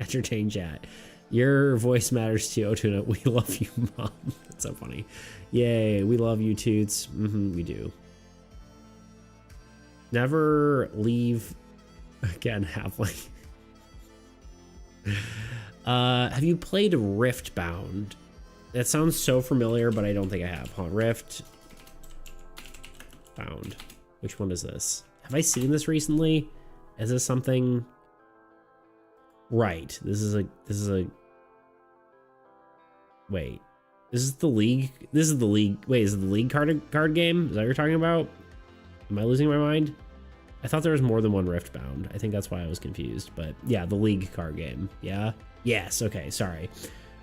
[SPEAKER 1] Entertain chat. Your voice matters too, Otuna. We love you, Mom. That's so funny. Yay, we love you, Toots. We do. Never leave again, halfling. Have you played Riftbound? That sounds so familiar, but I don't think I have. Huh? Rift Bound. Which one is this? Have I seen this recently? Is this something? Right. This is a wait. This is the league. This is the league. Wait, is it the league card game? Is that what you're talking about? Am I losing my mind? I thought there was more than one Riftbound. I think that's why I was confused. But yeah, the league card game. Yeah. Yes. Okay. Sorry.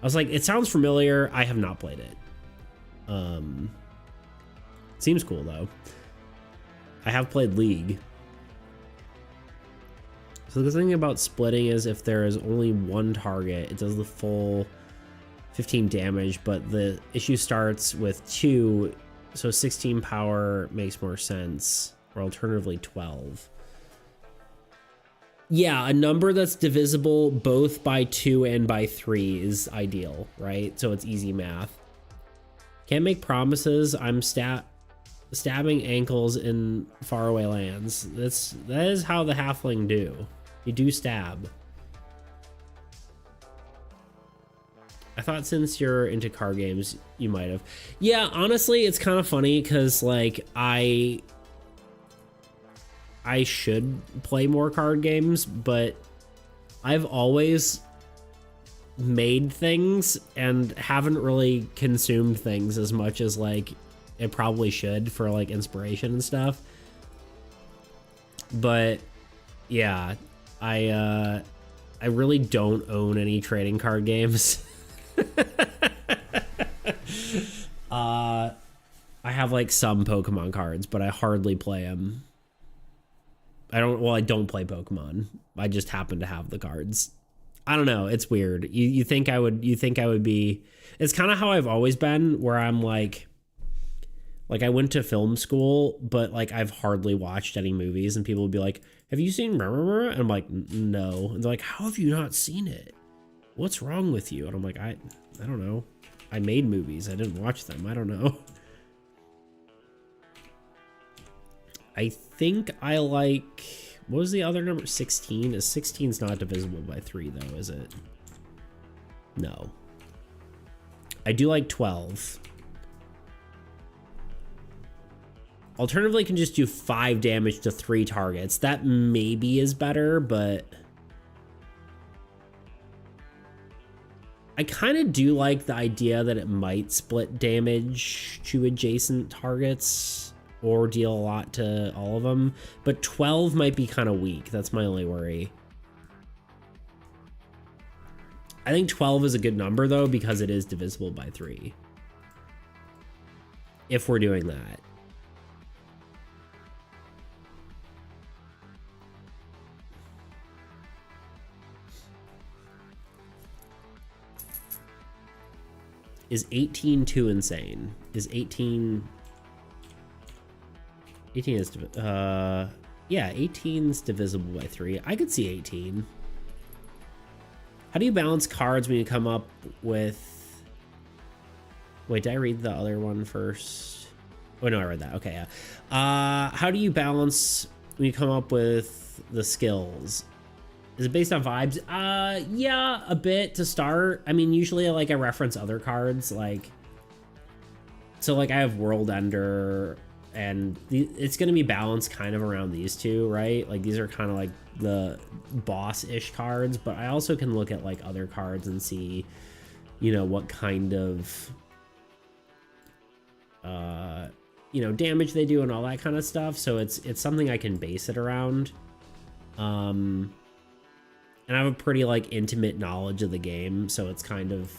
[SPEAKER 1] I was like, it sounds familiar. I have not played it. Seems cool though. I have played League. So the thing about splitting is if there is only one target, it does the full 15 damage, but the issue starts with 2, so 16 power makes more sense, or alternatively 12. Yeah, a number that's divisible both by 2 and by 3 is ideal, right? So it's easy math. Can't make promises. I'm stabbing ankles in faraway lands. That is how the halfling do. You do stab. I thought since you're into card games, you might have. Yeah, honestly, it's kind of funny because like I should play more card games, but I've always made things and haven't really consumed things as much as like it probably should for like inspiration and stuff. But yeah, I really don't own any trading card games. I have like some Pokemon cards, but I hardly play them. I don't play Pokemon. I just happen to have the cards. I don't know. It's weird. You think I would be, it's kind of how I've always been, where I'm like Like, I went to film school, but like I've hardly watched any movies, and people would be like, have you seen blah, blah, blah? And I'm like, no. And they're like, how have you not seen it? What's wrong with you? And I'm like, I don't know. I made movies. I didn't watch them. I don't know. I think I like, what was the other number? 16? 16's not divisible by 3 though, is it? No. I do like 12. Alternatively, can just do 5 damage to 3 targets. That maybe is better, but I kind of do like the idea that it might split damage to adjacent targets or deal a lot to all of them, but 12 might be kind of weak. That's my only worry. I think 12 is a good number though, because it is divisible by 3. If we're doing that. Is 18 too insane? Is 18... 18 is... yeah, 18's divisible by 3. I could see 18. How do you balance cards when you come up with... Wait, did I read the other one first? Oh, no, I read that. Okay, yeah. How do you balance when you come up with the skills? Is it based on vibes? Yeah, a bit to start. I mean, usually like I reference other cards, like, so like I have World Ender, and it's going to be balanced kind of around these two, right? Like these are kind of like the boss-ish cards, but I also can look at like other cards and see, you know, what kind of, you know, damage they do and all that kind of stuff. So it's something I can base it around. And I have a pretty like intimate knowledge of the game, so it's kind of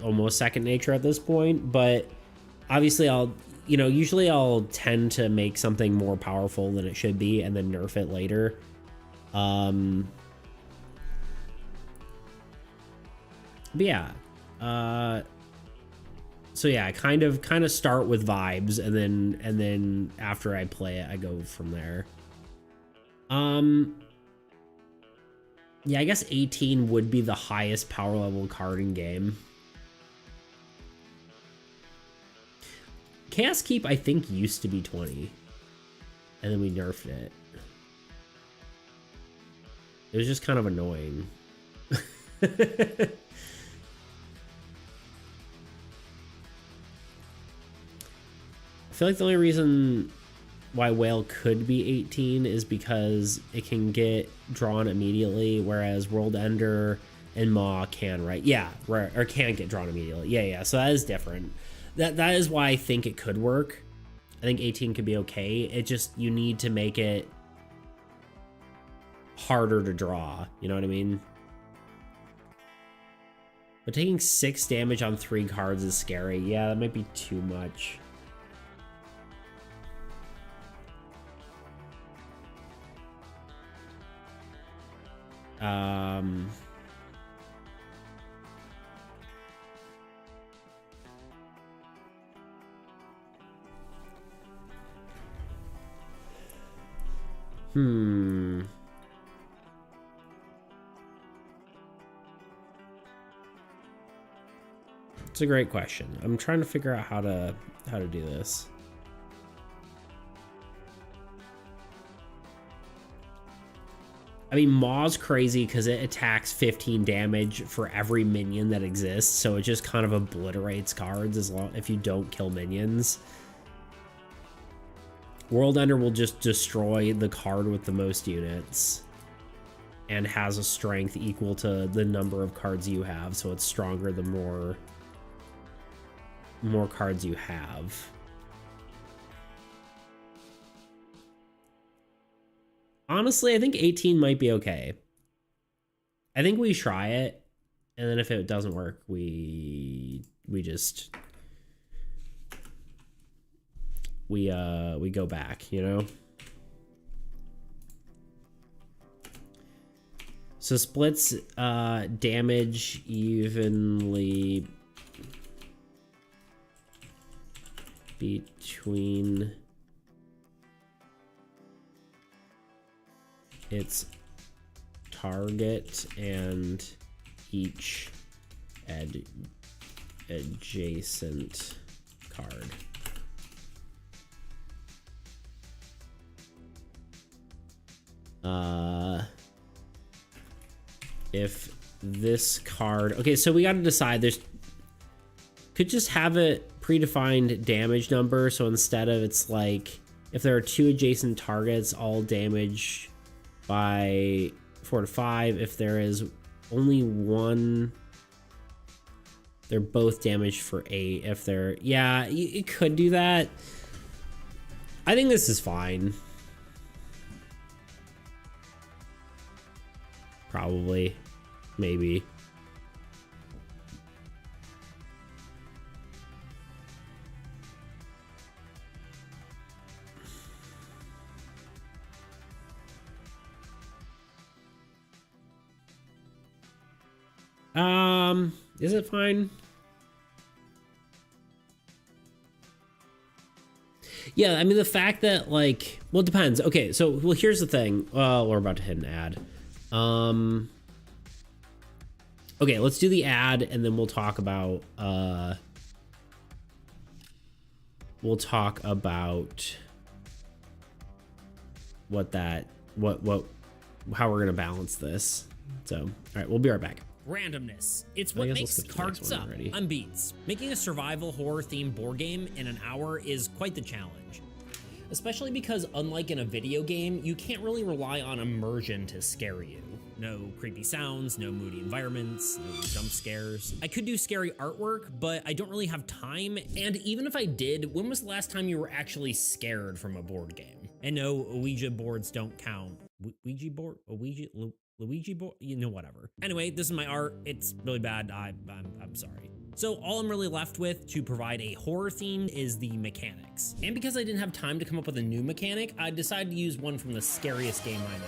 [SPEAKER 1] almost second nature at this point. But obviously usually I'll tend to make something more powerful than it should be and then nerf it later. But yeah. So yeah, I kind of start with vibes, and then after I play it, I go from there. Yeah, I guess 18 would be the highest power level card in game. Chaos Keep, I think, used to be 20. And then we nerfed it. It was just kind of annoying. I feel like the only reason why Whale could be 18 is because it can get drawn immediately, whereas World Ender and Maw can, right? Yeah, right, or can get drawn immediately. Yeah, so that is different. That is why I think it could work. I think 18 could be okay. It just, you need to make it harder to draw, you know what I mean? But taking 6 damage on 3 cards is scary. Yeah, that might be too much. It's a great question. I'm trying to figure out how to do this. I mean, Maw's crazy because it attacks 15 damage for every minion that exists, so it just kind of obliterates cards if you don't kill minions. World Ender will just destroy the card with the most units and has a strength equal to the number of cards you have, so it's stronger the more cards you have. Honestly, I think 18 might be okay. I think we try it, and then if it doesn't work, we go back, you know? So splits damage evenly between its target and each adjacent card. If this card, okay, so we got to decide. Could just have a predefined damage number. So instead of, it's like if there are two adjacent targets, all damage by 4 to 5. If there is only one, they're both damaged for 8. If they're, yeah, you could do that. I think this is fine. Probably, maybe. Is it fine? Yeah, I mean, the fact that, like, well, it depends. Okay, so, well, here's the thing. We're about to hit an ad. Okay, let's do the ad, and then we'll talk about, how we're gonna balance this. So, all right, we'll be right back.
[SPEAKER 3] Randomness. It's what makes cards up on beats. Making a survival horror themed board game in an hour is quite the challenge. Especially because, unlike in a video game, you can't really rely on immersion to scare you. No creepy sounds, no moody environments, no jump scares. I could do scary artwork, but I don't really have time, and even if I did, when was the last time you were actually scared from a board game? And no, Ouija boards don't count. Ouija board? Luigi board? You know, whatever. Anyway, this is my art. It's really bad. I'm sorry. So all I'm really left with to provide a horror theme is the mechanics. And because I didn't have time to come up with a new mechanic, I decided to use one from the scariest game I know,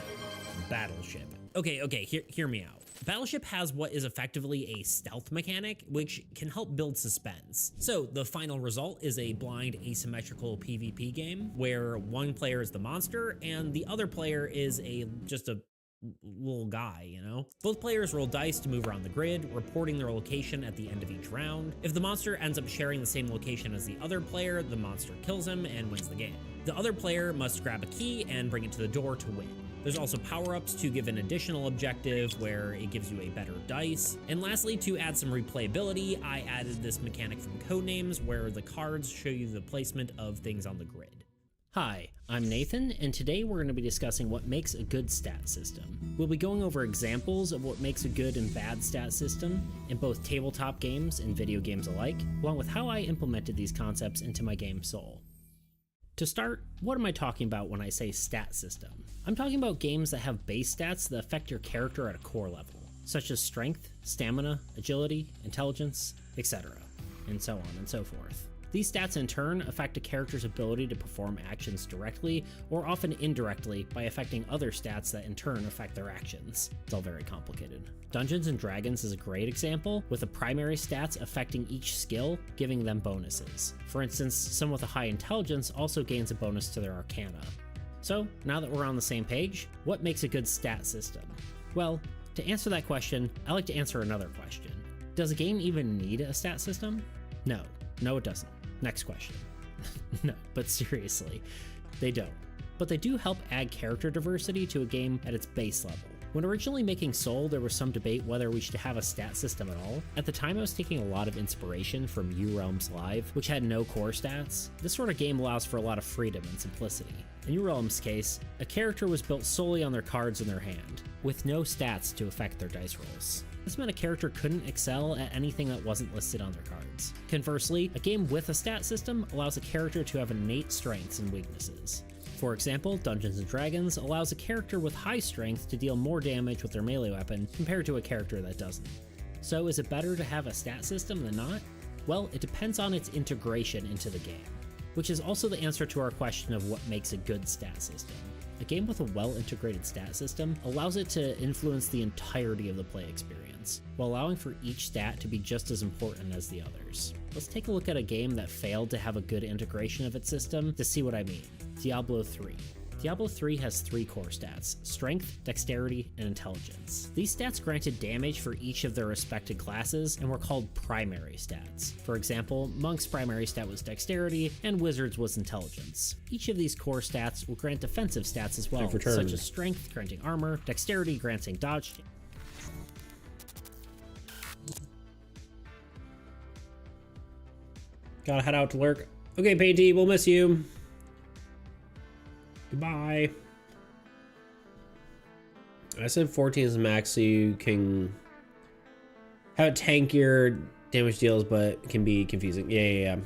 [SPEAKER 3] Battleship. Okay, hear me out. Battleship has what is effectively a stealth mechanic, which can help build suspense. So the final result is a blind asymmetrical PvP game where one player is the monster and the other player is just a little guy, you know? Both players roll dice to move around the grid, reporting their location at the end of each round. If the monster ends up sharing the same location as the other player, the monster kills him and wins the game. The other player must grab a key and bring it to the door to win. There's also power-ups to give an additional objective where it gives you a better dice. And lastly, to add some replayability, I added this mechanic from Codenames where the cards show you the placement of things on the grid. Hi, I'm Nathan, and today we're going to be discussing what makes a good stat system. We'll be going over examples of what makes a good and bad stat system in both tabletop games and video games alike, along with how I implemented these concepts into my game Soul. To start, what am I talking about when I say stat system? I'm talking about games that have base stats that affect your character at a core level, such as strength, stamina, agility, intelligence, etc., and so on and so forth. These stats in turn affect a character's ability to perform actions directly or often indirectly by affecting other stats that in turn affect their actions. It's all very complicated. Dungeons & Dragons is a great example, with the primary stats affecting each skill, giving them bonuses. For instance, someone with a high intelligence also gains a bonus to their arcana. So, now that we're on the same page, what makes a good stat system? Well, to answer that question, I like to answer another question. Does a game even need a stat system? No, it doesn't. Next question. No, but seriously, they don't. But they do help add character diversity to a game at its base level. When originally making Soul, there was some debate whether we should have a stat system at all. At the time, I was taking a lot of inspiration from U-Realms Live, which had no core stats. This sort of game allows for a lot of freedom and simplicity. In U-Realms' case, a character was built solely on their cards in their hand, with no stats to affect their dice rolls. This meant a character couldn't excel at anything that wasn't listed on their cards. Conversely, a game with a stat system allows a character to have innate strengths and weaknesses. For example, Dungeons & Dragons allows a character with high strength to deal more damage with their melee weapon compared to a character that doesn't. So is it better to have a stat system than not? Well, it depends on its integration into the game, which is also the answer to our question of what makes a good stat system. A game with a well-integrated stat system allows it to influence the entirety of the play experience, while allowing for each stat to be just as important as the others. Let's take a look at a game that failed to have a good integration of its system to see what I mean. Diablo 3. Diablo 3 has 3 core stats: strength, dexterity, and intelligence. These stats granted damage for each of their respected classes and were called primary stats. For example, Monk's primary stat was dexterity, and Wizard's was intelligence. Each of these core stats will grant defensive stats as well, such as strength granting armor, dexterity granting dodge.
[SPEAKER 1] Gotta head out to lurk. Okay, Painty, we'll miss you. Goodbye. I said 14 is max, so you can have tankier damage deals, but can be confusing. Yeah.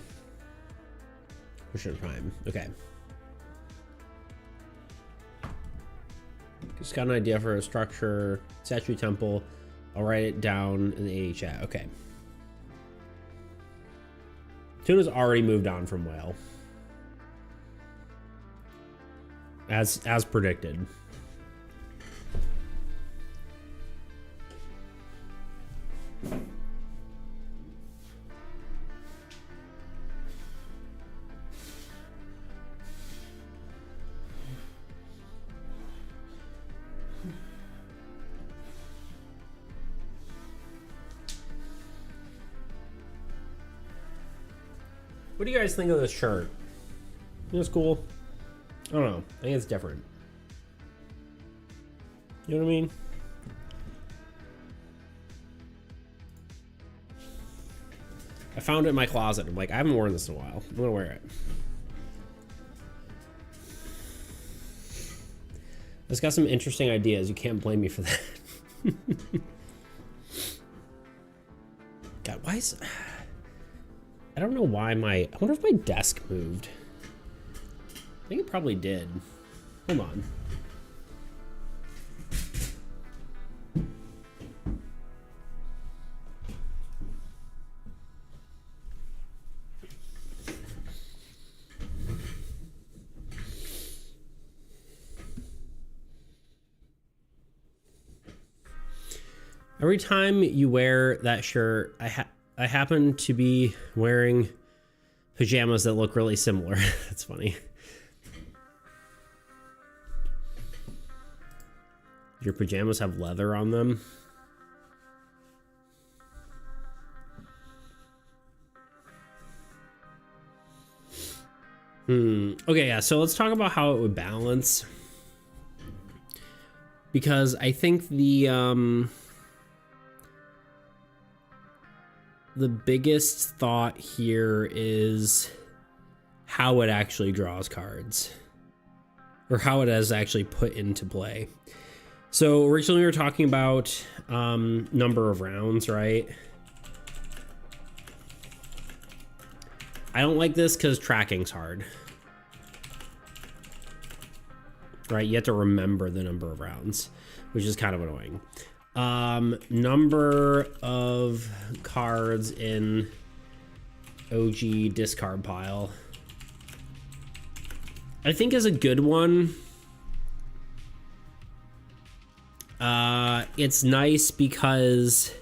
[SPEAKER 1] For sure, time. Okay. Just got an idea for a structure. Statue temple. I'll write it down in the AAE chat. Okay. Tuna's already moved on from Whale. As predicted. What do you guys think of this shirt? It's cool. I don't know. I think it's different. You know what I mean? I found it in my closet. I'm like, I haven't worn this in a while. I'm gonna wear it. It's got some interesting ideas. You can't blame me for that. God, why is... I don't know why I wonder if my desk moved. I think it probably did. Hold on. Every time you wear that shirt, I happen to be wearing pajamas that look really similar. That's funny. Your pajamas have leather on them. Okay, yeah, so let's talk about how it would balance. Because I think the biggest thought here is how it actually draws cards. Or how it is actually put into play. So originally we were talking about number of rounds, right? I don't like this because tracking's hard. Right, you have to remember the number of rounds, which is kind of annoying. Number of cards in OG discard pile, I think is a good one. It's nice because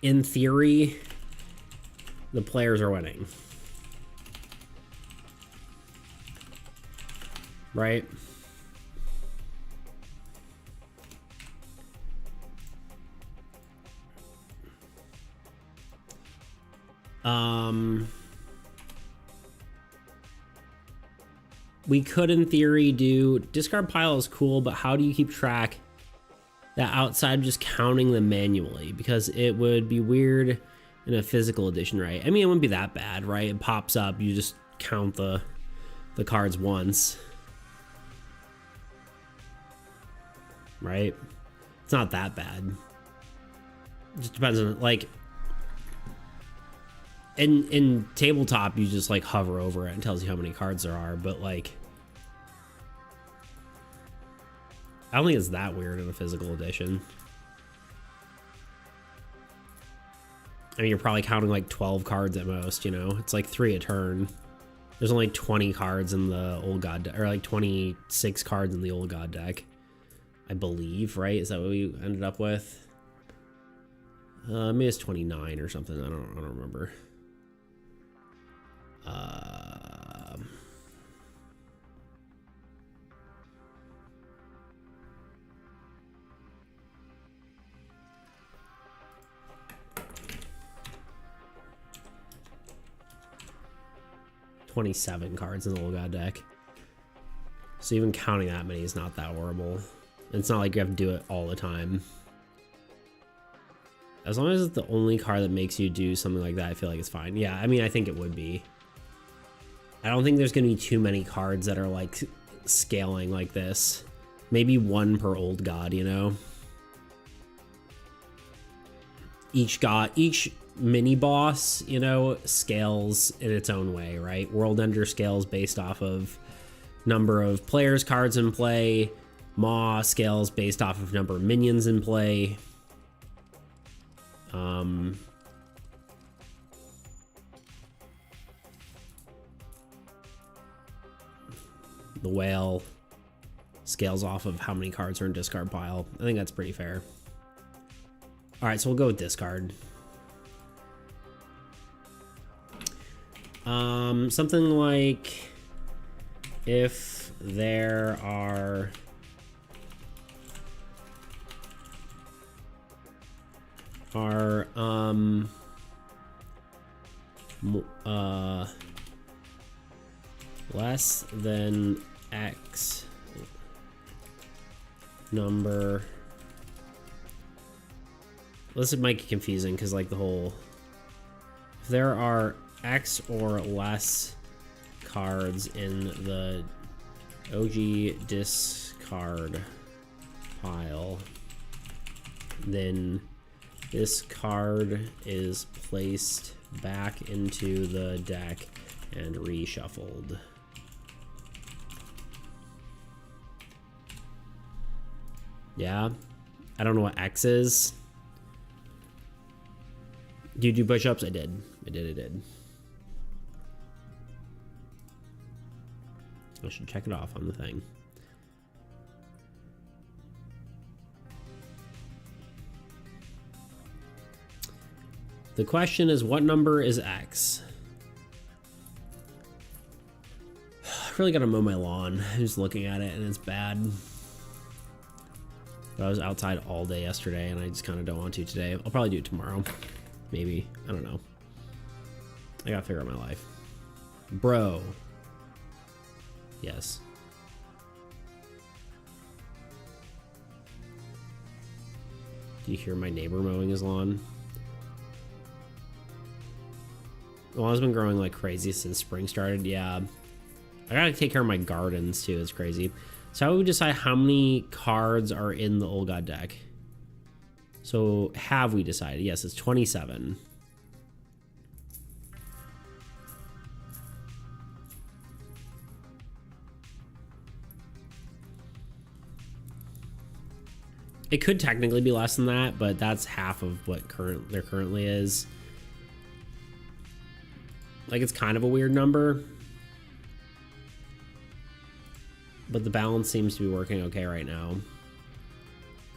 [SPEAKER 1] in theory the players are winning, right? We could in theory do discard pile is cool, but how do you keep track that outside of just counting them manually? Because it would be weird in a physical edition, right? I mean, it wouldn't be that bad, right? It pops up, you just count the cards once, right? It's not that bad. It just depends on, like, in tabletop you just like hover over it and tells you how many cards there are, but like I don't think it's that weird in a physical edition. I mean, you're probably counting like 12 cards at most, you know? It's like 3 a turn. There's only 20 cards in the old god deck, or like 26 cards in the old god deck, I believe, right? Is that what we ended up with? Maybe it's 29 or something. I don't remember. 27 cards in the old god deck. So even counting that many is not that horrible. It's not like you have to do it all the time. As long as it's the only card that makes you do something like that, I feel like it's fine. Yeah, I mean, I think it would be. I don't think there's going to be too many cards that are like scaling like this. Maybe one per old god, you know? Each mini boss, you know, scales in its own way, right? World Ender scales based off of number of players cards in play. Maw scales based off of number of minions in play. The whale scales off of how many cards are in discard pile. I think that's pretty fair. All right, so we'll go with discard. Something like if there are less than X number. This might get confusing because like the whole, if there are X or less cards in the OG discard pile, then this card is placed back into the deck and reshuffled. Yeah, I don't know what X is. Do you do push-ups? I did. I did. I should check it off on the thing. The question is, what number is X? I really gotta mow my lawn. I'm just looking at it and it's bad. But I was outside all day yesterday and I just kind of don't want to today. I'll probably do it tomorrow. Maybe. I don't know. I gotta figure out my life. Bro. Yes. Do you hear my neighbor mowing his lawn? The lawn's been growing like crazy since spring started. Yeah. I gotta take care of my gardens too. It's crazy. So how do we decide how many cards are in the old god deck? So have we decided? Yes, it's 27. It could technically be less than that, but that's half of what there currently is. Like, it's kind of a weird number, but the balance seems to be working okay right now.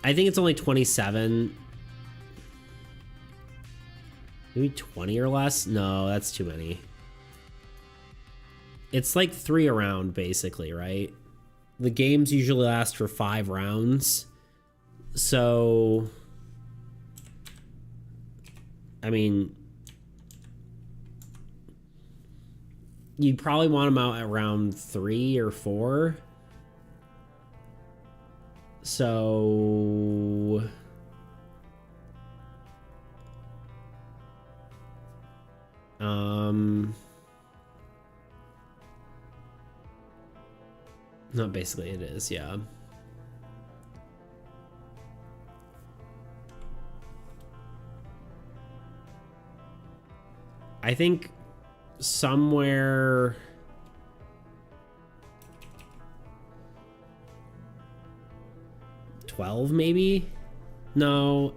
[SPEAKER 1] I think it's only 27. Maybe 20 or less? No, that's too many. It's like 3 a round, basically, right? The games usually last for 5 rounds. So, I mean, you'd probably want them out at round 3 or 4. So, no, basically it is, yeah. I think somewhere 12 maybe? No.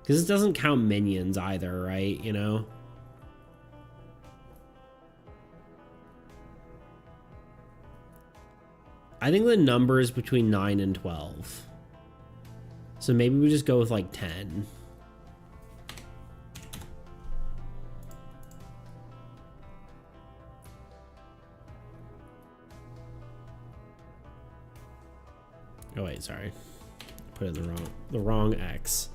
[SPEAKER 1] Because it doesn't count minions either, right? You know? I think the number is between 9 and 12. So maybe we just go with like 10. Oh wait, sorry. Put in the wrong X.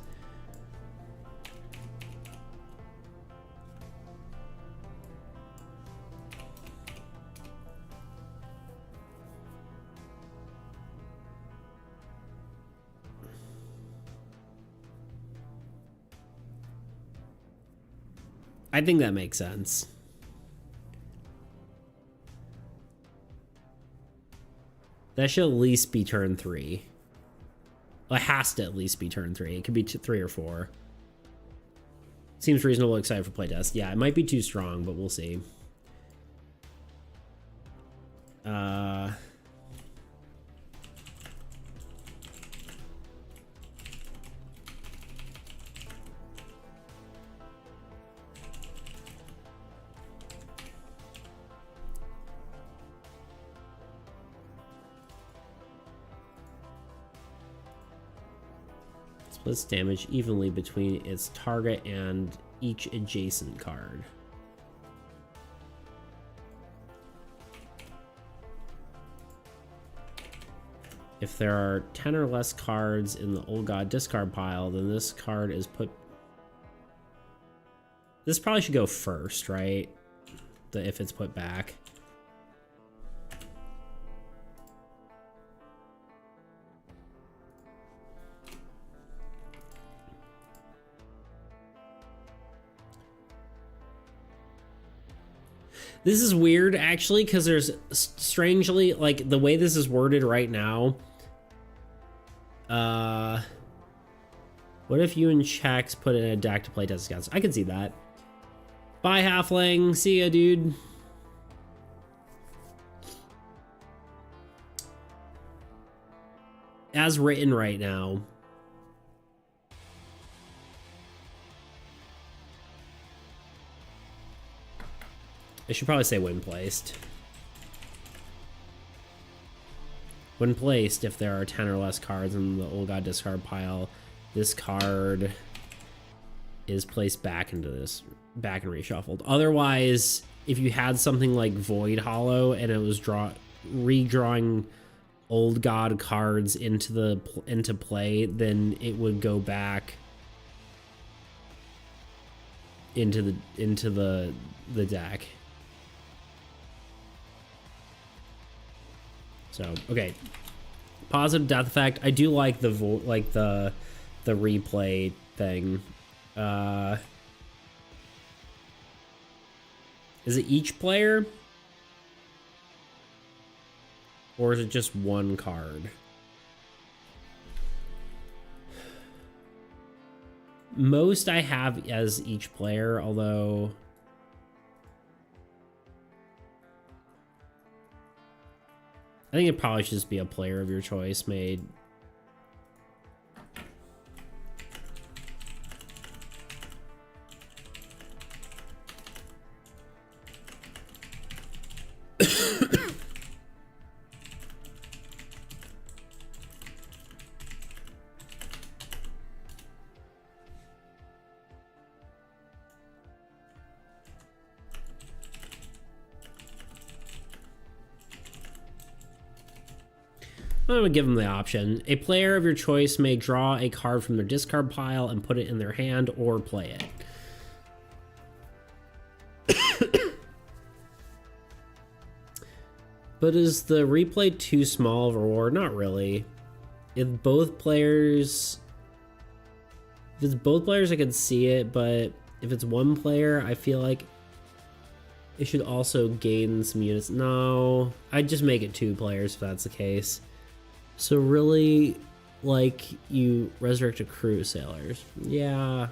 [SPEAKER 1] I think that makes sense. That should at least be turn 3. Well, it has to at least be turn 3. It could be 3 or 4. Seems reasonable, excited for playtest. Yeah, it might be too strong, but we'll see. Splits damage evenly between its target and each adjacent card. If there are 10 or less cards in the Old God discard pile, then this card is put... This probably should go first, right? If it's put back. This is weird, actually, because there's strangely, like, the way this is worded right now. What if you and Chex put in a deck to play test against? I can see that. Bye, Halfling. See ya, dude. As written right now. I should probably say when placed. When placed, if there are 10 or less cards in the Old God discard pile, this card is placed back into this, back and reshuffled. Otherwise, if you had something like Void Hollow and it was redrawing Old God cards into play, then it would go back into the deck. So, okay. Positive death effect. I do like the replay thing. Is it each player? Or is it just one card? Most I have as each player, although... I think it probably should just be a player of your choice made. I'm going to give them the option. A player of your choice may draw a card from their discard pile and put it in their hand or play it. But is the replay too small of a reward? Not really. If it's both players, I could see it, but if it's one player, I feel like it should also gain some units. No, I'd just make it 2 players if that's the case. So really, like, you resurrect a crew of sailors. Yeah.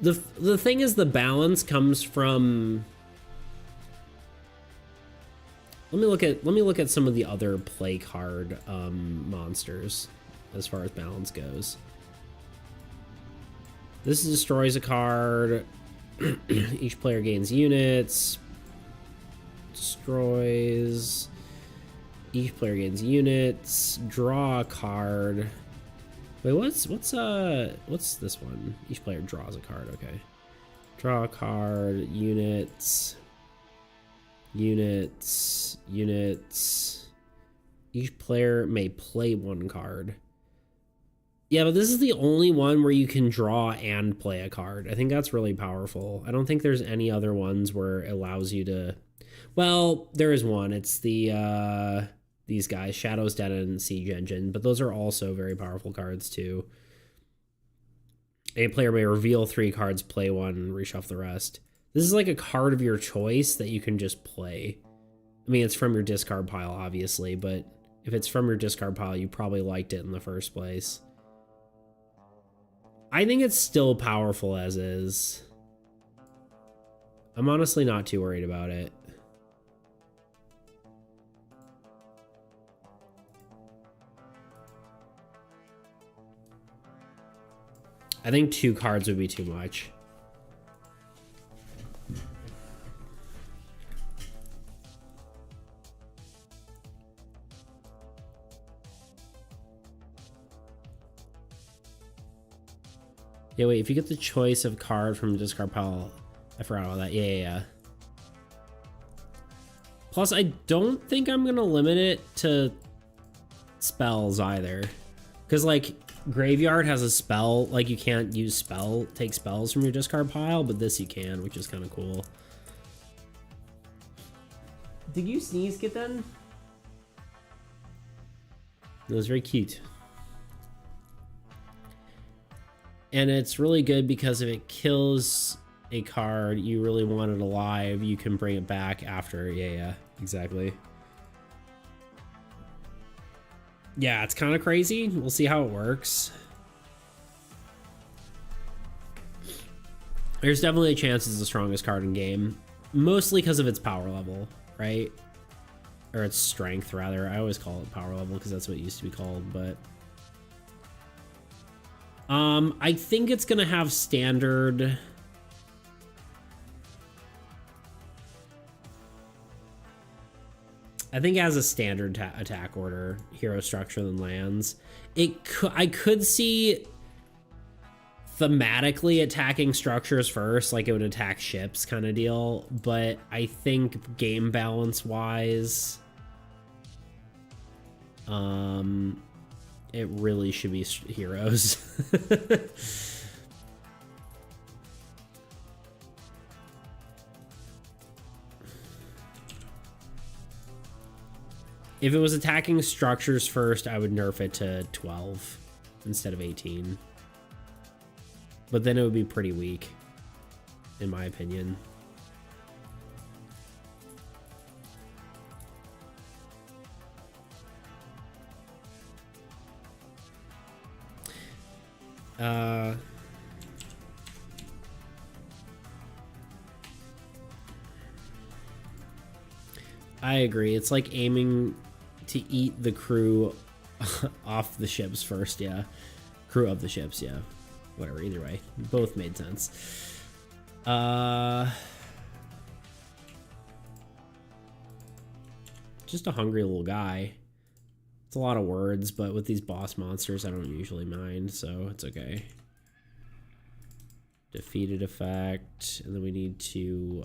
[SPEAKER 1] The thing is, the balance comes from... Let me look at some of the other play card monsters as far as balance goes. This destroys a card. Each player gains units. Destroys... Each player gains units. Draw a card. Wait, what's this one? Each player draws a card. Okay. Draw a card. Units. Units. Units. Each player may play one card. Yeah, but this is the only one where you can draw and play a card. I think that's really powerful. I don't think there's any other ones where it allows you to... Well, there is one. It's the these guys, Shadow's Den and Siege Engine, but those are also very powerful cards too. A player may reveal 3 cards, play one, and reshuffle the rest. This is like a card of your choice that you can just play. I mean, it's from your discard pile, obviously, but if it's from your discard pile, you probably liked it in the first place. I think it's still powerful as is. I'm honestly not too worried about it. I think 2 cards would be too much. Yeah, wait, if you get the choice of card from the discard pile, I forgot about that. Yeah. Plus, I don't think I'm gonna limit it to spells either. Because, like, Graveyard has a spell, like, you can't take spells from your discard pile, but this you can, which is kind of cool. Did you sneeze, Kitten? It was very cute. And it's really good because if it kills a card you really want it alive, you can bring it back after. Yeah, exactly. Yeah, it's kind of crazy. We'll see how it works. There's definitely a chance it's the strongest card in game, mostly because of its power level, right? Or its strength, rather. I always call it power level because that's what it used to be called, but... I think it's gonna have standard... I think it has a standard attack order, hero structure, then lands. I could see thematically attacking structures first, like it would attack ships kind of deal, but I think game balance wise, it really should be heroes. If it was attacking structures first, I would nerf it to 12 instead of 18. But then it would be pretty weak, in my opinion. I agree. It's like aiming to eat the crew off the ships first, yeah. Crew of the ships, yeah. Whatever, either way. Both made sense. Just a hungry little guy. It's a lot of words, but with these boss monsters, I don't usually mind, so it's okay. Defeated effect, and then we need to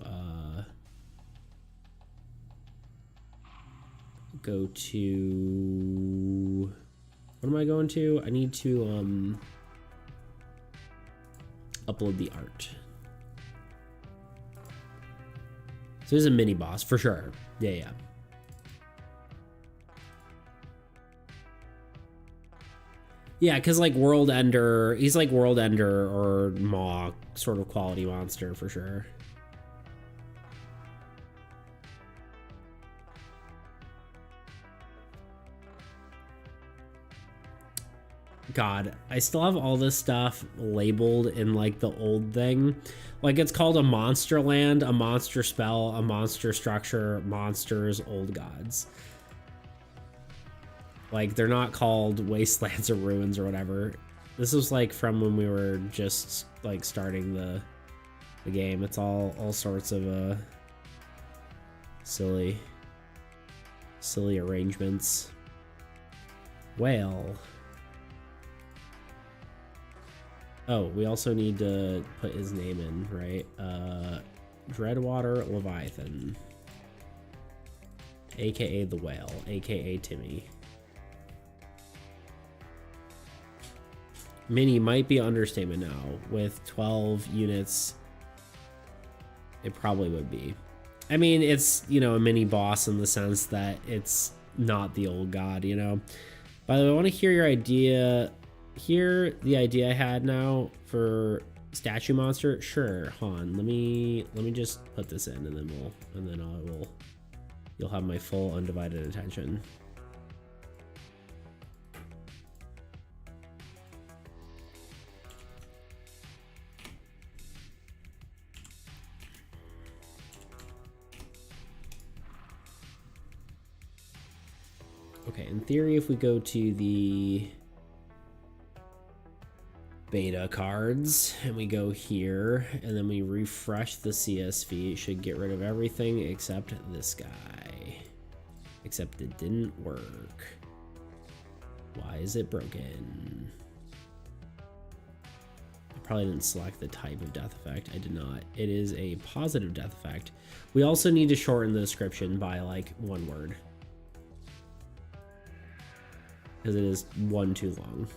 [SPEAKER 1] go to... What am I going to? I need to upload the art. So there's a mini boss for sure. Yeah. Yeah, because like World Ender, he's like World Ender or Maw sort of quality monster for sure. God, I still have all this stuff labeled in like the old thing. Like it's called a monster land, a monster spell, a monster structure, monsters, old gods. Like they're not called wastelands or ruins or whatever. This was like from when we were just like starting the game. It's all sorts of silly. Silly arrangements. Whale. Oh, we also need to put his name in, right? Dreadwater Leviathan. AKA the Whale, AKA Timmy. Mini might be understatement now. With 12 units, it probably would be. I mean, it's, you know, a mini boss in the sense that it's not the old god, you know? By the way, I want to hear your idea. Hear the idea I had now for statue monster. Sure, Han. Let me just put this in, and then I will. You'll have my full undivided attention. Okay, in theory, if we go to the beta cards and we go here and then we refresh the CSV, it should get rid of everything except this guy. Except it didn't work. Why is it broken? I probably didn't select the type of death effect. I did not. It is a positive death effect. We also need to shorten the description by like 1 word, because it is one too long.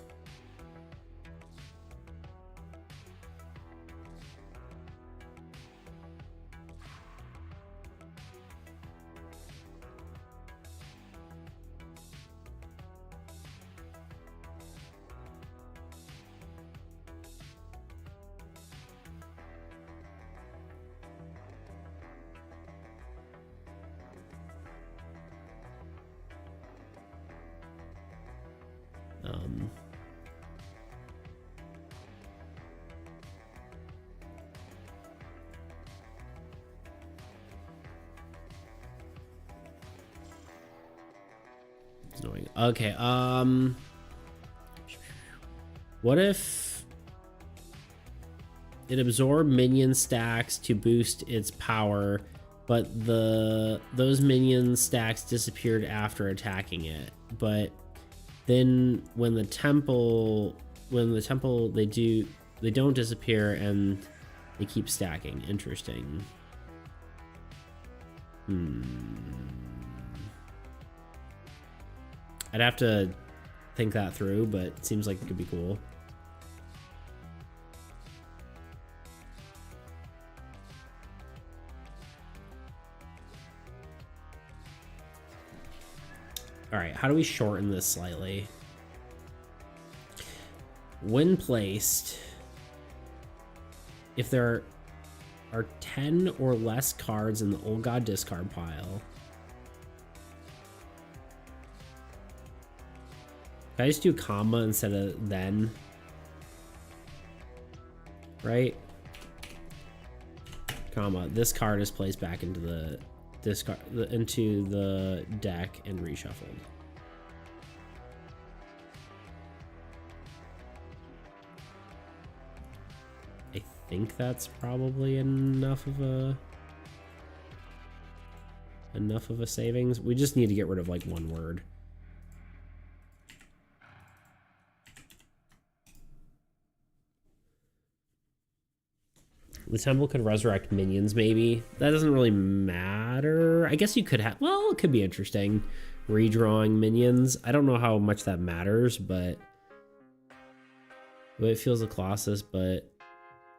[SPEAKER 1] It's annoying. Okay, what if it absorbed minion stacks to boost its power, but those minion stacks disappeared after attacking it? But then when the temple they don't disappear and they keep stacking. Interesting. I'd have to think that through, but it seems like it could be cool. All right, how do we shorten this slightly? When placed, if there are 10 or less cards in the Old God discard pile, can I just do comma instead of then? Right? Comma. This card is placed back into the discard into the deck and reshuffled. I think that's probably enough of a savings. We just need to get rid of like 1 word. The temple could resurrect minions, maybe. That doesn't really matter. I guess you could have... Well, it could be interesting. Redrawing minions. I don't know how much that matters, but... It feels a Colossus, but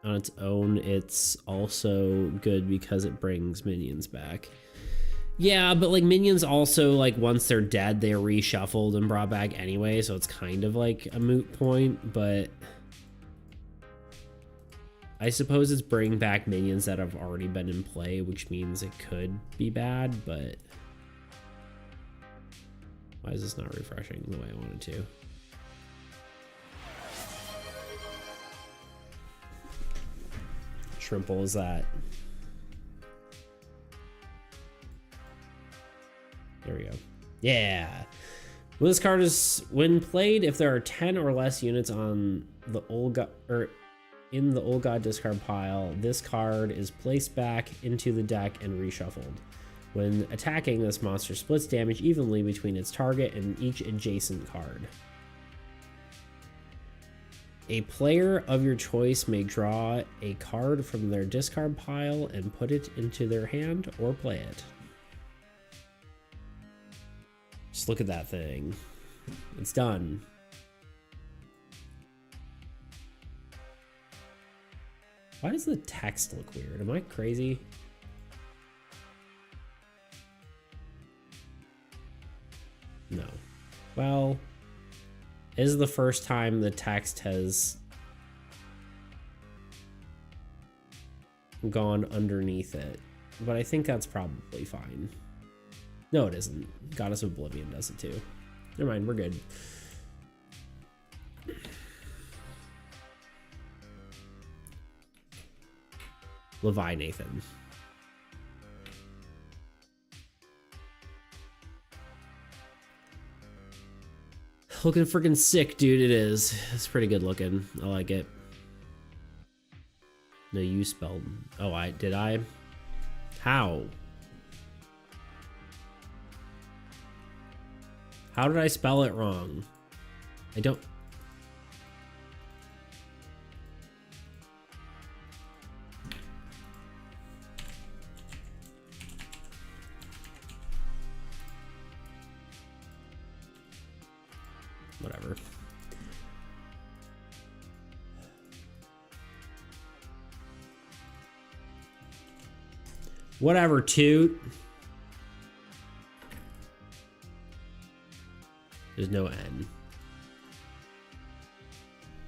[SPEAKER 1] on its own, it's also good because it brings minions back. Yeah, but like minions also, like once they're dead, they're reshuffled and brought back anyway, so it's kind of like a moot point, but... I suppose it's bringing back minions that have already been in play, which means it could be bad, but... Why is this not refreshing the way I wanted to? Shrimple is that? There we go. Yeah! Well, this card is... When played, if there are 10 or less units on the Old God... in the Old God discard pile, this card is placed back into the deck and reshuffled. When attacking, this monster splits damage evenly between its target and each adjacent card. A player of your choice may draw a card from their discard pile and put it into their hand or play it. Just look at that thing. It's done. Why does the text look weird? Am I crazy? No. Well, this is the first time the text has gone underneath it, but I think that's probably fine. No, it isn't. Goddess of Oblivion does it too. Never mind, we're good. Levi Nathan. Looking freaking sick, dude. It is. It's pretty good looking. I like it. No, you spelled. Oh, did I? How? How did I spell it wrong? I don't. Whatever. Whatever, toot. There's no N.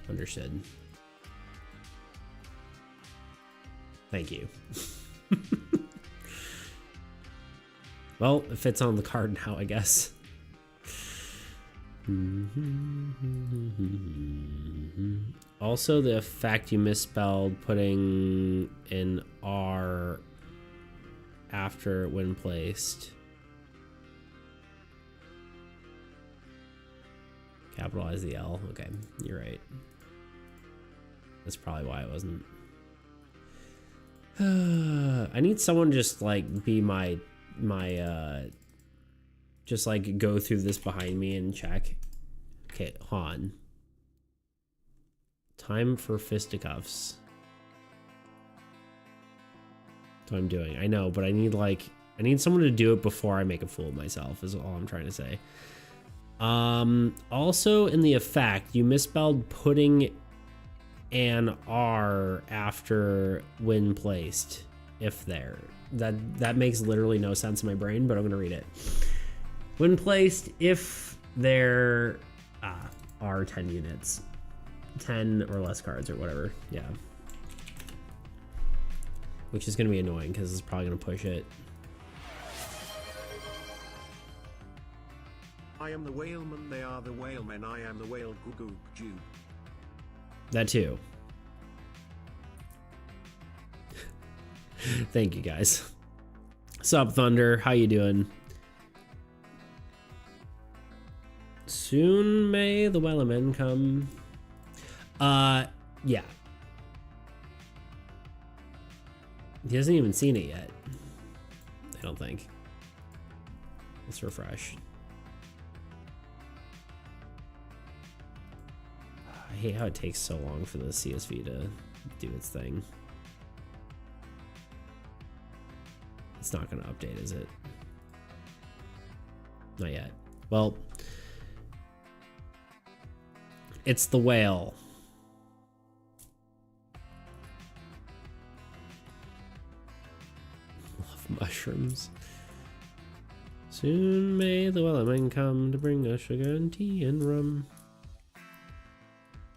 [SPEAKER 1] Understood. Thank you. Well, it fits on the card now, I guess. Also, the fact you misspelled putting an R after when placed. Capitalize the L. Okay, you're right. That's probably why it wasn't. I need someone just like be my just like go through this behind me and check. Okay, hold on. Time for fisticuffs. That's what I'm doing. I know, but I need someone to do it before I make a fool of myself is all I'm trying to say. Also in the effect, you misspelled putting an R after when placed. If there. That makes literally no sense in my brain, but I'm gonna read it. When placed, if there are 10 units. 10 or less cards or whatever. Yeah. Which is gonna be annoying because it's probably gonna push it.
[SPEAKER 2] I am the whaleman, they are the whalemen, I am the whale goo goo Jew.
[SPEAKER 1] That too. Thank you guys. Sup Thunder, how you doing? Soon may the whalemen come. Yeah. He hasn't even seen it yet. I don't think. Let's refresh. I hate how it takes so long for the CSV to do its thing. It's not going to update, is it? Not yet. Well, it's the whale. Love mushrooms. Soon may the whalemen come to bring us sugar and tea and rum.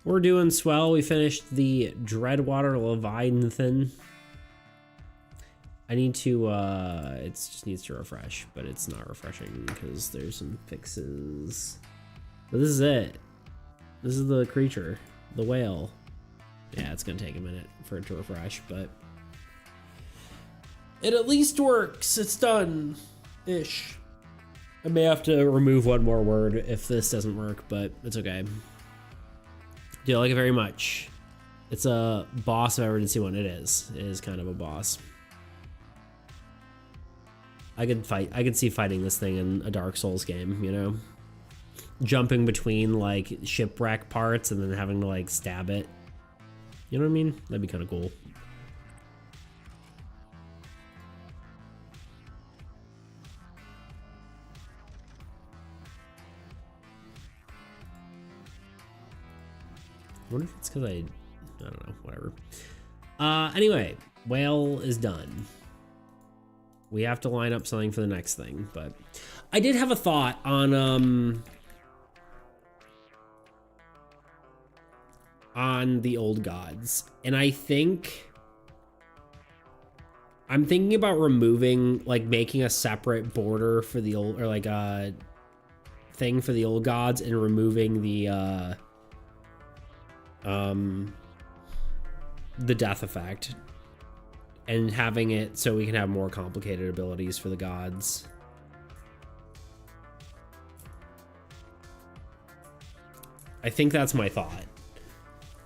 [SPEAKER 1] We're doing swell. We finished the Dreadwater Leviathan. I need to, it just needs to refresh, but it's not refreshing because there's some fixes. But this is it. This is the creature, the whale. Yeah, it's gonna take a minute for it to refresh, but it at least works. It's done-ish. I may have to remove one more word if this doesn't work, but it's okay. Do you like it very much? It's a boss if I ever did see one. It is. It is kind of a boss. I could see fighting this thing in a Dark Souls game, you know? Jumping between like shipwreck parts and then having to like stab it. You know what I mean? That'd be kind of cool. I wonder if it's because I don't know, whatever. Anyway, whale is done. We have to line up something for the next thing, but I did have a thought on the old gods, and I'm thinking about removing, like making a separate border for the old, or like a thing for the old gods, and removing the death effect, and having it so we can have more complicated abilities for the gods. I think that's my thought.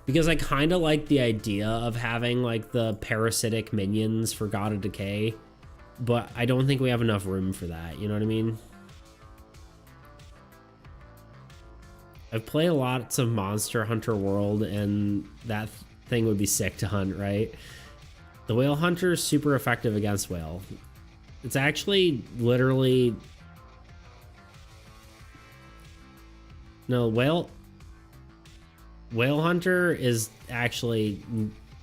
[SPEAKER 1] Because I kind of like the idea of having like the parasitic minions for God of Decay, but I don't think we have enough room for that, you know what I mean? I've played lots of Monster Hunter World, and that thing would be sick to hunt, right? The Whale Hunter is super effective against whale. It's actually literally... No, Whale Hunter is actually...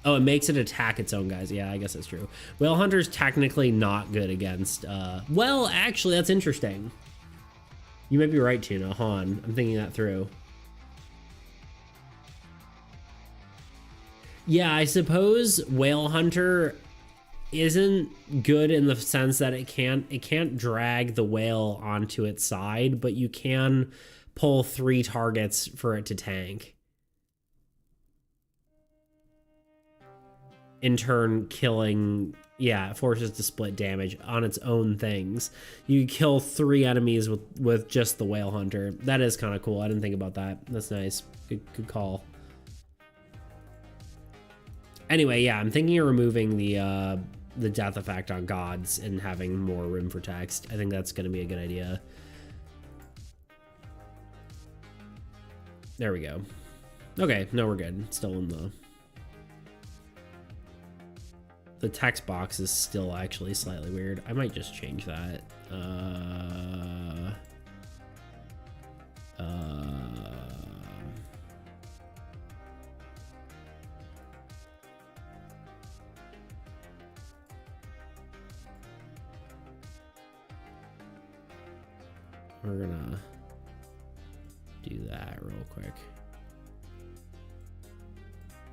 [SPEAKER 1] Oh, it makes it attack its own guys. Yeah, I guess that's true. Whale Hunter's technically not good against... Well, actually, that's interesting. You might be right, Tuna. Han. I'm thinking that through. Yeah, I suppose Whale Hunter isn't good in the sense that it can't drag the whale onto its side, but you can pull 3 targets for it to tank. In turn, killing... Yeah, it forces to split damage on its own things. You kill 3 enemies with just the Whale Hunter. That is kind of cool. I didn't think about that. That's nice. Good call. Anyway, yeah, I'm thinking of removing the death effect on gods and having more room for text. I think that's going to be a good idea. There we go. Okay, no, we're good. Still in the text box is still actually slightly weird. I might just change that. We're gonna do that real quick,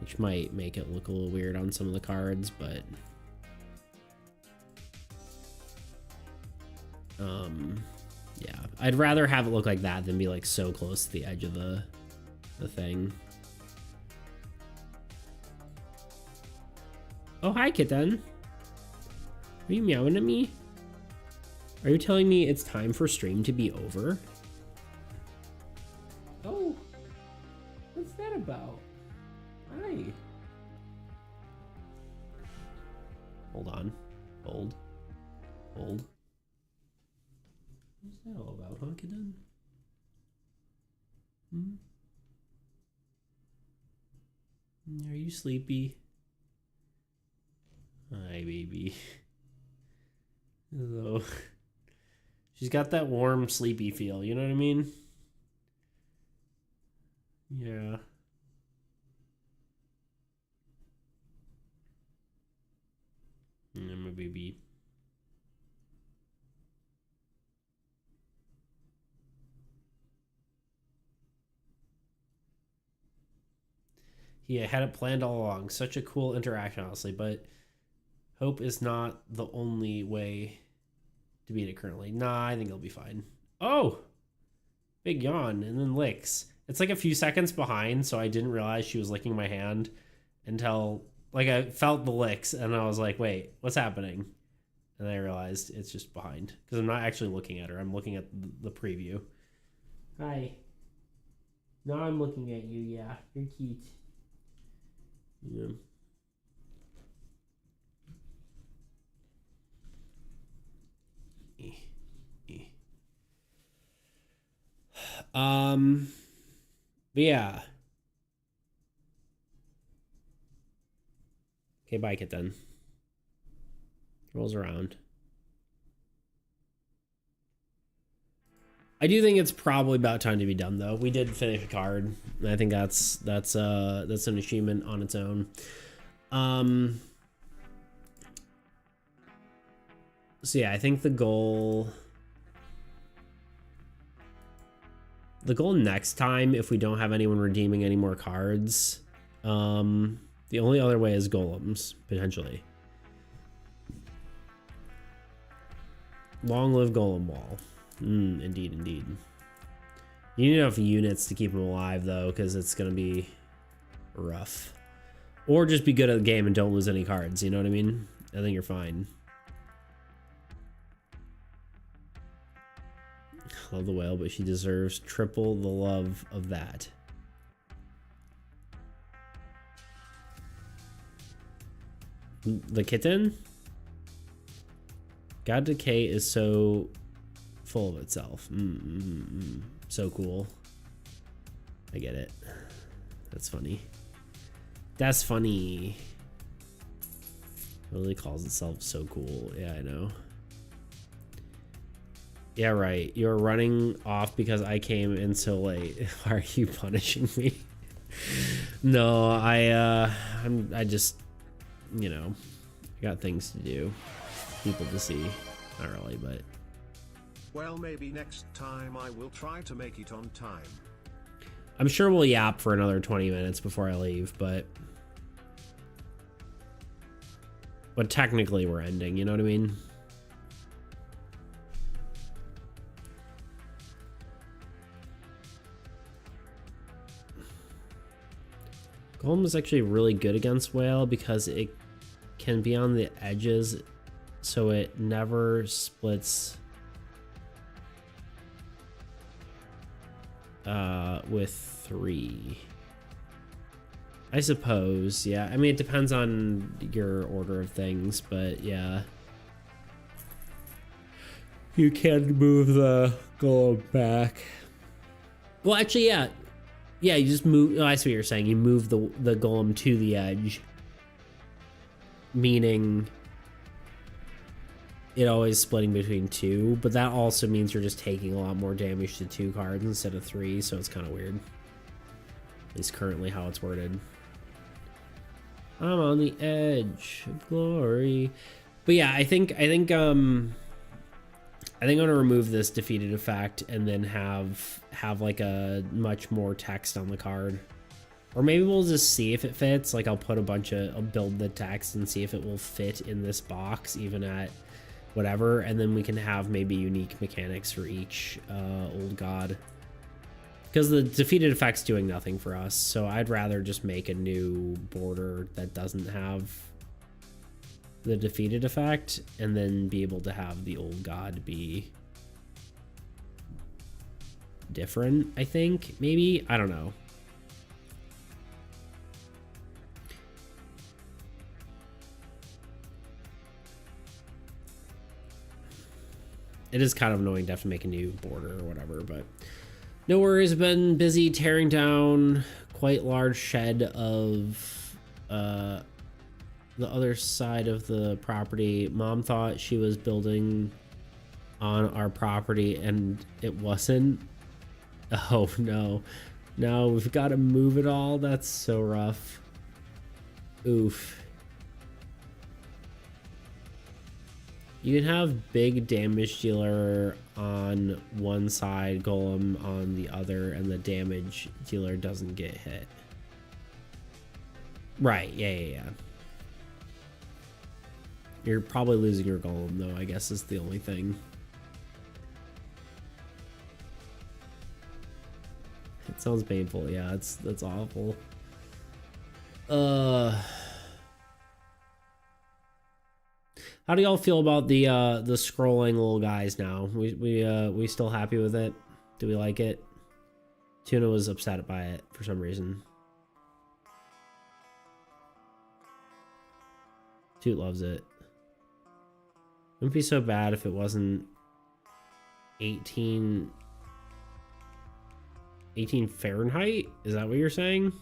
[SPEAKER 1] which might make it look a little weird on some of the cards, but yeah, I'd rather have it look like that than be like so close to the edge of the thing. Oh, hi, kitten. Are you meowing at me? Are you telling me it's time for stream to be over? Oh, what's that about? Hi. Hold on. Hold. What's that all about, huh, kitten? Are you sleepy? Hi, baby. Hello. She's got that warm, sleepy feel, you know what I mean? Yeah. My baby. Yeah, had it planned all along. Such a cool interaction, honestly, but hope is not the only way to beat it currently. Nah, I think it'll be fine. Oh! Big yawn, and then licks. It's like a few seconds behind, so I didn't realize she was licking my hand until, like, I felt the licks, and I was like, wait, what's happening? And I realized it's just behind, because I'm not actually looking at her. I'm looking at the preview. Hi. Now I'm looking at you, yeah. You're cute. Yeah. But yeah. Okay, bye, Kitten. Rolls around. I do think it's probably about time to be done, though. We did finish a card. And I think that's an achievement on its own. So yeah, I think the goal next time, if we don't have anyone redeeming any more cards, the only other way is golems, potentially. Long live Golem Wall. Indeed, indeed. You need enough units to keep them alive, though, because it's going to be rough. Or just be good at the game and don't lose any cards, you know what I mean? I think you're fine. Love the whale, but she deserves triple the love of that. The kitten? God Decay is so full of itself. So cool. I get it. That's funny. That's funny. It really calls itself so cool. Yeah, I know. Yeah, right. You're running off because I came in so late. Why are you punishing me? No, I just, you know, I got things to do. People to see. Not really, but...
[SPEAKER 2] Well, maybe next time I will try to make it on time.
[SPEAKER 1] I'm sure we'll yap for another 20 minutes before I leave, but technically we're ending, you know what I mean? Golem is actually really good against whale because it can be on the edges, so it never splits with 3. I suppose, yeah. I mean, it depends on your order of things, but yeah. You can move the golem back. Well, actually, yeah. Yeah, you just move... Oh, I see what you're saying. You move the golem to the edge. Meaning... it always splitting between 2, but that also means you're just taking a lot more damage to 2 cards instead of 3, so it's kind of weird. At least currently how it's worded. I'm on the edge of glory. But yeah, I think I'm gonna remove this defeated effect and then have like a much more text on the card. Or maybe we'll just see if it fits. Like I'll build the text and see if it will fit in this box even at whatever, and then we can have maybe unique mechanics for each old god. Because the defeated effect's doing nothing for us, so I'd rather just make a new border that doesn't have the defeated effect, and then be able to have the old god be different, I think, maybe? I don't know. It is kind of annoying to have to make a new border or whatever, but no worries. I've been busy tearing down quite large shed of the other side of the property. Mom thought she was building on our property and it wasn't. Oh no. No, we've got to move it all. That's so rough. Oof. You can have big damage dealer on one side, golem on the other, and the damage dealer doesn't get hit. Right, yeah. You're probably losing your golem, though, I guess is the only thing. It sounds painful, yeah, that's awful. How do y'all feel about the scrolling little guys now? We still happy with it? Do we like it? Tuna was upset by it for some reason. Toot loves it. Wouldn't be so bad if it wasn't 18 18 Fahrenheit? Is that what you're saying?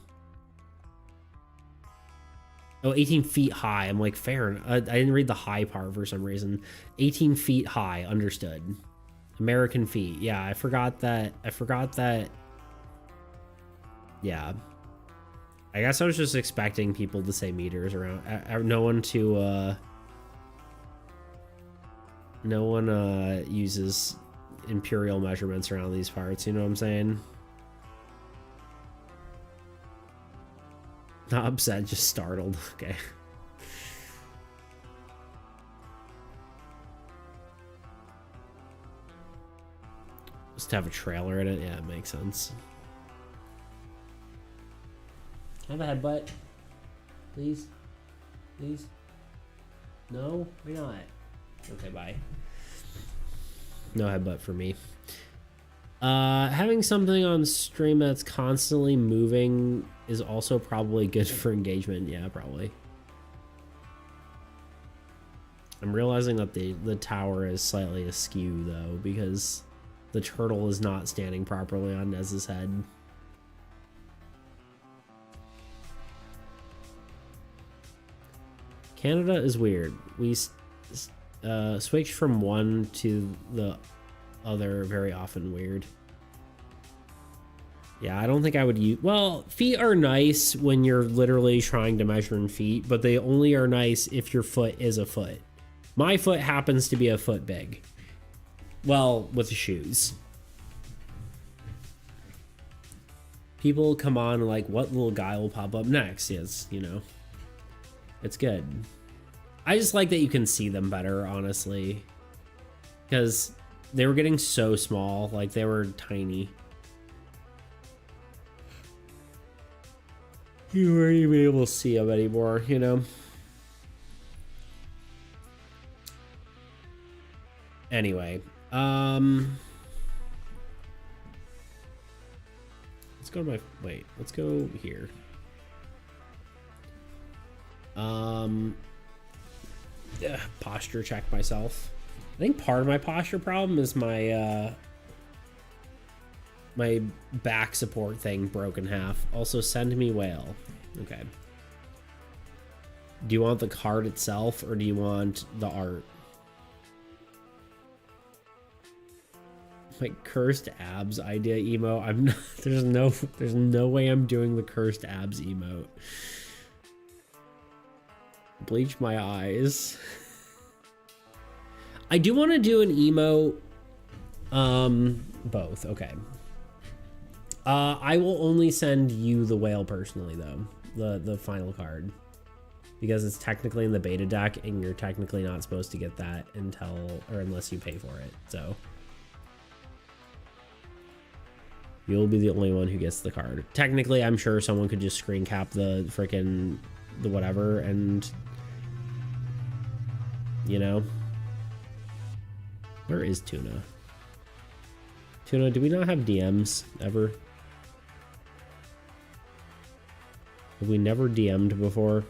[SPEAKER 1] Oh, 18 feet high. I'm like, Fahrenheit. I didn't read the high part for some reason. 18 feet high. Understood. American feet. Yeah, I forgot that. Yeah. I guess I was just expecting people to say meters around. No one uses imperial measurements around these parts. You know what I'm saying? Not upset, just startled. Okay. Just to have a trailer in it. Yeah, it makes sense. Have a headbutt. Please. Please. No? Why not? Okay, bye. No headbutt for me. Having something on stream that's constantly moving is also probably good for engagement. Yeah, probably. I'm realizing that the tower is slightly askew, though, because the turtle is not standing properly on Nez's head. Canada is weird. We switch from one to the other very often. Weird. Yeah, I don't think I would use... Well, feet are nice when you're literally trying to measure in feet, but they only are nice if your foot is a foot. My foot happens to be a foot big. Well, with the shoes. People come on like, what little guy will pop up next? Yes, you know. It's good. I just like that you can see them better, honestly. Because they were getting so small. Like, they were tiny. You weren't even able to see them anymore, you know? Anyway. Let's go to my... Wait, let's go here. Posture check myself. I think part of my posture problem is my my back support thing broke in half. Also, send me whale. Okay. Do you want the card itself or do you want the art? My cursed abs idea emo. I'm not, there's no way I'm doing the cursed abs emote. Bleach my eyes. I do want to do an emote. Both. Okay. I will only send you the whale personally, though. The final card. Because it's technically in the beta deck, and you're technically not supposed to get that unless you pay for it. So you'll be the only one who gets the card. Technically, I'm sure someone could just screen cap the frickin' the whatever and, you know. Where is Tuna? Tuna, do we not have DMs ever? Have we never DM'd before?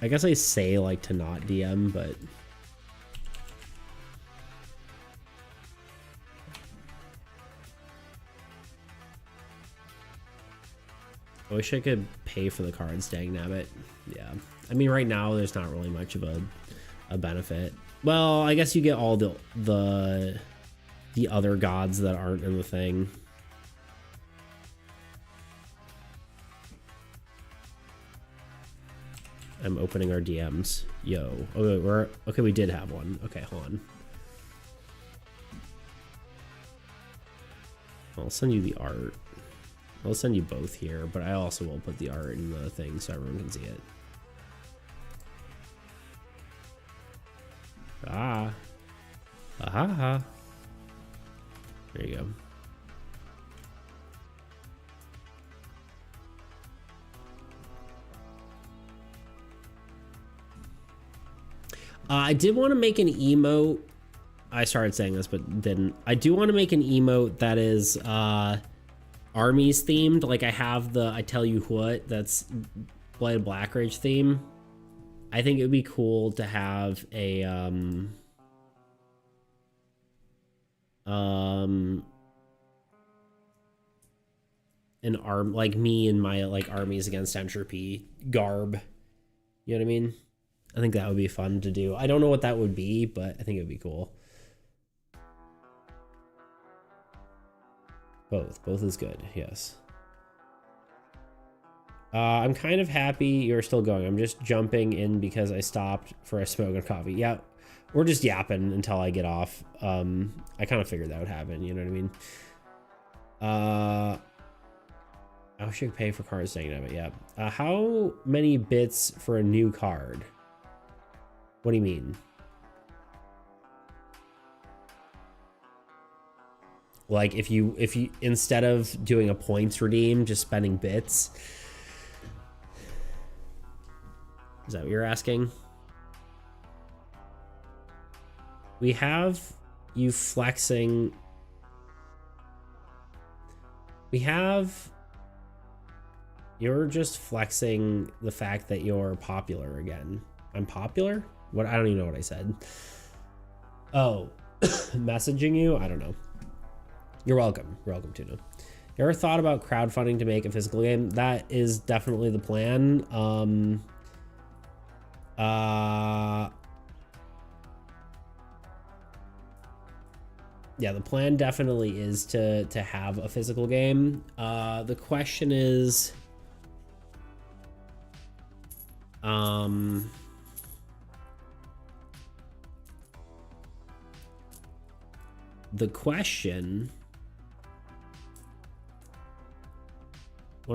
[SPEAKER 1] I guess I say like to not DM, but I wish I could pay for the cards, dang nabbit. Yeah. I mean, right now there's not really much of a benefit. Well, I guess you get all the other gods that aren't in the thing. I'm opening our DMs. Yo. Oh, okay, we did have one. Okay, hold on. I'll send you the art. I'll send you both here, but I also will put the art in the thing so everyone can see it. Ah. Aha. There you go. I did want to make an emote. I started saying this, but didn't. I do want to make an emote that is armies themed. Like I have the I Tell You What, that's Blighted Blackridge theme. I think it would be cool to have a an arm, like me and my like armies against entropy garb. You know what I mean? I think that would be fun to do. I don't know what that would be, but I think it would be cool. Both is good, yes. I'm kind of happy you're still going. I'm just jumping in because I stopped for a smoke and coffee. Yeah, we're just yapping until I get off. I kind of figured that would happen, you know what I mean? I wish I could pay for cards staying of it, yeah. How many bits for a new card? What do you mean? Like if you instead of doing a points redeem, just spending bits. Is that what you're asking? We have you flexing. You're just flexing the fact that you're popular again. I'm popular? What? I don't even know what I said. Oh, messaging you? I don't know. You're welcome. You're welcome, Tuna. You ever thought about crowdfunding to make a physical game? That is definitely the plan. Yeah, the plan definitely is to have a physical game. The question is, what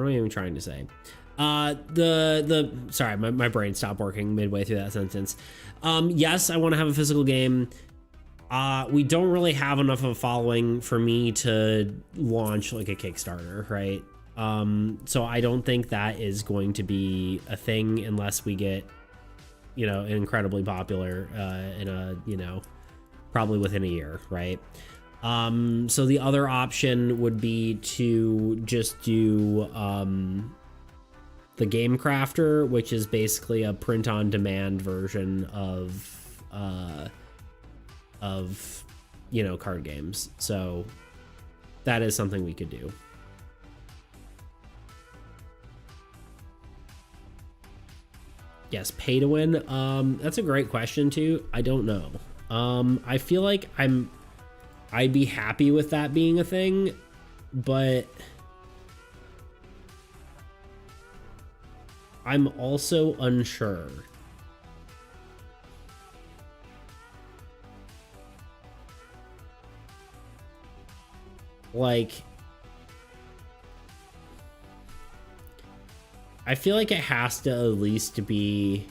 [SPEAKER 1] am I even trying to say? Sorry, my brain stopped working midway through that sentence. Yes, I want to have a physical game. We don't really have enough of a following for me to launch like a Kickstarter, right? So I don't think that is going to be a thing unless we get, incredibly popular in a, probably within a year, right? So the other option would be to just do the Game Crafter, which is basically a print-on-demand version of card games. So that is something we could do. Yes, pay to win. That's a great question too. I don't know. I feel like I'd be happy with that being a thing, but I'm also unsure. Like, I feel like it has to at least be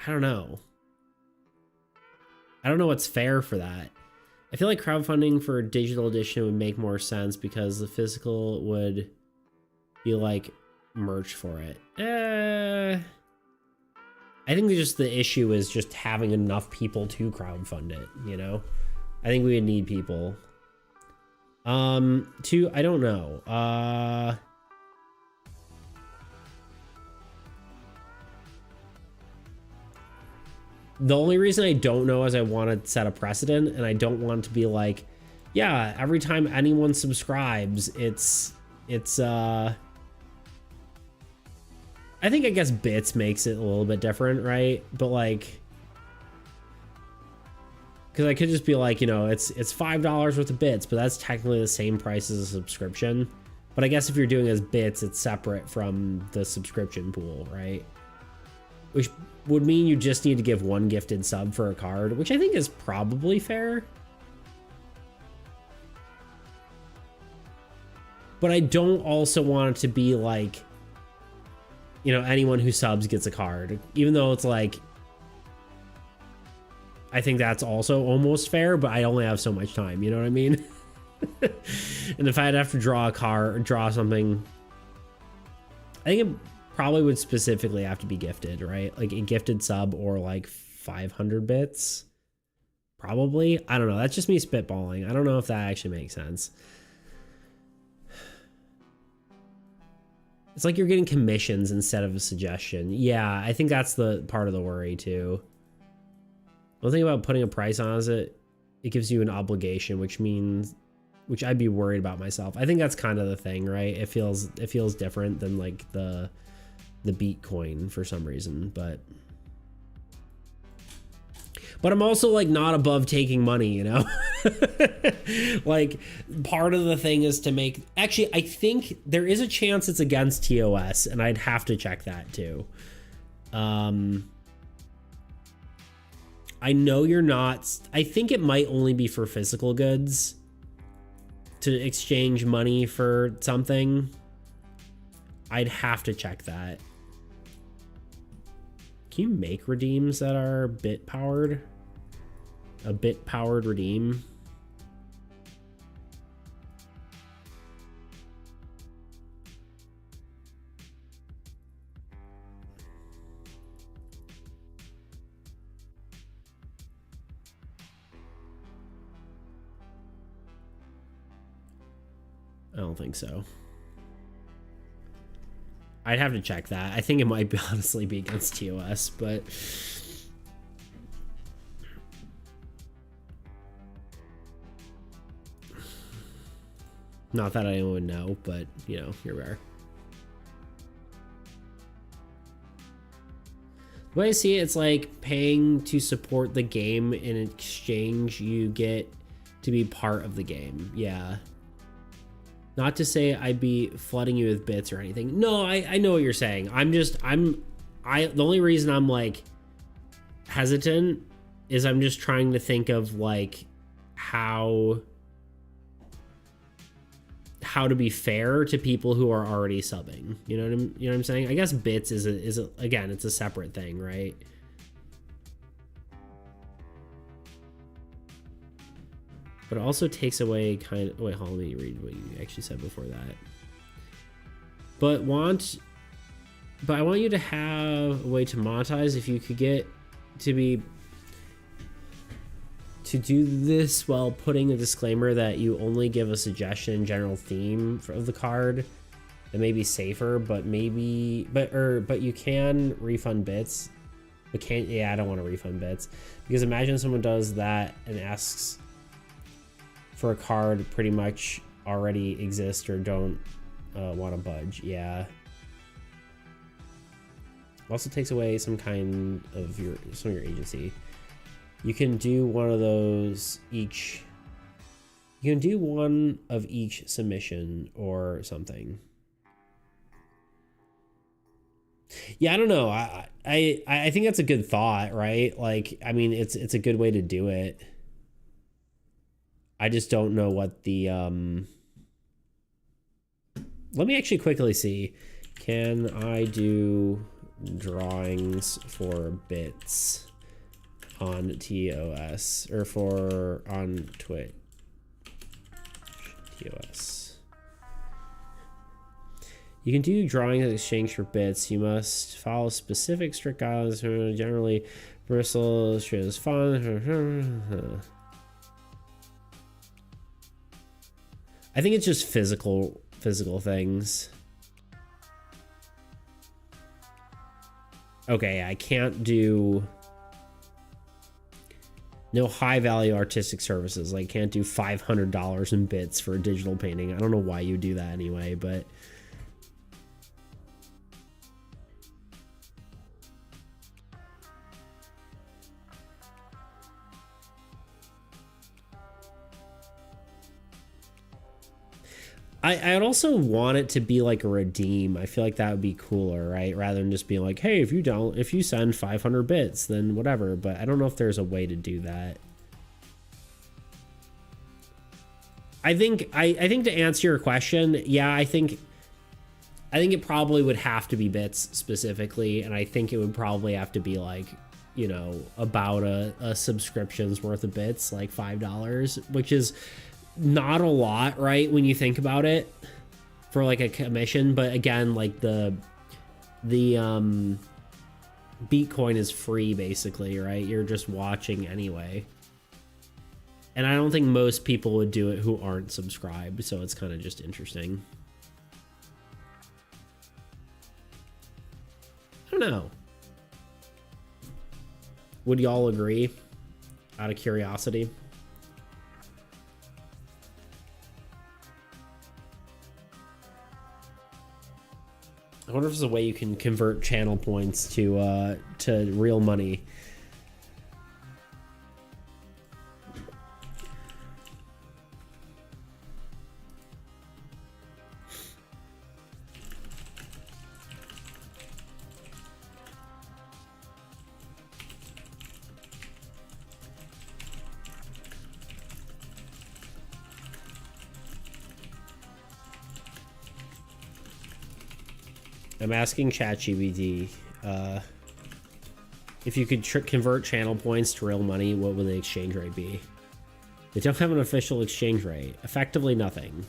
[SPEAKER 1] I don't know. I don't know what's fair for that. I feel like crowdfunding for a digital edition would make more sense because the physical would be like merch for it. I think just the issue is just having enough people to crowdfund it, I think we would need people. I don't know. The only reason I don't know is I want to set a precedent, and I don't want to be like, yeah, every time anyone subscribes, it's I think, I guess bits makes it a little bit different, right? But like, because I could just be like, it's $5 worth of bits, but that's technically the same price as a subscription. But I guess if you're doing it as bits, it's separate from the subscription pool, right? Which would mean you just need to give one gifted sub for a card, which I think is probably fair. But I don't also want it to be like, anyone who subs gets a card, even though it's like, I think that's also almost fair, but I only have so much time, you know what I mean? And if I'd have to draw a card or draw something, I think it probably would specifically have to be gifted, right? Like a gifted sub or like 500 bits. Probably. I don't know. That's just me spitballing. I don't know if that actually makes sense. It's like you're getting commissions instead of a suggestion. Yeah, I think that's the part of the worry too. One thing about putting a price on is it gives you an obligation, which I'd be worried about myself. I think that's kind of the thing, right? It feels different than like the Bitcoin for some reason, but I'm also like not above taking money, you know? Like part of the thing is to make, actually, I think there is a chance it's against TOS, and I'd have to check that too. I know you're not, I think it might only be for physical goods to exchange money for something. I'd have to check that. Can you make redeems that are bit powered? A bit powered redeem? I don't think so. I'd have to check that. I think it might be honestly be against TOS, but not that anyone would know, but you know, here we are. The way I see it, it's like paying to support the game. In exchange, you get to be part of the game. Yeah. Not to say I'd be flooding you with bits or anything. No, I know what you're saying. The only reason I'm like hesitant is I'm just trying to think of like how to be fair to people who are already subbing. You know what I'm saying? I guess bits is again, it's a separate thing, right? But it also takes away kind of, wait, hold on, let me read what you actually said before that. But I want you to have a way to monetize. If you could get to do this while putting a disclaimer that you only give a suggestion, general theme of the card, that may be safer, but you can refund bits. But can't, yeah, I don't want to refund bits, because imagine someone does that and asks for a card pretty much already exist or don't want to budge. Yeah. Also takes away some of your agency. You can do one of those each. You can do one of each submission or something. Yeah, I don't know. I think that's a good thought, right? Like, I mean, it's a good way to do it. I just don't know what the let me actually quickly see. Can I do drawings for bits on TOS or on Twitch? TOS. You can do drawings in exchange for bits. You must follow specific strict guidelines. Generally, bristles, shows fun. I think it's just physical things. Okay, I can't do no high value artistic services. Like, can't do $500 in bits for a digital painting. I don't know why you do that anyway, but I'd also want it to be like a redeem. I feel like that would be cooler, right? Rather than just being like, hey, if you send 500 bits, then whatever. But I don't know if there's a way to do that. I think to answer your question, yeah, I think it probably would have to be bits specifically, and I think it would probably have to be like, you know, about a subscription's worth of bits, like $5, which is not a lot, right, when you think about it, for like a commission. But again, like the Bitcoin is free basically, right? You're just watching anyway, and I don't think most people would do it who aren't subscribed, so it's kind of just interesting. know. Would y'all agree? Out of curiosity. I wonder if there's a way you can convert channel points to real money. I'm asking ChatGPT, if you could convert channel points to real money, what would the exchange rate be? They don't have an official exchange rate. Effectively nothing.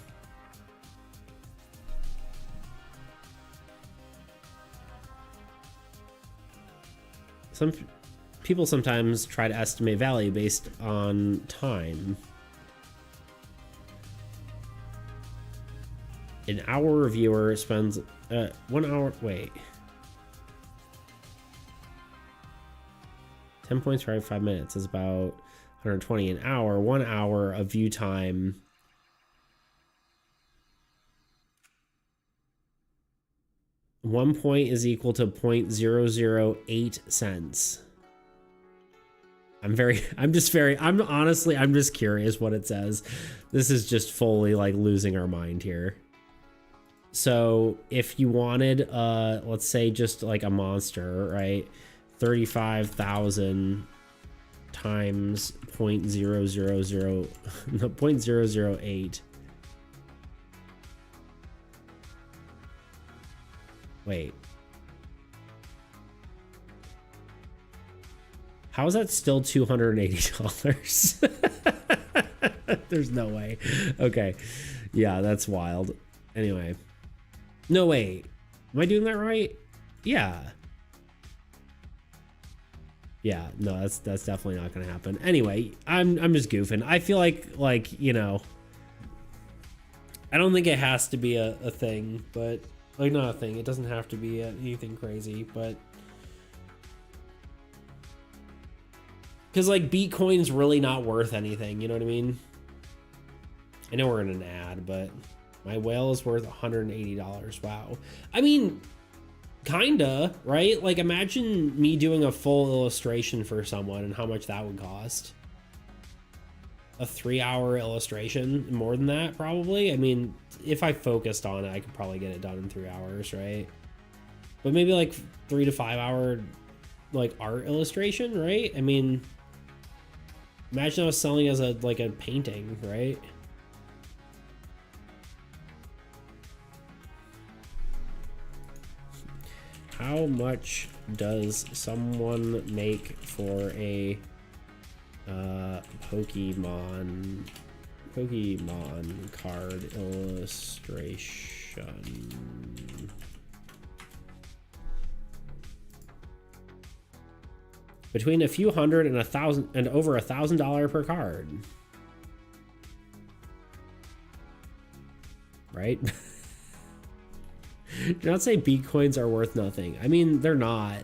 [SPEAKER 1] Some people sometimes try to estimate value based on time. An hour reviewer spends 1 hour. Wait, 10 points for every 5 minutes is about 120 an hour. 1 hour of view time. One point is equal to 0.008 cents. I'm just curious what it says. This is just fully like losing our mind here. So if you wanted, let's say just like a monster, right? 35,000 times 0.000, no, 0.008. Wait. How is that still $280? There's no way. Okay. Yeah, that's wild. Anyway. No, wait. Am I doing that right? Yeah. Yeah, no, that's definitely not gonna happen. Anyway, I'm just goofing. I feel like, you know, I don't think it has to be a thing, but like not a thing. It doesn't have to be anything crazy, but because like Bitcoin's really not worth anything, you know what I mean? I know we're in an ad, but my whale is worth $180. Wow. I mean, kinda, right? Like imagine me doing a full illustration for someone and how much that would cost. A 3-hour illustration, more than that probably. I mean, if I focused on it, I could probably get it done in 3 hours, right? But maybe like 3 to 5 hour like art illustration, right? I mean, imagine I was selling as a painting, right? How much does someone make for a Pokemon card illustration? Between a few hundred and $1,000 and over $1,000 per card, right? Do not say Bitcoins are worth nothing. I mean, they're not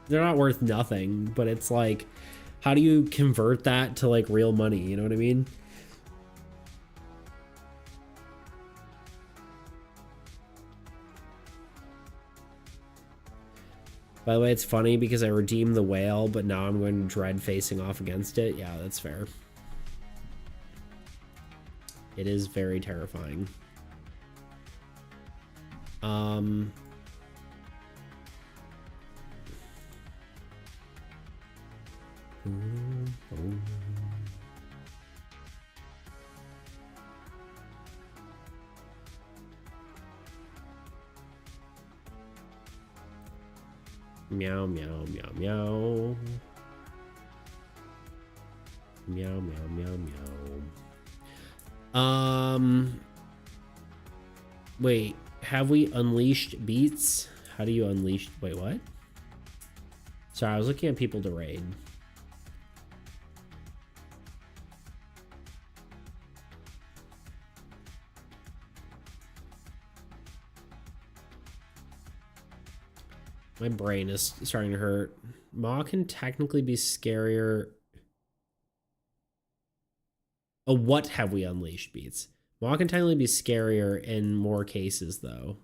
[SPEAKER 1] worth nothing, but it's like, how do you convert that to like real money? You know what I mean? By the way, it's funny because I redeemed the whale, but now I'm going to dread facing off against it. Yeah, that's fair. It is very terrifying. Meow, meow, meow, meow. Meow, meow, meow, meow. Wait, have we unleashed beats? How do you unleash? Wait, what? Sorry, I was looking at people to raid. My brain is starting to hurt. Maw can technically be scarier. Oh, what have we unleashed beats? Maw can technically be scarier in more cases, though.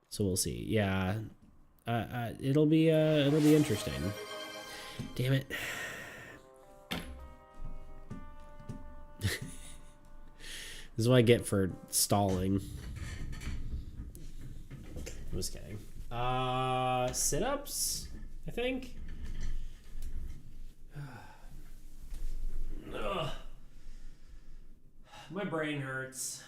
[SPEAKER 1] So we'll see. Yeah, it'll be interesting. Damn it. This is what I get for stalling. I'm just kidding. Sit-ups, I think. Ugh. My brain hurts.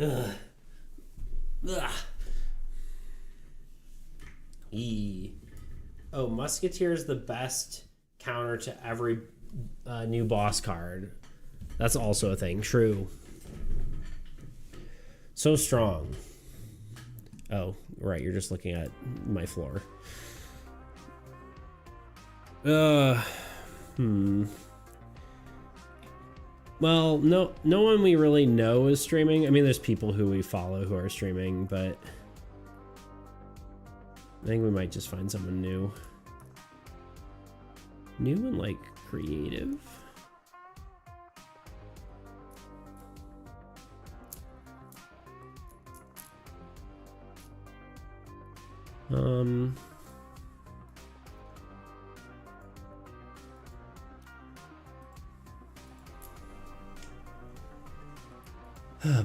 [SPEAKER 1] Ugh. Ugh. Oh, Musketeer is the best counter to every new boss card. That's also a thing. True. So strong. Oh, right. You're just looking at my floor. Well, no one we really know is streaming. I mean, there's people who we follow who are streaming, but I think we might just find someone new. New and, like, creative.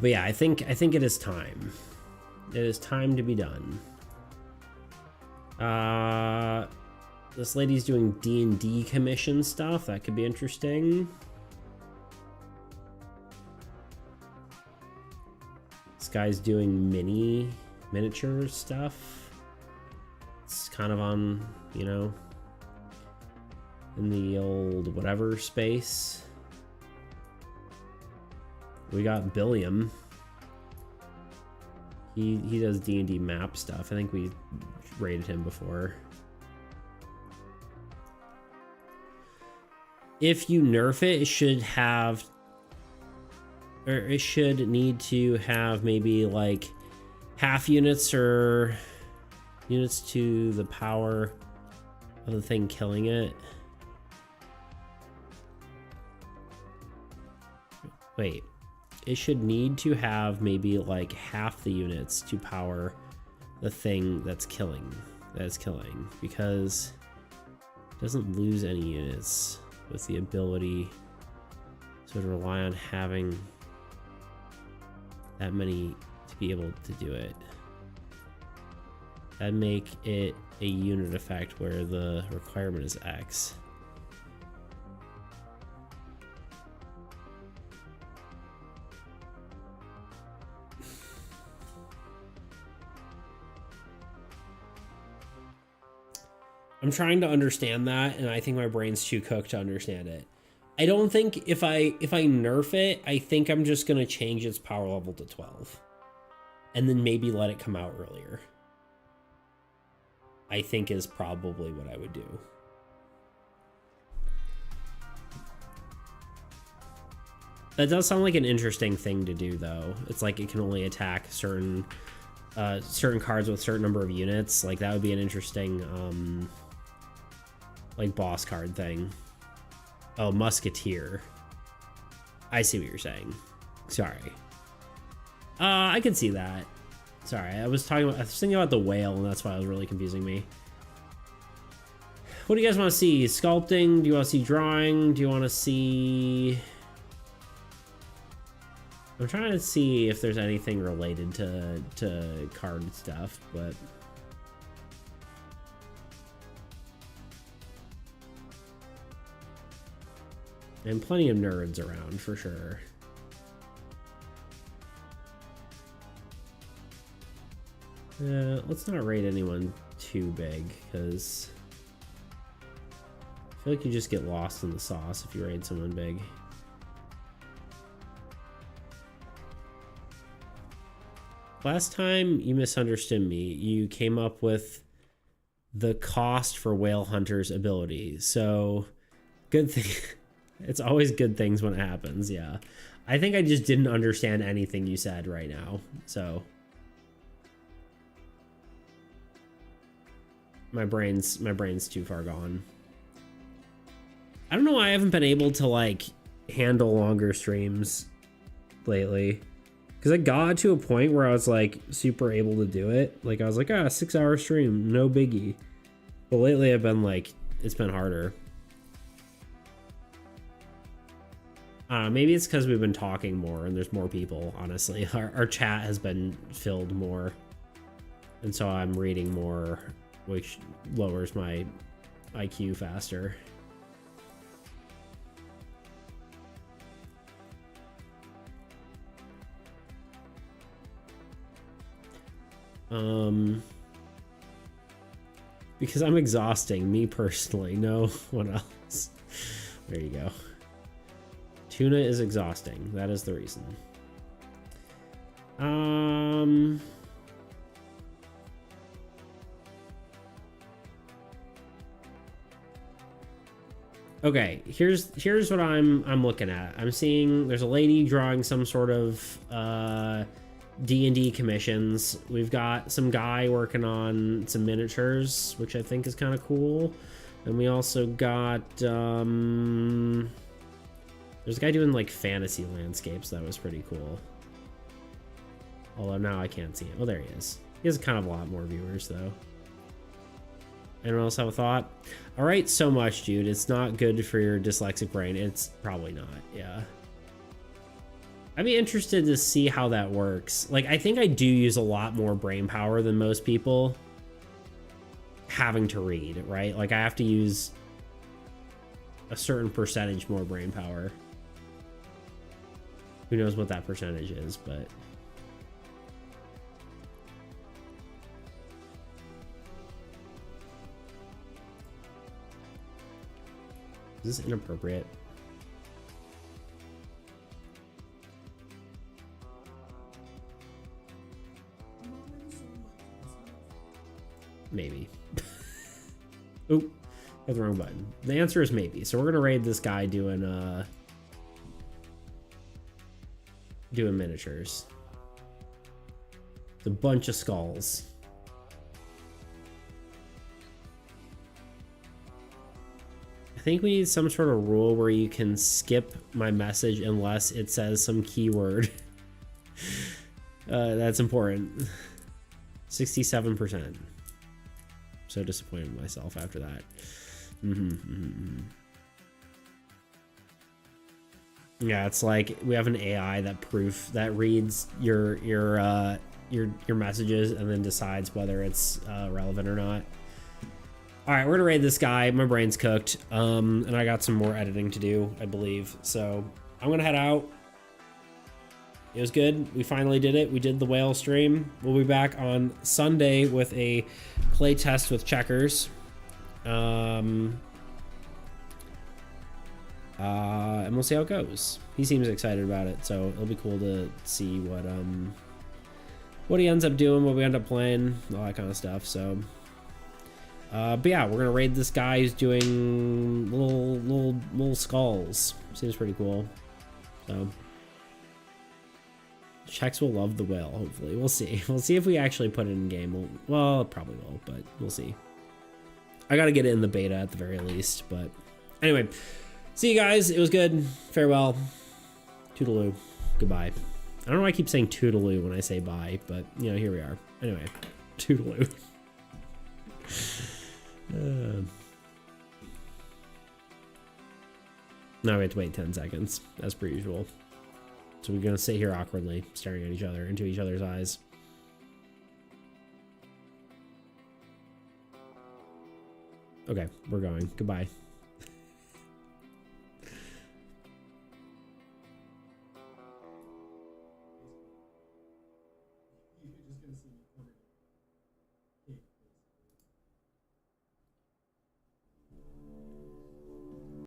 [SPEAKER 1] But yeah, I think it is time. It is time to be done. This lady's doing D&D commission stuff. That could be interesting. This guy's doing miniature stuff. It's kind of on, you know, in the old whatever space. We got Billiam. He does D&D map stuff. I think we rated him before. If you nerf it, it should have, or it should need to have maybe like half units or units to the power of the thing killing it. Wait. It should need to have maybe like half the units to power the thing that's killing, because it doesn't lose any units with the ability to rely on having that many to be able to do it. That'd make it a unit effect where the requirement is X. I'm trying to understand that, and I think my brain's too cooked to understand it. I don't think if I nerf it, I think I'm just gonna change its power level to 12. And then maybe let it come out earlier. I think is probably what I would do. That does sound like an interesting thing to do, though. It's like it can only attack certain cards with a certain number of units. Like, that would be an interesting like boss card thing. Oh, Musketeer. I see what you're saying. Sorry. I can see that. Sorry, I was thinking about the whale, and that's why it was really confusing me. What do you guys want to see? Sculpting? Do you want to see drawing? Do you want to see... I'm trying to see if there's anything related to card stuff, but... And plenty of nerds around, for sure. Let's not raid anyone too big, because I feel like you just get lost in the sauce if you raid someone big. Last time you misunderstood me, you came up with the cost for Whale Hunter's ability. So, good thing. It's always good things when it happens, yeah. I think I just didn't understand anything you said right now, so. My brain's too far gone. I don't know why I haven't been able to, like, handle longer streams lately. Because I got to a point where I was, like, super able to do it. Like, I was like, 6-hour stream, no biggie. But lately I've been, like, it's been harder. Maybe it's because we've been talking more and there's more people, honestly. Our chat has been filled more. And so I'm reading more, which lowers my IQ faster. Because I'm exhausting, me personally, no one else. There you go. Tuna is exhausting. That is the reason. Okay, here's what I'm looking at. I'm seeing there's a lady drawing some sort of D&D commissions. We've got some guy working on some miniatures, which I think is kind of cool. And we also got there's a guy doing like fantasy landscapes. That was pretty cool. Although now I can't see him. Oh, there he is. He has kind of a lot more viewers though. Anyone else have a thought? All right, so much, dude. It's not good for your dyslexic brain. It's probably not. Yeah. I'd be interested to see how that works. Like, I think I do use a lot more brain power than most people having to read, right? Like, I have to use a certain percentage more brain power. Who knows what that percentage is, but... Is this inappropriate? Maybe. Oop, hit the wrong button. The answer is maybe. So we're gonna raid this guy doing miniatures. It's a bunch of skulls. I think we need some sort of rule where you can skip my message unless it says some keyword. That's important. 67%. So disappointed in myself after that. Yeah, it's like we have an AI that reads your messages and then decides whether it's relevant or not. All right, we're gonna raid this guy. My brain's cooked, and I got some more editing to do, I believe. So I'm gonna head out. It was good. We finally did it. We did the whale stream. We'll be back on Sunday with a play test with Checkers. And we'll see how it goes. He seems excited about it, so it'll be cool to see what he ends up doing, what we end up playing, all that kind of stuff. So, but yeah, we're gonna raid this guy who's doing little skulls. Seems pretty cool. So. Chex will love the whale, hopefully. We'll see. We'll see if we actually put it in game. Well, it probably will, but we'll see. I gotta get it in the beta at the very least, but anyway. See you guys. It was good. Farewell. Toodaloo. Goodbye. I don't know why I keep saying toodaloo when I say bye, but, you know, here we are. Anyway. Toodaloo. Now we have to wait 10 seconds, as per usual. So we're gonna sit here awkwardly, staring at each other, into each other's eyes. Okay, we're going. Goodbye. You're just gonna see me.